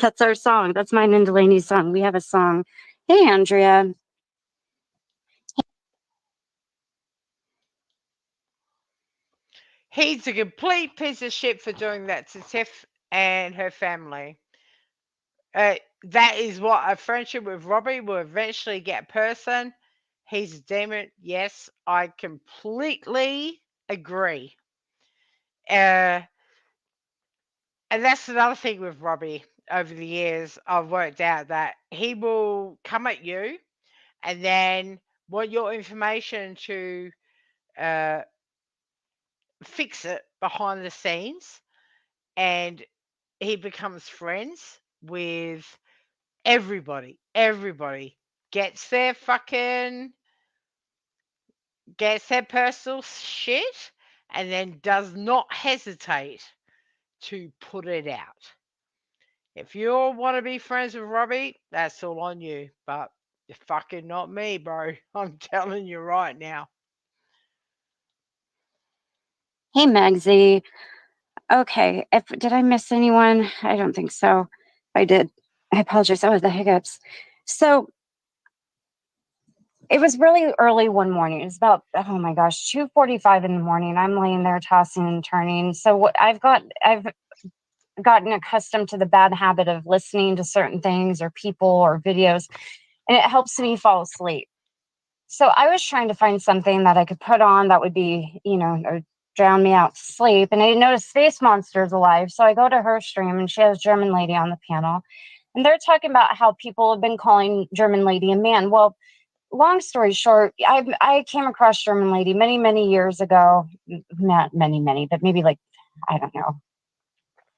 That's our song. That's mine and Delaney's song. We have a song. Hey, Andrea. He's a complete piece of shit for doing that to Tiff and her family. That is what a friendship with Robbie will eventually get a person. He's a demon. Yes, I completely agree. And that's another thing with Robbie. Over the years, I've worked out that he will come at you and then want your information to fix it behind the scenes, and he becomes friends with everybody. Everybody gets their personal shit and then does not hesitate to put it out. If you want to be friends with Robbie, that's all on you. But you're fucking not me, bro. I'm telling you right now. Hey, Megsy. Okay, did I miss anyone? I don't think so. I did. I apologize. Oh, the hiccups. So it was really early one morning. It was about, oh my gosh, 2:45 in the morning. I'm laying there tossing and turning. So what I've gotten accustomed to the bad habit of listening to certain things or people or videos, and it helps me fall asleep. So I was trying to find something that I could put on that would be, or drown me out to sleep. And I noticed Space Monster's alive. So I go to her stream and she has German Lady on the panel. And they're talking about how people have been calling German Lady a man. Well, long story short, I came across German Lady many, many years ago. Not many, but maybe like, I don't know,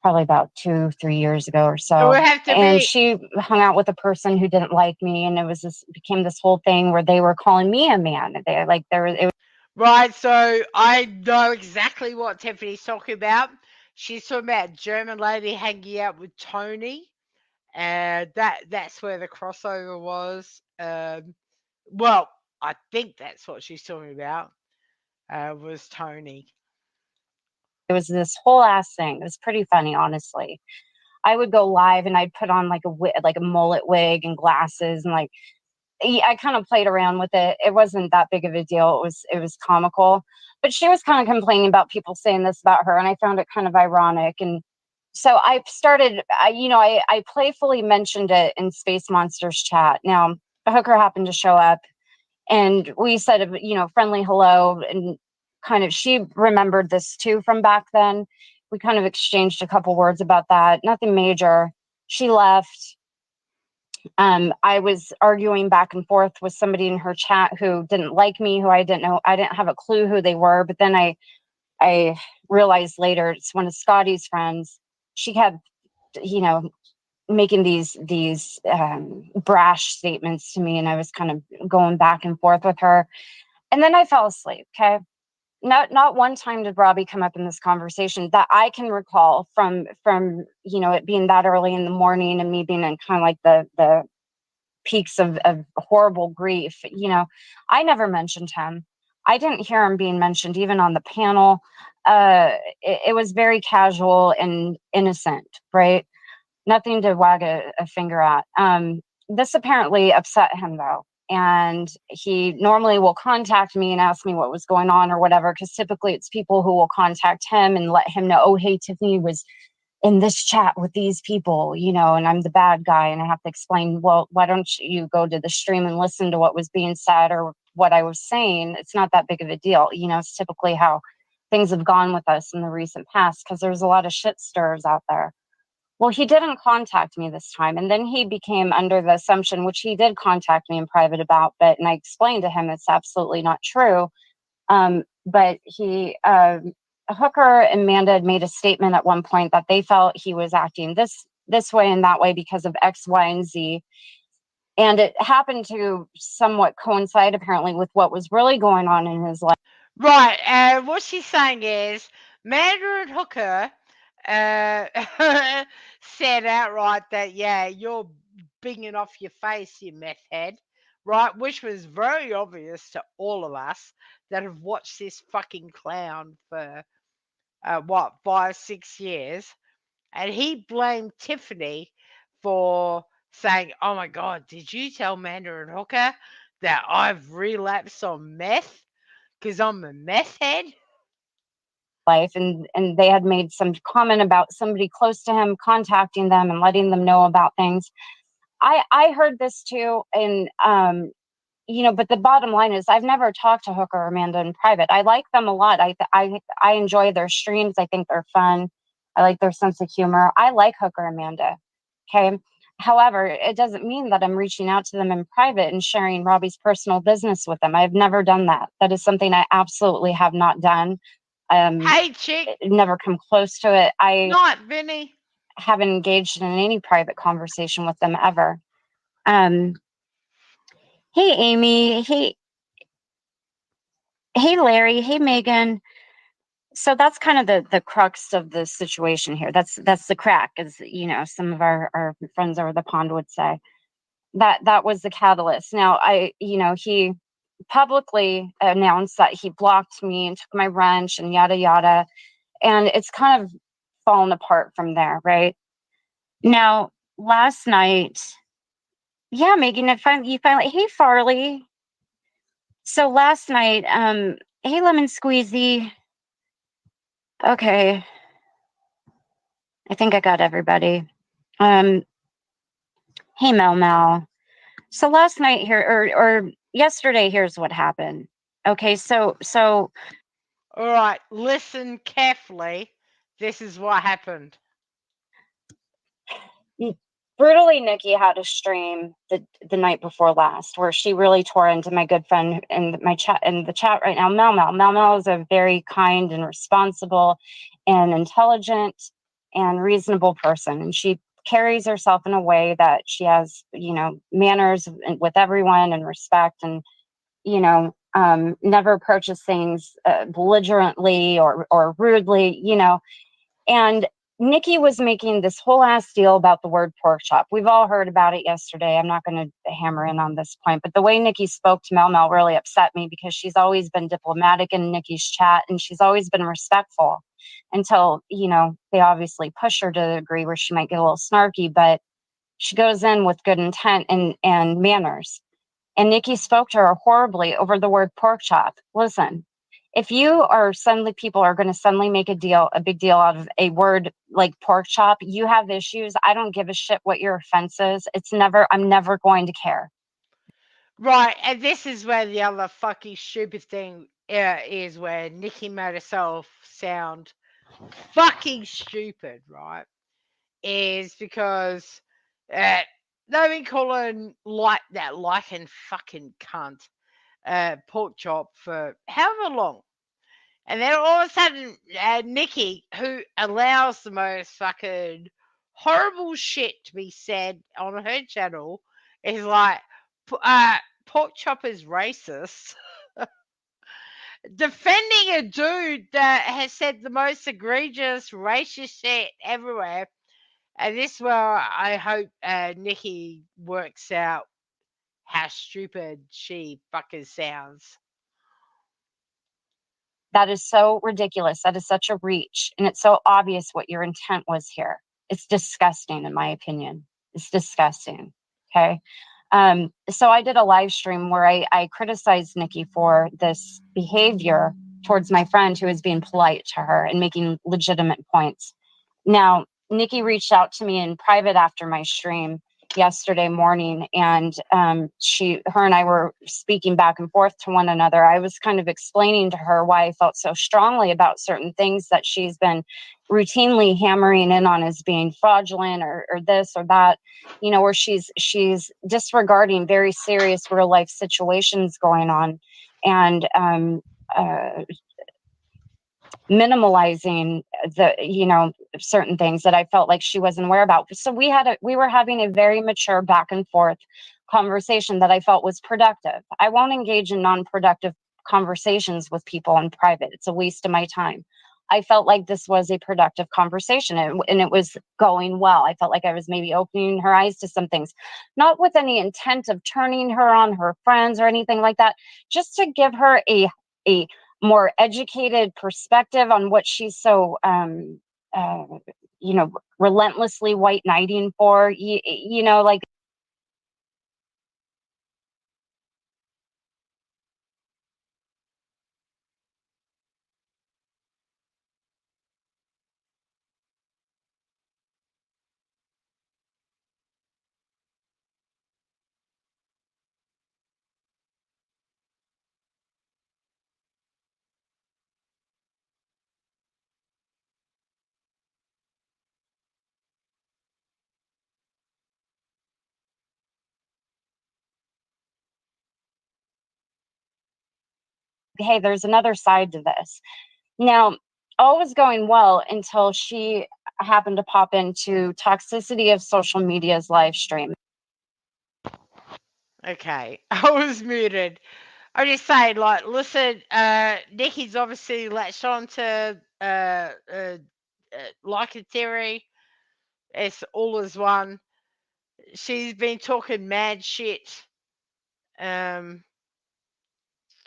probably about 2-3 years ago or It so. would have to And be she hung out with a person who didn't like me, and became this whole thing where they were calling me a man. right. So I know exactly what Tiffany's talking about. She's talking about German Lady hanging out with Tony, and that's where the crossover was. Well, I think that's what she's talking about. Was Tony. It was this whole ass thing. It was pretty funny, honestly. I would go live and I'd put on like a mullet wig and glasses, and I kind of played around with it. It wasn't that big of a deal. It was comical, but she was kind of complaining about people saying this about her, and I found it kind of ironic. And so I started, I playfully mentioned it in Space Monsters chat. Now, a hooker happened to show up, and we said, friendly hello, and kind of, she remembered this too from back then. We kind of exchanged a couple words about that. Nothing major. She left. I was arguing back and forth with somebody in her chat who didn't like me, who I didn't know. I didn't have a clue who they were, but then I realized later it's one of Scotty's friends. She kept, making these brash statements to me, and I was kind of going back and forth with her. And then I fell asleep. Okay. Not one time did Robbie come up in this conversation that I can recall from it being that early in the morning and me being in kind of like the peaks of horrible grief. I never mentioned him. I didn't hear him being mentioned even on the panel. It was very casual and innocent, right? Nothing to wag a finger at. This apparently upset him though. And he normally will contact me and ask me what was going on or whatever, because typically it's people who will contact him and let him know, oh, hey, Tiffany was in this chat with these people, you know, and I'm the bad guy and I have to explain, well, why don't you go to the stream and listen to what was being said or what I was saying? It's not that big of a deal. You know, it's typically how things have gone with us in the recent past because there's a lot of shit stirrers out there. Well, he didn't contact me this time. And then he became under the assumption, which he did contact me in private about, and I explained to him it's absolutely not true. But Hooker and Amanda had made a statement at one point that they felt he was acting this way and that way because of X, Y, and Z. And it happened to somewhat coincide apparently with what was really going on in his life. Right, and what she's saying is Amanda and Hooker said outright that, yeah, you're binging off your face, you meth head, right? Which was very obvious to all of us that have watched this fucking clown for, 5-6 years. And he blamed Tiffany for saying, oh my God, did you tell Amanda and Hooker that I've relapsed on meth because I'm a meth head? Life and they had made some comment about somebody close to him contacting them and letting them know about things. I heard this too, and you know, but the bottom line is I've never talked to Hooker or Amanda in private. I like them a lot. I enjoy their streams. I think they're fun. I like their sense of humor. I like Hooker and Amanda. Okay. However, it doesn't mean that I'm reaching out to them in private and sharing Robbie's personal business with them. I've never done that. That is something I absolutely have not done. Hey, chick. Never come close to it. I Not Vinny. haven't engaged in any private conversation with them ever. Hey, Amy. Hey, Larry. Hey, Megan. So that's kind of the crux of the situation here. That's the crack, as you know, some of our friends over the pond would say. That was the catalyst. Now he publicly announced that he blocked me and took my wrench and yada yada. And it's kind of fallen apart from there, right? Now, last night, yeah, Megan, you finally, hey, Farley. So last night, hey, Lemon Squeezy. Okay. I think I got everybody. Hey, Mel. So last night here, or yesterday, here's what happened. Okay, so all right, listen carefully. This is what happened. Brutally Nikki had a stream the night before last where she really tore into my good friend in my chat in the chat right now. Mel is a very kind and responsible and intelligent and reasonable person, and she carries herself in a way that she has, manners with everyone and respect, and never approaches things belligerently or rudely, and Nikki was making this whole ass deal about the word pork chop. We've all heard about it yesterday. I'm not going to hammer in on this point, but the way Nikki spoke to Mel really upset me because she's always been diplomatic in Nikki's chat and she's always been respectful until, they obviously push her to the degree where she might get a little snarky, but she goes in with good intent and manners. And Nikki spoke to her horribly over the word pork chop. Listen, if people are going to suddenly make a big deal out of a word like pork chop, you have issues. I don't give a shit what your offense is. I'm never going to care. Right, and this is where the other fucking stupid thing is, where Nikki made herself sound fucking stupid, right? Is because they've been calling like and fucking cunt pork chop for however long. And then all of a sudden, Nikki, who allows the most fucking horrible shit to be said on her channel, is like, pork chop is racist. Defending a dude that has said the most egregious racist shit everywhere. And this is where I hope Nikki works out how stupid she fucking sounds. That is so ridiculous. That is such a reach. And it's so obvious what your intent was here. It's disgusting, in my opinion. It's disgusting. Okay. So I did a live stream where I criticized Nikki for this behavior towards my friend who was being polite to her and making legitimate points. Now, Nikki reached out to me in private after my stream yesterday morning, and her and I were speaking back and forth to one another. I was kind of explaining to her why I felt so strongly about certain things that she's been routinely hammering in on as being fraudulent or this or that, where she's disregarding very serious real life situations going on, and minimalizing certain things that I felt like she wasn't aware about. So we were having a very mature back and forth conversation that I felt was productive. I won't engage in non-productive conversations with people in private. It's a waste of my time. I felt like this was a productive conversation, and it was going well. I felt like I was maybe opening her eyes to some things, not with any intent of turning her on her friends or anything like that, just to give her a more educated perspective on what she's so relentlessly white knighting for, like. Hey, there's another side to this. Now, all was going well until she happened to pop into Toxicity of Social Media's live stream. Okay, I was muted. I'm just saying, like, listen, Nikki's obviously latched on to like a theory. It's all as one. She's been talking mad shit.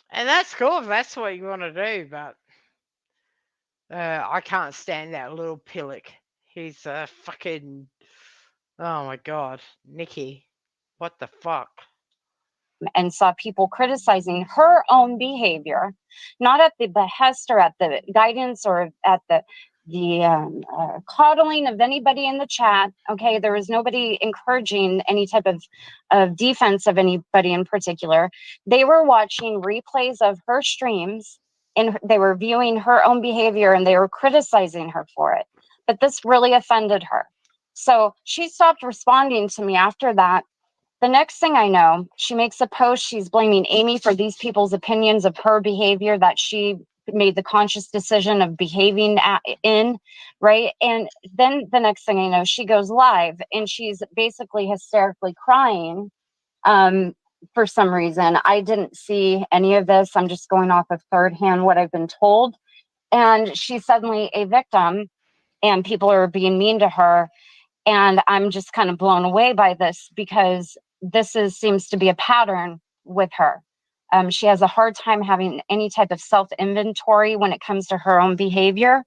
And that's cool if that's what you want to do, but I can't stand that little pillock. He's a fucking. Oh my god, Nikki. What the fuck? And saw people criticizing her own behavior, not at the behest or at the guidance or at the coddling of anybody in the chat. Okay, there was nobody encouraging any type of defense of anybody in particular. They were watching replays of her streams, and they were viewing her own behavior, and they were criticizing her for it. But this really offended her. So she stopped responding to me after that. The next thing I know, she makes a post. She's blaming Amy for these people's opinions of her behavior that she made the conscious decision of behaving in, right? And then the next thing I know, she goes live and she's basically hysterically crying for some reason. I didn't see any of this. I'm just going off of third hand what I've been told. And she's suddenly a victim and people are being mean to her. And I'm just kind of blown away by this because seems to be a pattern with her. She has a hard time having any type of self-inventory when it comes to her own behavior.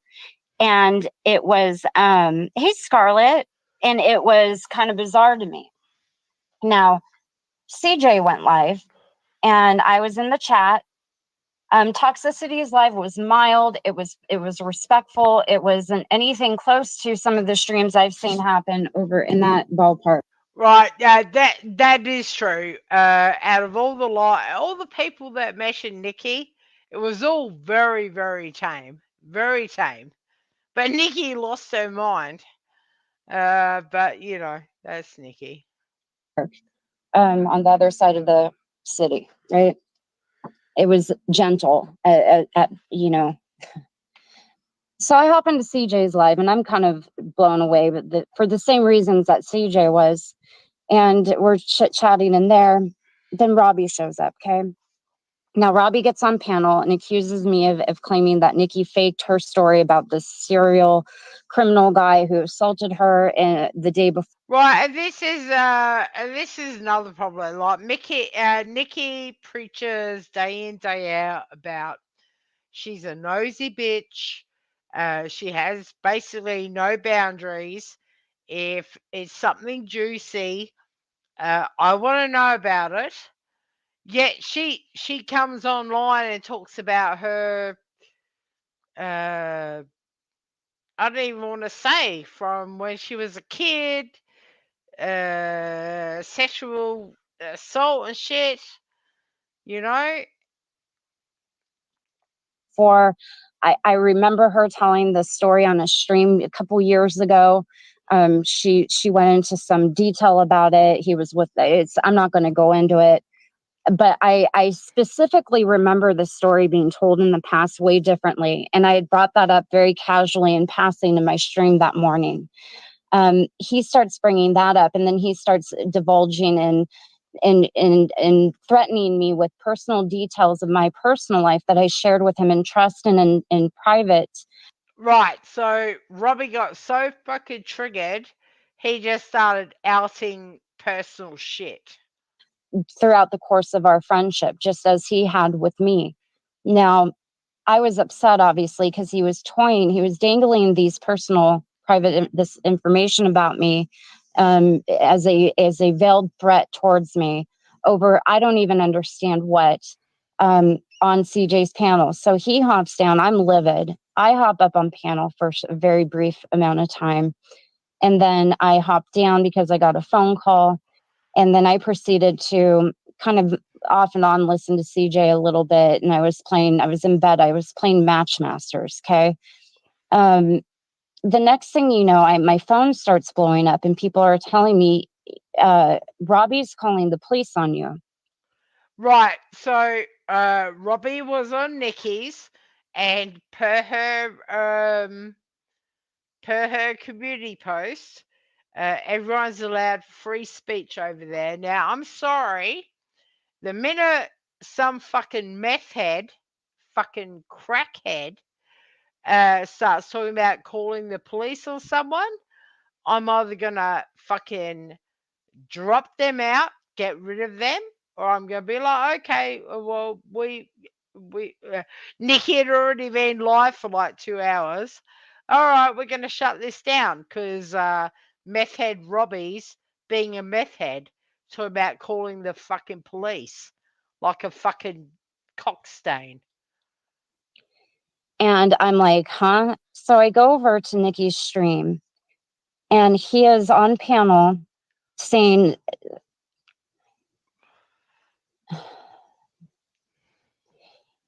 And it was, hey, Scarlett, and it was kind of bizarre to me. Now, CJ went live and I was in the chat. Toxicity's live was mild. It was respectful. It wasn't anything close to some of the streams I've seen happen over in that ballpark. Right, that is true. Out of all the people that mentioned Nikki, it was all very, very tame, very tame. But Nikki lost her mind. But that's Nikki. On the other side of the city, right? It was gentle So I hop into CJ's live and I'm kind of blown away, but for the same reasons that CJ was. And we're chit-chatting in there. Then Robbie shows up, okay? Now, Robbie gets on panel and accuses me of claiming that Nikki faked her story about this serial criminal guy who assaulted her the day before. Right, and this is another problem. Like Nikki preaches day in, day out about she's a nosy bitch. She has basically no boundaries. If it's something juicy, I want to know about it. Yet she comes online and talks about her I don't even want to say, from when she was a kid, sexual assault and shit, you know? For I remember her telling this story on a stream a couple years ago. She went into some detail about it. He was with it's I'm not going to go into it, but I specifically remember the story being told in the past way differently, and I had brought that up very casually in passing in my stream that morning. He starts bringing that up, and then he starts divulging and threatening me with personal details of my personal life that I shared with him in trust and in private. Right, so Robbie got so fucking triggered, he just started outing personal shit. Throughout the course of our friendship, just as he had with me. Now, I was upset, obviously, because he was toying, he was dangling these personal, this information about me as a veiled threat towards me over, I don't even understand what, on CJ's panel. So he hops down. I'm livid. I hop up on panel for a very brief amount of time. And then I hop down because I got a phone call. And then I proceeded to kind of off and on listen to CJ a little bit. And I was in bed, I was playing Matchmasters. Okay. The next thing you know, my phone starts blowing up and people are telling me, Robbie's calling the police on you. Right, so Robbie was on Nikki's, and per her community post, everyone's allowed free speech over there. Now, I'm sorry, the minute some fucking meth head, fucking crackhead, starts talking about calling the police on someone, I'm either gonna fucking drop them out, get rid of them, or I'm gonna be like, okay, well, Nikki had already been live for like 2 hours. All right, we're gonna shut this down because meth head Robbie's being a meth head, talking about calling the fucking police like a fucking cock stain. And I'm like, huh? So I go over to Nikki's stream and he is on panel saying,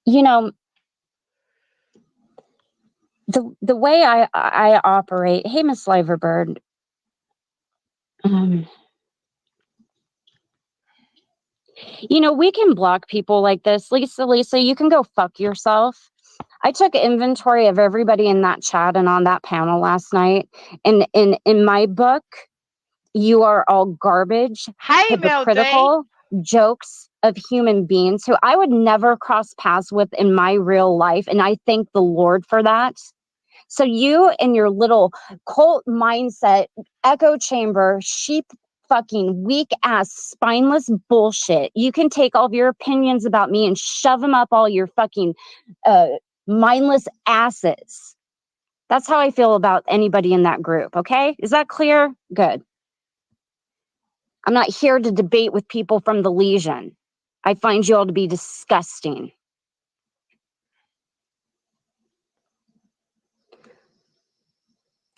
you know, the way I operate, hey, Miss Liverbird, you know, we can block people like this. Lisa, you can go fuck yourself. I took inventory of everybody in that chat and on that panel last night. And in my book, you are all garbage, Hey, hypocritical jokes of human beings who I would never cross paths with in my real life. And I thank the Lord for that. So you and your little cult mindset, echo chamber, sheep fucking weak ass, spineless bullshit. You can take all of your opinions about me and shove them up all your fucking mindless asses. That's how I feel about anybody in that group. Okay. Is that clear? Good. I'm not here to debate with people from the Legion. I find you all to be disgusting.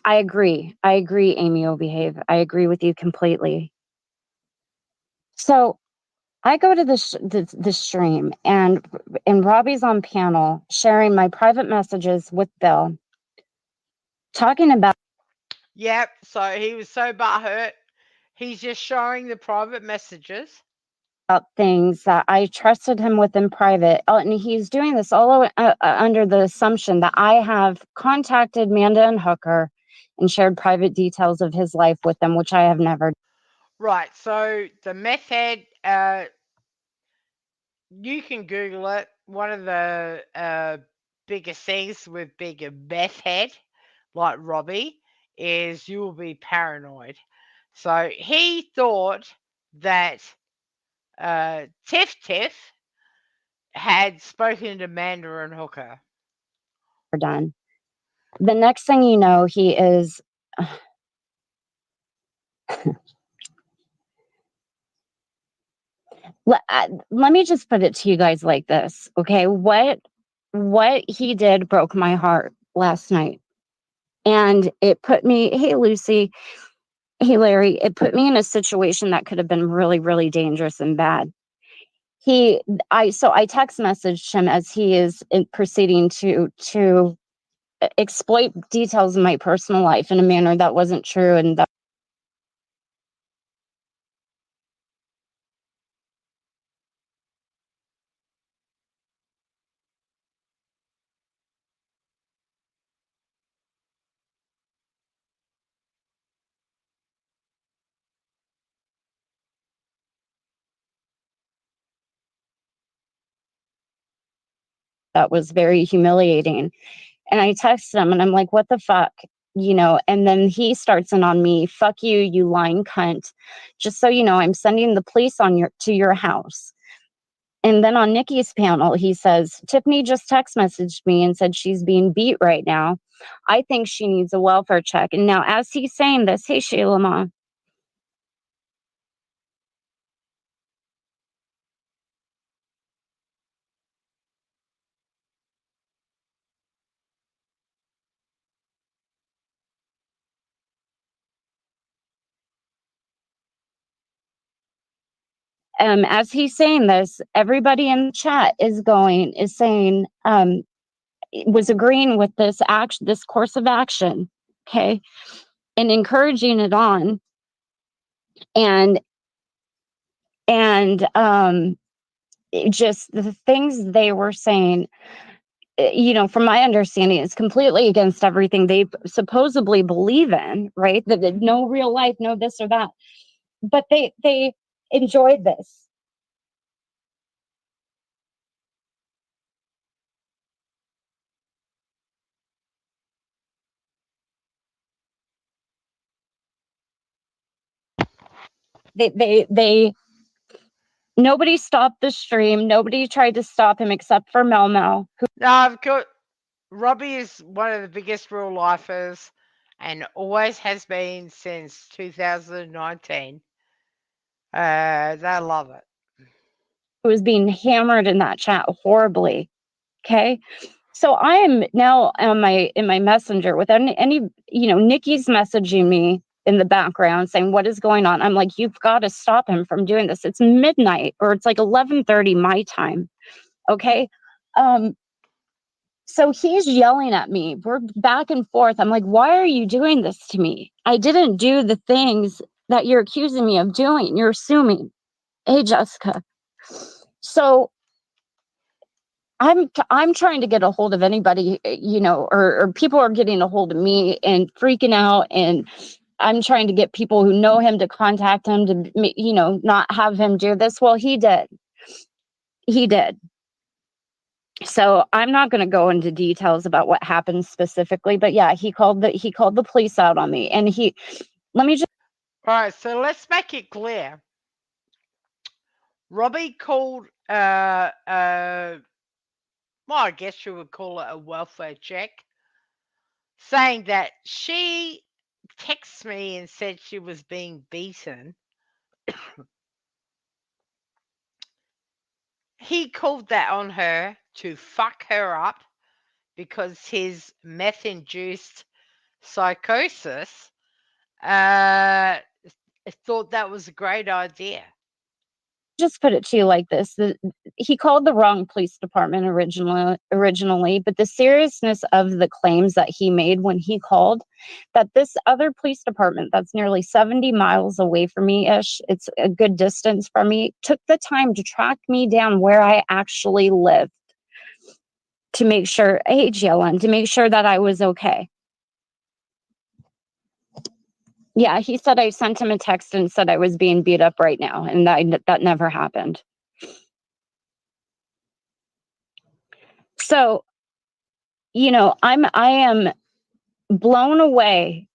I agree, Amy O'Behave. I agree with you completely. So I go to the stream and Robbie's on panel sharing my private messages with Bill, talking about. Yep, so he was so butthurt. He's just showing the private messages. Things that I trusted him with in private. Oh, and he's doing this all under the assumption that I have contacted Manda and Hooker and shared private details of his life with them, which I have never. Right, so the meth head, you can Google it. One of the biggest things with being a meth head like Robbie is you will be paranoid. So he thought that Tiff had spoken to Manda and Hooker. Done. The next thing you know, he is. Let me just put it to you guys like this, okay? What he did broke my heart last night. And it put me, hey, Lucy, hey, Larry, it put me in a situation that could have been really, really dangerous and bad. So I text messaged him as he is proceeding to exploit details of my personal life in a manner that wasn't true, and that was very humiliating. And I text him and I'm like, what the fuck? And then he starts in on me, fuck you, you lying cunt. Just so you know, I'm sending the police to your house. And then on Nikki's panel, he says, Tiffany just text messaged me and said she's being beat right now. I think she needs a welfare check. And now as he's saying this, hey, Shayla Ma, as he's saying this, everybody in the chat is saying, was agreeing with this course of action, okay, and encouraging it on, and just the things they were saying, from my understanding, it's completely against everything they supposedly believe in, right? That no real life, no this or that, but they enjoyed this. They nobody stopped the stream. Nobody tried to stop him except for Mel Mel. No, I've got Robbie is one of the biggest real lifers and always has been since 2019. They love it. Who was being hammered in that chat horribly. Okay. So I am now on in my messenger with any Nikki's messaging me in the background saying, what is going on? I'm like, you've got to stop him from doing this. It's midnight, or it's like 11:30 my time. Okay. So he's yelling at me. We're back and forth. I'm like, why are you doing this to me? I didn't do the things that you're accusing me of doing. You're assuming. Hey, Jessica. So I'm trying to get a hold of anybody, or people are getting a hold of me and freaking out, and I'm trying to get people who know him to contact him to, not have him do this. Well, he did. He did. So I'm not going to go into details about what happened specifically, but yeah, he called the police out on me, and let me just. All right, so let's make it clear. Robbie called, well, I guess you would call it a welfare check, saying that she texted me and said she was being beaten. He called that on her to fuck her up because his meth-induced psychosis thought that was a great idea. Just put it to you like this. He called the wrong police department originally, but the seriousness of the claims that he made when he called, that this other police department that's nearly 70 miles away from me-ish, it's a good distance from me, took the time to track me down where I actually lived to make sure, hey, GLN, to make sure that I was okay. Yeah, he said I sent him a text and said I was being beat up right now, and that never happened. So, I am blown away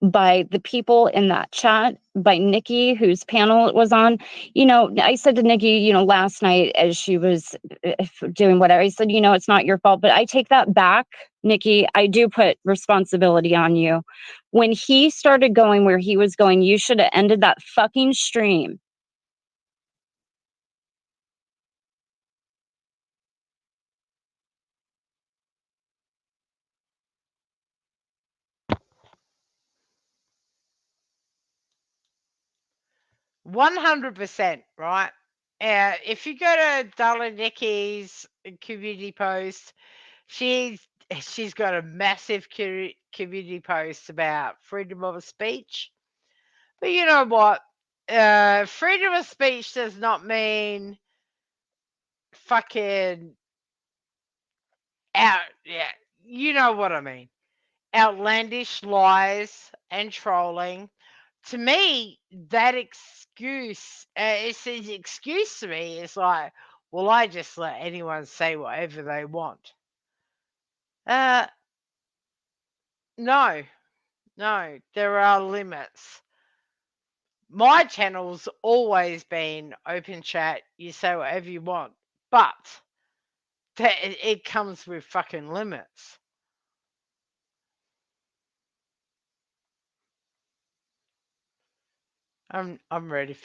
by the people in that chat, by Nikki, whose panel it was on. I said to Nikki, last night as she was doing whatever, I said, it's not your fault, but I take that back, Nikki. I do put responsibility on you. When he started going where he was going, you should have ended that fucking stream. 100%, right? If you go to Darla Nikki's community post, she's got a massive community post about freedom of speech. But you know what? Freedom of speech does not mean fucking out. Yeah, you know what I mean. Outlandish lies and trolling. To me, that excuse, it's an excuse to me. It's like, well, I just let anyone say whatever they want. No, no, there are limits. My channel's always been open chat. You say whatever you want, but it comes with fucking limits. I'm ready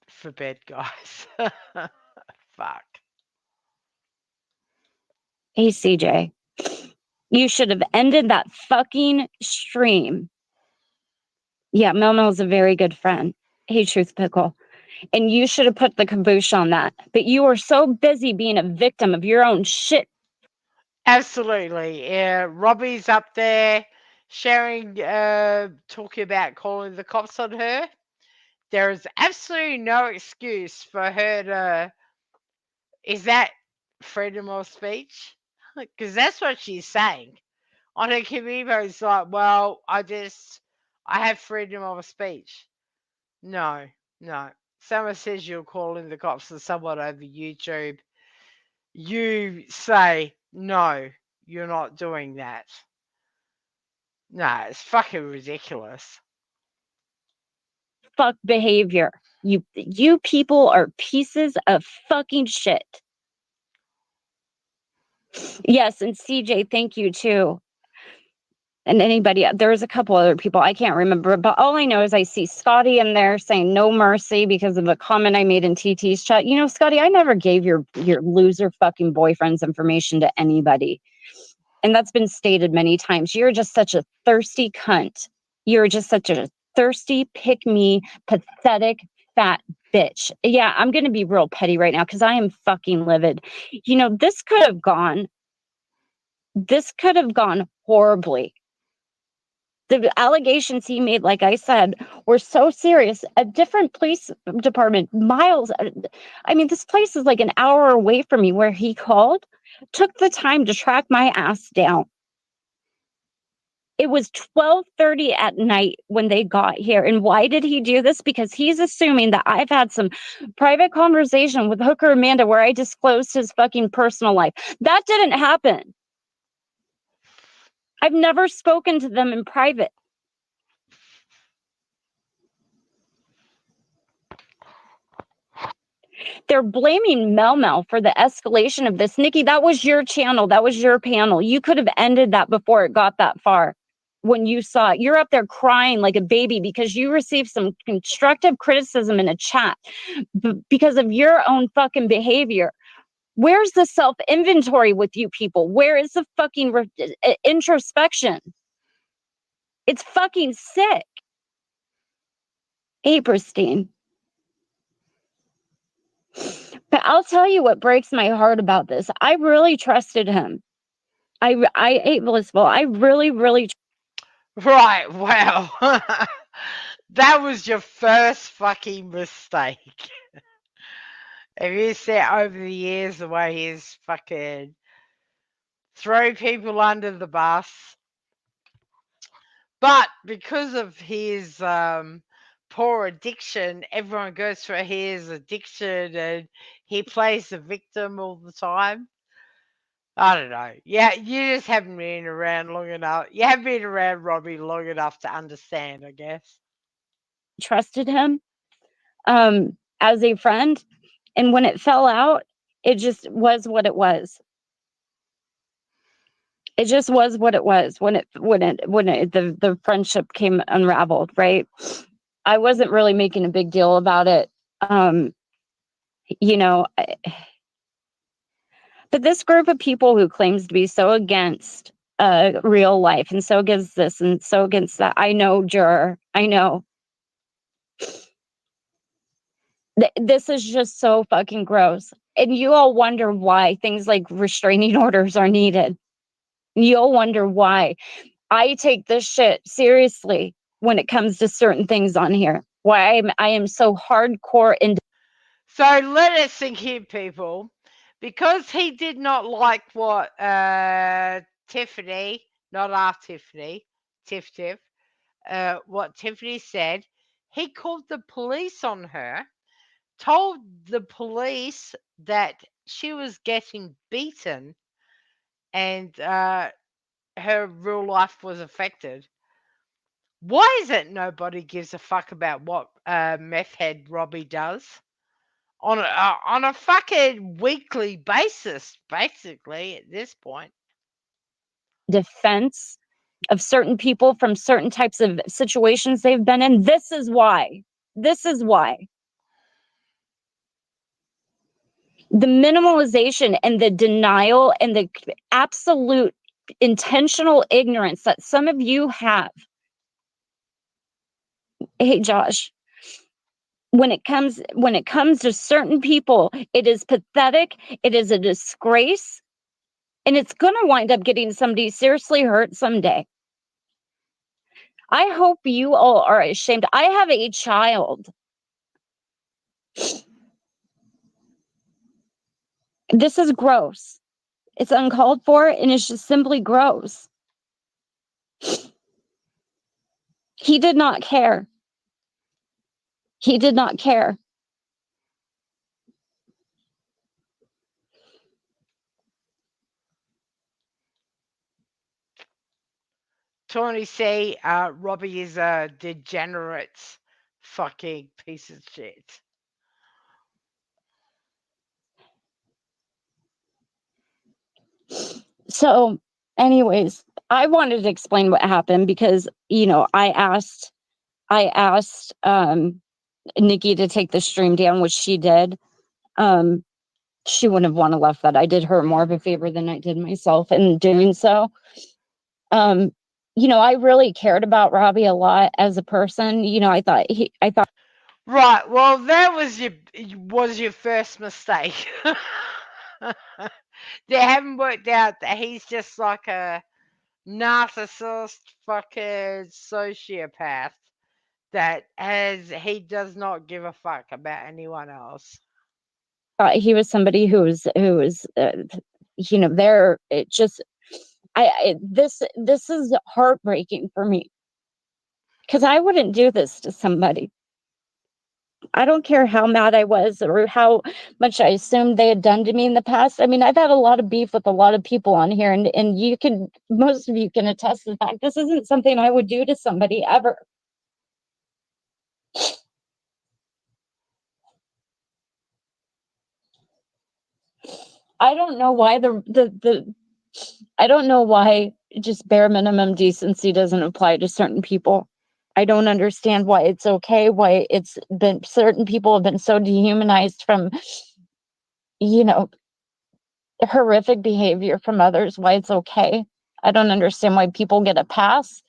for bed, guys. Fuck. Hey, CJ, you should have ended that fucking stream. Yeah, Melmel's a very good friend. Hey, Truth Pickle. And you should have put the caboose on that. But you were so busy being a victim of your own shit. Absolutely. Yeah, Robbie's up there sharing, talking about calling the cops on her. There is absolutely no excuse for her to. Is that freedom of speech? Because that's what she's saying. On her community, it's like, well, I have freedom of speech. No, no. Someone says you're calling the cops on someone over YouTube. You say, no, you're not doing that. No, it's fucking ridiculous. Fuck behavior. You people are pieces of fucking shit. Yes, and CJ, thank you too. And anybody, there's a couple other people I can't remember, but all I know is I see Scotty in there saying no mercy because of a comment I made in TT's chat. You know, Scotty, I never gave your loser fucking boyfriend's information to anybody. And that's been stated many times. You're just such a thirsty cunt. You're just such a thirsty, pick-me, pathetic, fat bitch. Yeah, I'm going to be real petty right now because I am fucking livid. You know, this could have gone horribly. The allegations he made, like I said, were so serious. A different police department, miles. I mean, this place is like an hour away from me where he called, took the time to track my ass down. It was 12:30 at night when they got here. And why did he do this? Because he's assuming that I've had some private conversation with Hooker Amanda where I disclosed his fucking personal life. That didn't happen. I've never spoken to them in private. They're blaming Mel for the escalation of this. Nikki, that was your channel. That was your panel. You could have ended that before it got that far. When you saw it, you're up there crying like a baby because you received some constructive criticism in a chat because of your own fucking behavior. Where's the self-inventory with you people? Where is the fucking introspection? It's fucking sick. Hey, Pristine. But I'll tell you what breaks my heart about this. I really trusted him. I ate blissful. I really. Right, wow. That was your first fucking mistake. Have you seen over the years the way he's fucking throw people under the bus? But because of his poor addiction, everyone goes for his addiction and he plays the victim all the time. I don't know. Yeah, you just haven't been around long enough. You haven't been around Robbie long enough to understand, I guess. Trusted him as a friend, and when it fell out, it just was what it was. It just was what it was when the friendship came unraveled, right? I wasn't really making a big deal about it. You know, but this group of people who claims to be so against real life and so against this and so against that, I know, Juror, I know. This is just so fucking gross. And you all wonder why things like restraining orders are needed. You'll wonder why I take this shit seriously when it comes to certain things on here. Why I am so hardcore into. So let it sink in, people. Because he did not like what Tiffany, not our Tiffany, Tiff, what Tiffany said, he called the police on her, told the police that she was getting beaten and her real life was affected. Why is it nobody gives a fuck about what meth head Robbie does on a fucking weekly basis, basically at this point? Defense of certain people from certain types of situations they've been in. This is why. This is why. The minimalization and the denial and the absolute intentional ignorance that some of you have. Hey, Josh, when it comes to certain people, it is pathetic, it is a disgrace, and it's going to wind up getting somebody seriously hurt someday. I hope you all are ashamed. I have a child. This is gross. It's uncalled for, and it's just simply gross. He did not care. He did not care. Tony C, Robbie is a degenerate fucking piece of shit. So, anyways, I wanted to explain what happened because, I asked Nikki to take the stream down, which she did. She wouldn't have want to left that. I did her more of a favor than I did myself in doing so. I really cared about Robbie a lot as a person. I thought. Right, well, that was your first mistake. They haven't worked out that he's just like a narcissist fucking sociopath that he does not give a fuck about anyone else. He was somebody who was there. It just this is heartbreaking for me because I wouldn't do this to somebody. I don't care how mad I was or how much I assumed they had done to me in the past. I mean, I've had a lot of beef with a lot of people on here, and most of you can attest to the fact this isn't something I would do to somebody ever. I don't know why I don't know why just bare minimum decency doesn't apply to certain people. I don't understand why it's okay, why it's been certain people have been so dehumanized from, horrific behavior from others, why it's okay. I don't understand why people get a pass.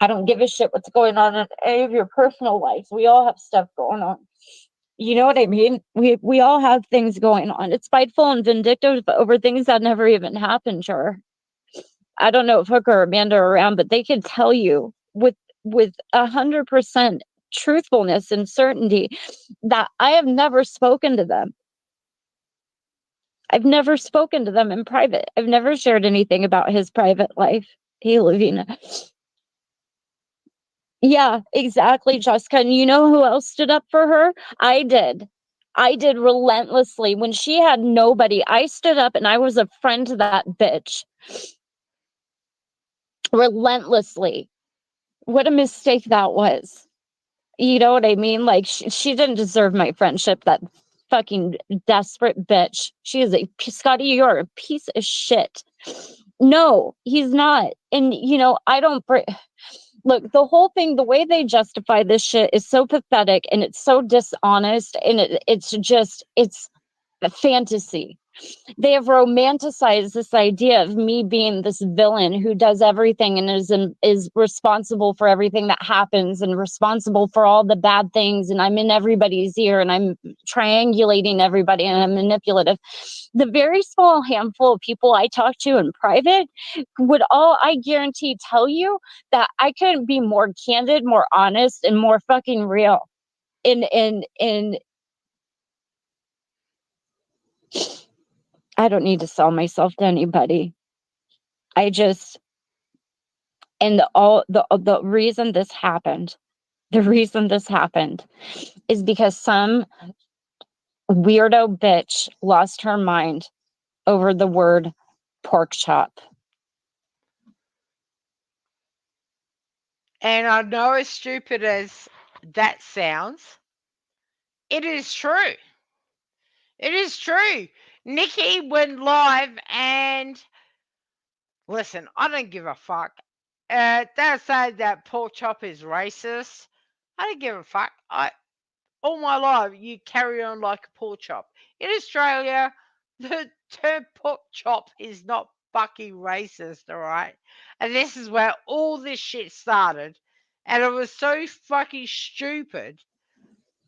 I don't give a shit what's going on in any of your personal lives. We all have stuff going on. You know what I mean? We all have things going on. It's spiteful and vindictive over things that never even happened, sure. I don't know if Hooker or Amanda are around, but they can tell you with 100% truthfulness and certainty that I have never spoken to them. I've never spoken to them in private. I've never shared anything about his private life. Hey, Lavina. Yeah, exactly, Jessica. And you know who else stood up for her? I did. I did relentlessly. When she had nobody, I stood up and I was a friend to that bitch. Relentlessly. What a mistake that was. You know what I mean? Like, she didn't deserve my friendship, that fucking desperate bitch. She is Scotty, you're a piece of shit. No, he's not. And, I don't... Look, the whole thing, the way they justify this shit is so pathetic and it's so dishonest and it's a fantasy. They have romanticized this idea of me being this villain who does everything and is responsible for everything that happens and responsible for all the bad things, and I'm in everybody's ear and I'm triangulating everybody and I'm manipulative. The very small handful of people I talk to in private would all, I guarantee, tell you that I couldn't be more candid, more honest, and more fucking real. In I don't need to sell myself to anybody. I just, and the reason this happened, is because some weirdo bitch lost her mind over the word pork chop. And I know as stupid as that sounds, it is true. It is true. Nikki went live and listen, I don't give a fuck. They'll say that pork chop is racist. I don't give a fuck. All my life, you carry on like a pork chop. In Australia, the term pork chop is not fucking racist, all right? And this is where all this shit started. And it was so fucking stupid.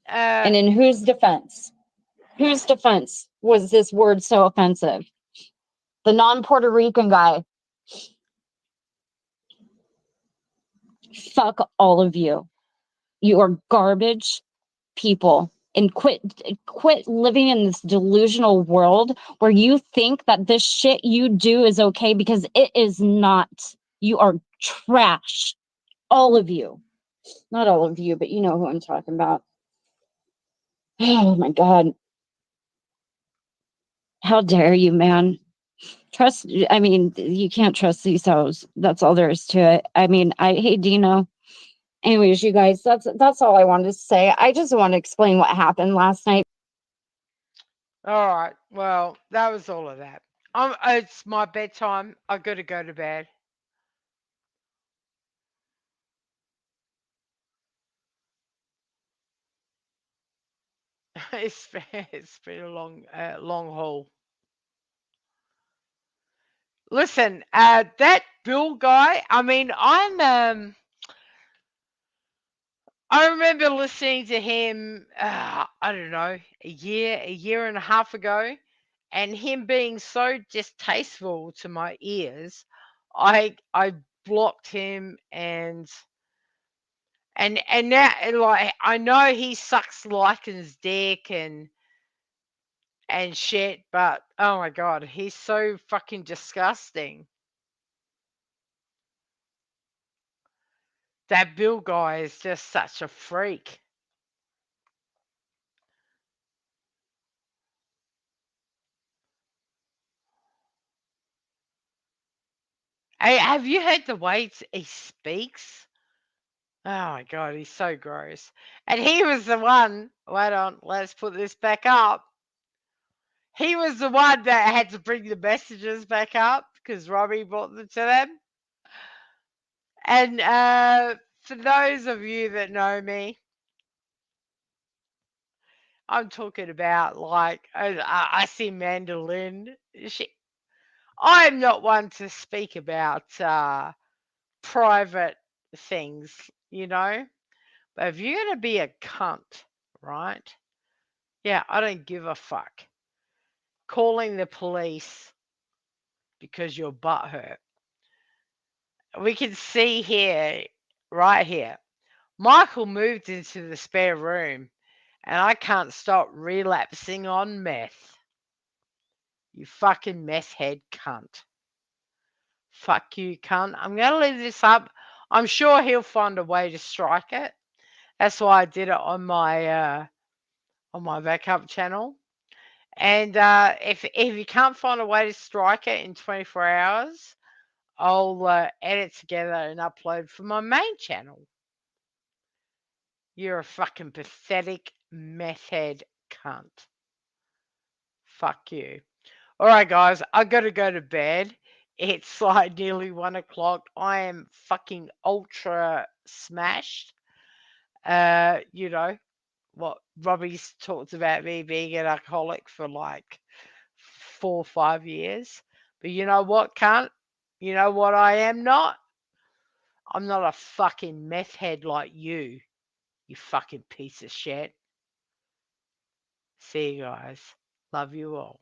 And in whose defense? Whose defense was this word so offensive? The non-Puerto Rican guy. Fuck all of you. You are garbage people. And quit living in this delusional world where you think that this shit you do is okay, because it is not. You are trash. All of you. Not all of you, but you know who I'm talking about. Oh my God. How dare you, man? I mean, you can't trust these hoes. That's all there is to it. I mean, hey, Dino. Anyways, you guys, that's all I wanted to say. I just want to explain what happened last night. All right. Well, that was all of that. It's my bedtime. I got to go to bed. It's been a long haul. Listen, that Bill guy. I mean, I remember listening to him. I don't know, a year and a half ago, and him being so distasteful to my ears. I blocked him and now, like, I know he sucks Lycan's dick and shit, but oh my God, he's so fucking disgusting. That Bill guy is just such a freak. Hey, have you heard the way he speaks? Oh my God, he's so gross. And he was the one, wait on, let's put this back up. He was the one that had to bring the messages back up because Robbie brought them to them. And for those of you that know me, I'm talking about, like, I see Mandolin. I'm not one to speak about private things, you know. But if you're going to be a cunt, right? Yeah, I don't give a fuck. Calling the police because your butt hurt. We can see here, right here, Michael moved into the spare room and I can't stop relapsing on meth. You fucking meth head cunt. Fuck you, cunt. I'm going to leave this up. I'm sure he'll find a way to strike it. That's why I did it on my backup channel. And if you can't find a way to strike it in 24 hours, I'll edit together and upload for my main channel. You're a fucking pathetic meth head cunt. Fuck you. All right, guys, I got to go to bed. It's like nearly 1 o'clock. I am fucking ultra smashed. You know, what Robbie's talked about me being an alcoholic for like 4 or 5 years. But you know what, cunt? You know what I am not? I'm not a fucking meth head like you fucking piece of shit. See you guys. Love you all.